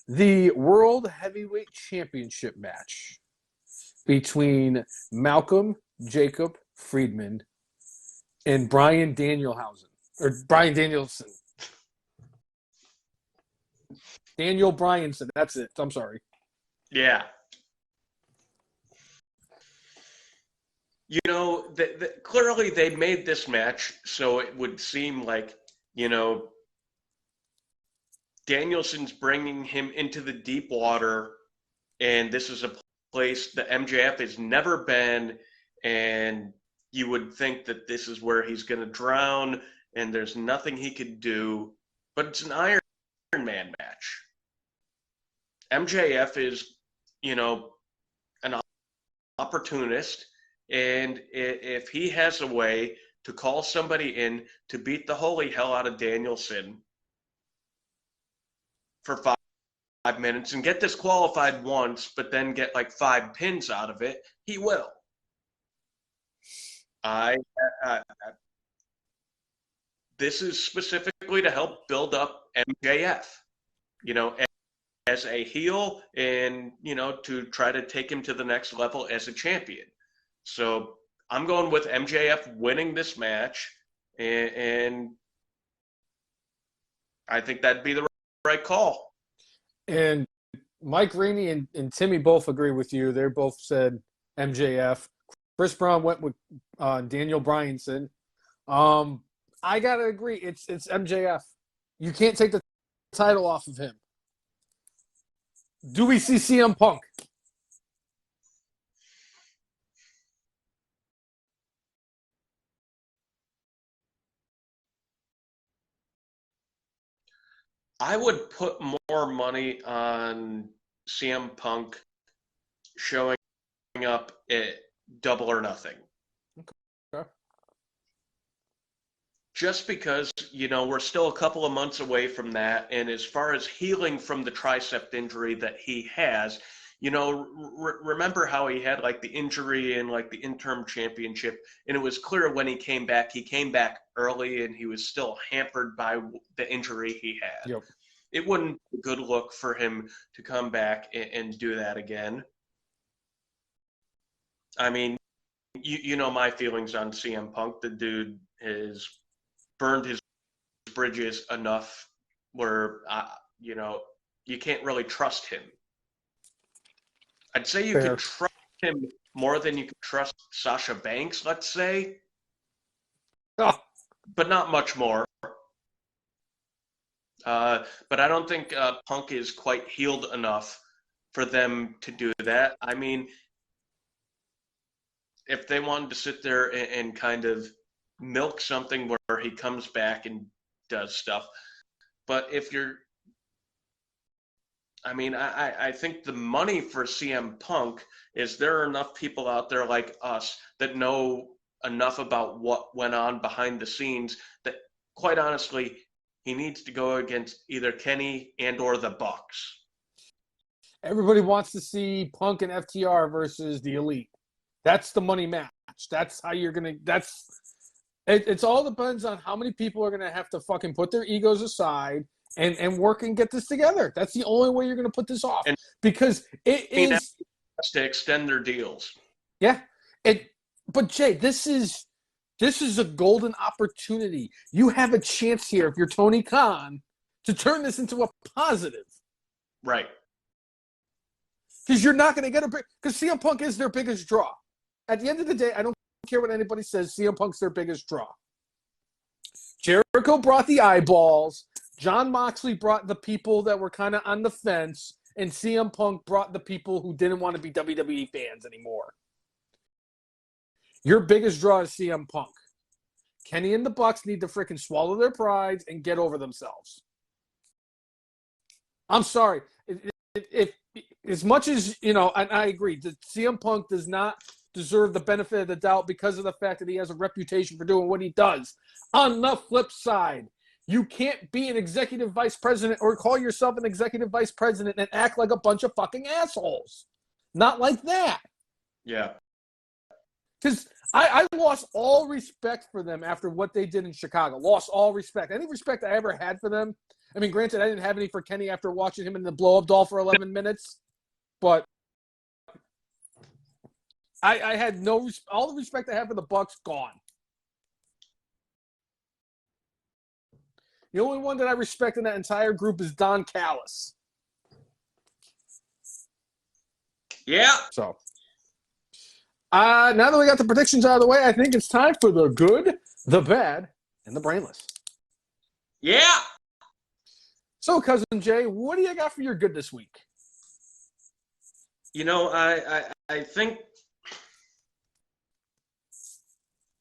the World Heavyweight Championship match between Malcolm Jacob Friedman and Bryan Danielson. Daniel Bryanson. That's it. I'm sorry. Yeah. Clearly they made this match so it would seem like, Danielson's bringing him into the deep water, and this is a place that MJF has never been, and you would think that this is where he's going to drown, and there's nothing he could do, but it's an Iron Man match. MJF is, an opportunist, and if he has a way to call somebody in to beat the holy hell out of Danielson for 5 minutes and get disqualified once, but then get like 5 pins out of it, he will. This is specifically to help build up MJF, as a heel and, to try to take him to the next level as a champion. So I'm going with MJF winning this match, and I think that'd be the right call. And Mike Rainey and Timmy both agree with you. They both said MJF. Chris Brown went with Daniel Bryanson. I gotta agree. It's MJF. You can't take the title off of him. Do we see CM Punk? I would put more money on CM Punk showing up at Double or Nothing. Okay. Just because, we're still a couple of months away from that. And as far as healing from the tricep injury that he has, remember how he had like the injury and like the interim championship. And it was clear when he came back early and he was still hampered by the injury he had. Yep. It wouldn't be a good look for him to come back and do that again. I mean, you know my feelings on CM Punk. The dude has burned his bridges enough where, you can't really trust him. I'd say you Fair. could trust him more than you could trust Sasha Banks, let's say. Oh. But not much more. But I don't think Punk is quite healed enough for them to do that. I mean, if they wanted to sit there and kind of milk something where he comes back and does stuff. But if I think the money for CM Punk is there are enough people out there like us that know enough about what went on behind the scenes that, quite honestly, he needs to go against either Kenny and or the Bucks. Everybody wants to see Punk and FTR versus the Elite. That's the money match. That's how you're going to – it's all depends on how many people are going to have to fucking put their egos aside and work and get this together. That's the only way you're going to put this off. Because it is – to extend their deals. Yeah. But, Jay, this is a golden opportunity. You have a chance here, if you're Tony Khan, to turn this into a positive. Right. Because you're not going to get because CM Punk is their biggest draw. At the end of the day, I don't care what anybody says. CM Punk's their biggest draw. Jericho brought the eyeballs. John Moxley brought the people that were kind of on the fence. And CM Punk brought the people who didn't want to be WWE fans anymore. Your biggest draw is CM Punk. Kenny and the Bucks need to freaking swallow their prides and get over themselves. I'm sorry. If as much as, and I agree, that CM Punk does not deserve the benefit of the doubt because of the fact that he has a reputation for doing what he does. On the flip side, you can't be an executive vice president or call yourself an executive vice president and act like a bunch of fucking assholes. Not like that. Yeah. Because I lost all respect for them after what they did in Chicago. Lost all respect. Any respect I ever had for them. I mean, granted, I didn't have any for Kenny after watching him in the blow-up doll for 11 minutes. But I had all the respect I had for the Bucks, gone. The only one that I respect in that entire group is Don Callis. Yeah. So, now that we got the predictions out of the way, I think it's time for the good, the bad, and the brainless. Yeah. So, Cousin Jay, what do you got for your good this week? You know, I think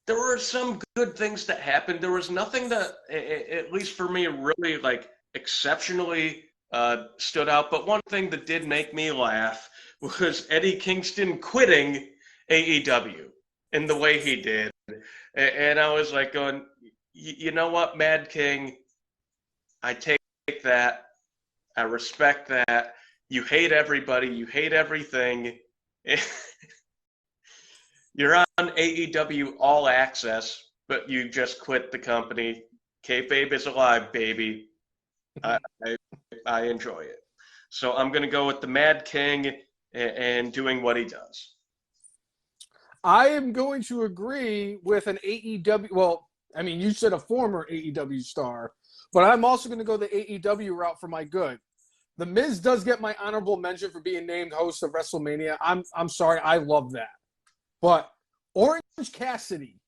there were some good things that happened. There was nothing that, at least for me, really like exceptionally stood out. But one thing that did make me laugh was Eddie Kingston quitting AEW in the way he did. And I was like going, you know what, Mad King, I take that. I respect that. You hate everybody. You hate everything. You're on AEW All Access, but you just quit the company. Kayfabe is alive, baby. I enjoy it. So I'm going to go with the Mad King and doing what he does. I am going to agree with an AEW. Well, I mean, you said a former AEW star, but I'm also going to go the AEW route for my good. The Miz does get my honorable mention for being named host of WrestleMania. I'm sorry, I love that. But Orange Cassidy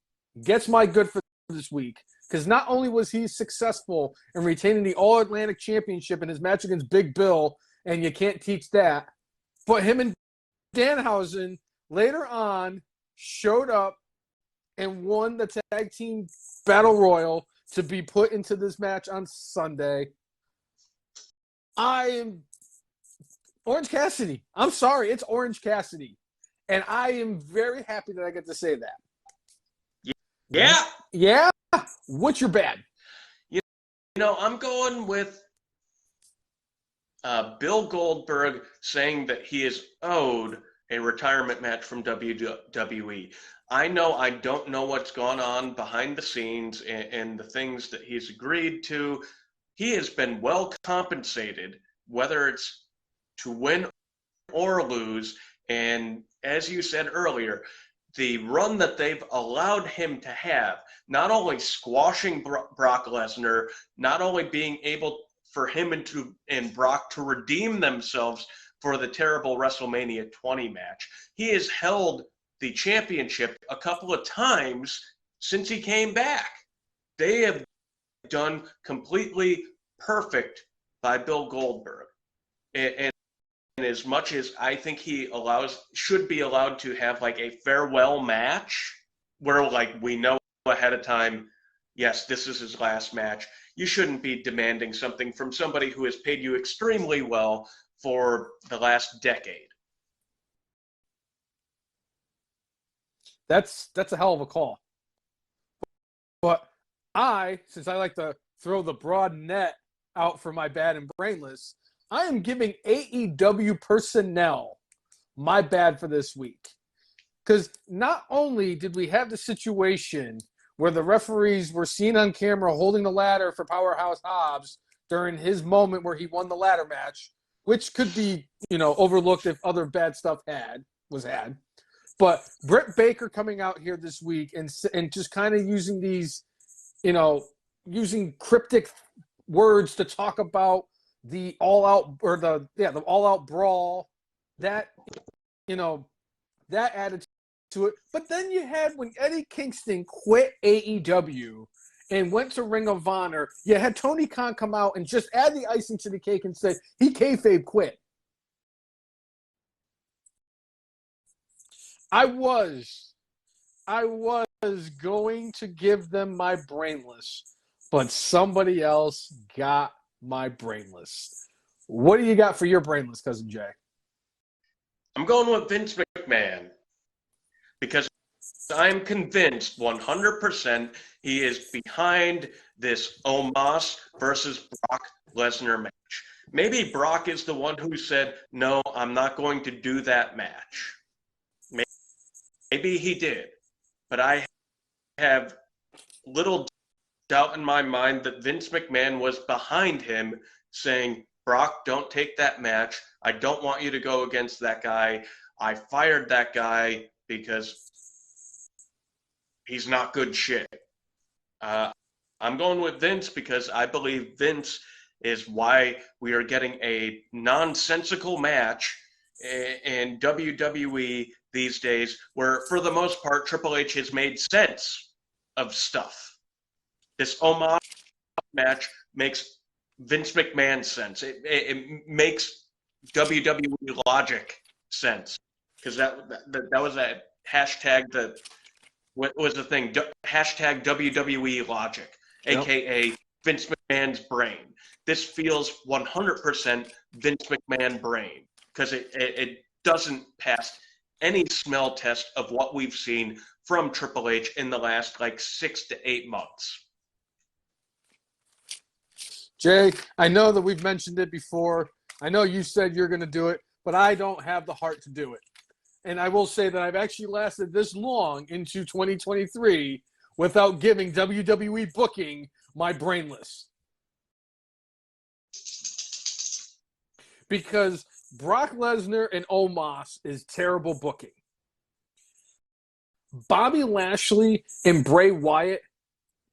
gets my good for this week because not only was he successful in retaining the All-Atlantic Championship in his match against Big Bill, and you can't teach that, but him and Danhausen later on showed up and won the tag team battle royal to be put into this match on Sunday. I am Orange Cassidy. I'm sorry, it's Orange Cassidy. And I am very happy that I get to say that. Yeah. Yeah? What's your bad? You know, I'm going with Bill Goldberg saying that he is owed a retirement match from WWE. I know I don't know what's gone on behind the scenes and the things that he's agreed to. He has been well compensated, whether it's to win or lose. And as you said earlier, the run that they've allowed him to have, not only squashing Brock Lesnar, not only being able for him and Brock to redeem themselves for the terrible WrestleMania 20 match, he has held the championship a couple of times since he came back. They have done completely perfect by Bill Goldberg. And as much as I think he should be allowed to have like a farewell match where like we know ahead of time, yes, this is his last match. You shouldn't be demanding something from somebody who has paid you extremely well for the last decade. That's a hell of a call. But since I like to throw the broad net out for my bad and brainless, I am giving AEW personnel my bad for this week. Because not only did we have the situation where the referees were seen on camera holding the ladder for Powerhouse Hobbs during his moment where he won the ladder match, which could be, overlooked if other bad stuff was had. But Britt Baker coming out here this week and just kind of using these, using cryptic words to talk about the all-out or the all-out brawl, that added to it. But then you had when Eddie Kingston quit AEW and went to Ring of Honor, you had Tony Khan come out and just add the icing to the cake and say he kayfabe quit. I was going to give them my brainless, but somebody else got my brainless. What do you got for your brainless, Cousin Jay? I'm going with Vince McMahon because I'm convinced 100% he is behind this Omos versus Brock Lesnar match. Maybe Brock is the one who said, no, I'm not going to do that match. Maybe he did, but I have little doubt in my mind that Vince McMahon was behind him saying, Brock, don't take that match. I don't want you to go against that guy. I fired that guy because he's not good shit. I'm going with Vince because I believe Vince is why we are getting a nonsensical match in WWE these days, where for the most part Triple H has made sense of stuff. This Omos match makes Vince McMahon sense. It makes WWE logic sense, because that was that hashtag that what was the thing? Hashtag WWE logic, Yep. aka Vince McMahon's brain. This feels 100% Vince McMahon brain, because it doesn't pass any smell test of what we've seen from Triple H in the last like 6 to 8 months. Jay, I know that we've mentioned it before. I know you said you're going to do it, but I don't have the heart to do it. And I will say that I've actually lasted this long into 2023 without giving WWE booking my brainless. Because Brock Lesnar and Omos is terrible booking. Bobby Lashley and Bray Wyatt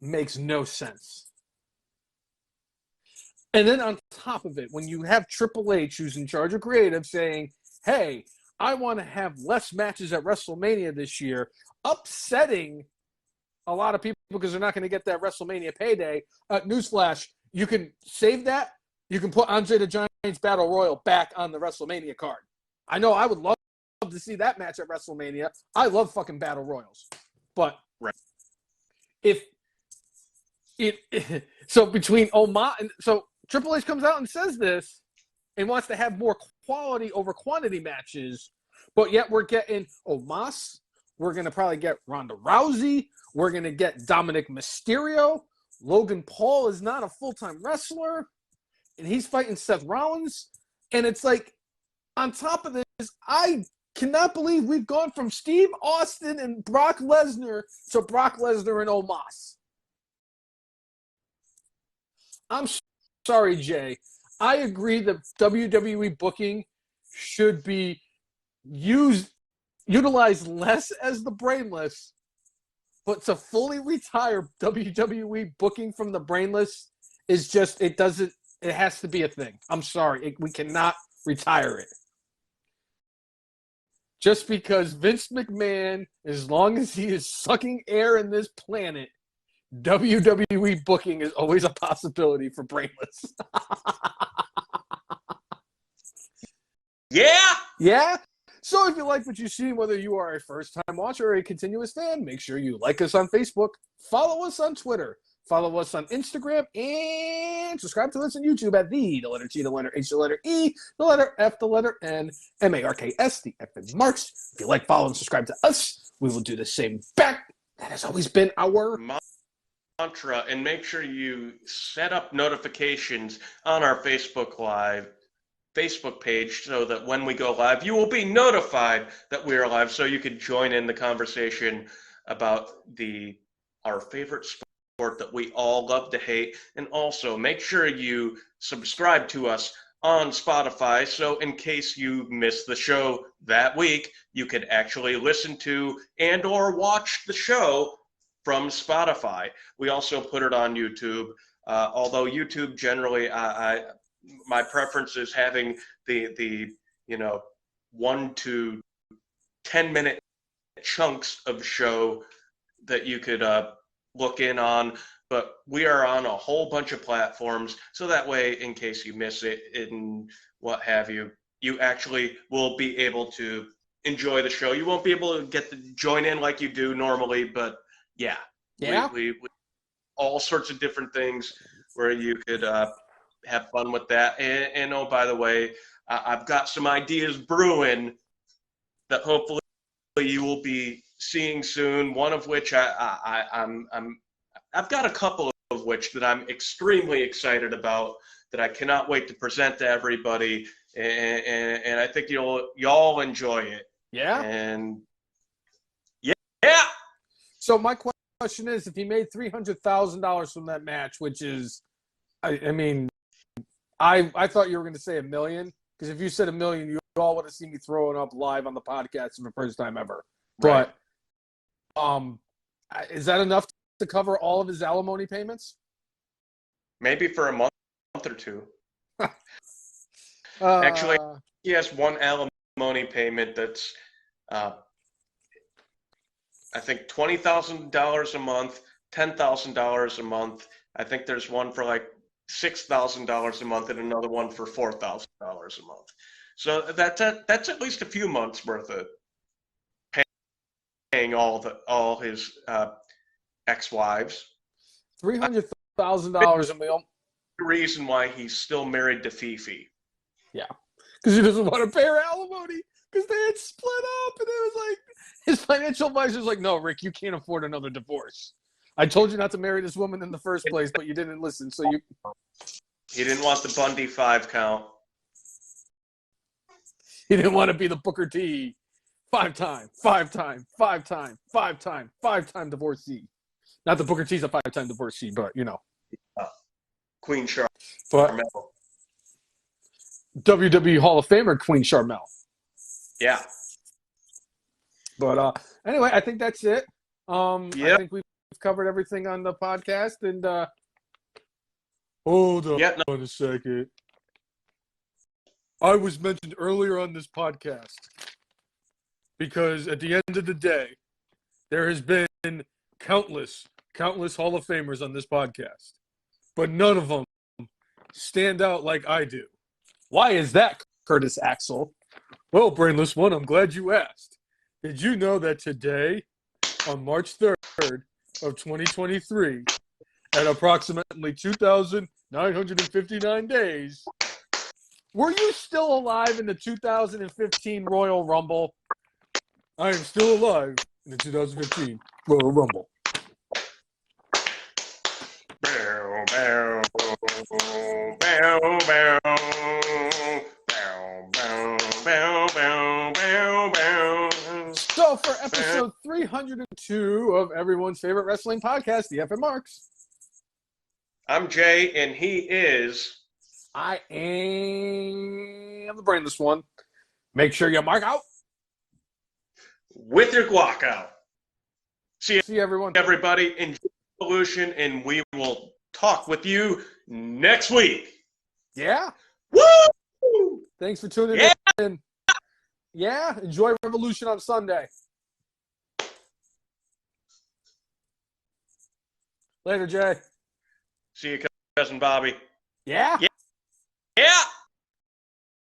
makes no sense. And then on top of it, when you have Triple H, who's in charge of creative, saying, hey, I want to have less matches at WrestleMania this year, upsetting a lot of people because they're not going to get that WrestleMania payday. Newsflash, you can save that. You can put Andre the Giant's Battle Royal back on the WrestleMania card. I know I would love to see that match at WrestleMania. I love fucking Battle Royals. But right. So between Omos and so Triple H comes out and says this and wants to have more quality over quantity matches, but yet we're getting Omos. We're going to probably get Ronda Rousey. We're going to get Dominic Mysterio. Logan Paul is not a full-time wrestler, and he's fighting Seth Rollins. And it's like, on top of this, I cannot believe we've gone from Steve Austin and Brock Lesnar to Brock Lesnar and Omos. I'm sorry, Jay. I agree that WWE booking should be utilized less as the brainless, but to fully retire WWE booking from the brainless is just, it has to be a thing. I'm sorry. We cannot retire it. Just because Vince McMahon, as long as he is sucking air in this planet, WWE booking is always a possibility for brainless. Yeah? Yeah? So if you like what you see, whether you are a first-time watcher or a continuous fan, make sure you like us on Facebook, follow us on Twitter, follow us on Instagram, and subscribe to us on YouTube at the letter T, the letter H, the letter E, the letter F, the letter N, M-A-R-K-S, the F in Marks. If you like, follow, and subscribe to us, we will do the same back. That has always been our mantra. And make sure you set up notifications on our Facebook page so that when we go live, you will be notified that we are live, so you can join in the conversation about our favorite sport that we all love to hate. And also make sure you subscribe to us on Spotify, so in case you missed the show that week, you could actually listen to and or watch the show from Spotify. We also put it on YouTube, although YouTube generally, my preference is having the 1 to 10 minute chunks of show that you could look in on. But we are on a whole bunch of platforms, so that way, in case you miss it and what have you, you actually will be able to enjoy the show. You won't be able to get to join in like you do normally, but yeah. We all sorts of different things where you could have fun with that. And oh, by the way, I've got some ideas brewing that hopefully you will be seeing soon. One of which I've got a couple of which that I'm extremely excited about, that I cannot wait to present to everybody, and I think y'all enjoy it. Yeah. And yeah. So my question is, if he made $300,000 from that match, which is, I mean, I thought you were going to say $1 million, because if you said $1 million, you all would have seen me throwing up live on the podcast for the first time ever. Right. But is that enough to cover all of his alimony payments? Maybe for a month or two. Actually, he has one alimony payment that's, I think, $20,000 a month, $10,000 a month. I think there's one for like $6,000 a month and another one for $4,000 a month. So that's at least a few months worth of paying all his ex-wives. $300,000 a month. The reason why he's still married to Fifi. Yeah, because he doesn't want to pay her alimony because they had split up, and it was like his financial advisor was like, "No, Rick, you can't afford another divorce. I told you not to marry this woman in the first place, but you didn't listen, so you." He didn't want the Bundy 5 count. He didn't want to be the Booker T, five-time divorcee. Not the Booker T's a 5-time divorcee, but you know. Queen Charlotte. But WWE Hall of Famer Queen Charmel. Yeah. But anyway, I think that's it. Yep. I think we've covered everything on the podcast. And hold on a second. I was mentioned earlier on this podcast because at the end of the day, there has been countless Hall of Famers on this podcast, but none of them stand out like I do. Why is that, Curtis Axel? Well, Brainless One, I'm glad you asked. Did you know that today, on March 3rd of 2023, at approximately 2,959 days, were you still alive in the 2015 Royal Rumble? I am still alive in the 2015 Royal Rumble. Bow, bow, bow, bow, bow, bow, bow, bow. So for episode 302 of everyone's favorite wrestling podcast, the FM Marks. I'm Jay, and he is... I am the Brainless One. Make sure you mark out. With your guac out. See everyone. Everybody, enjoy Revolution, and we will talk with you next week. Yeah. Woo! Thanks for tuning in. Yeah, enjoy Revolution on Sunday. Later, Jay. See you, Cousin Bobby. Yeah.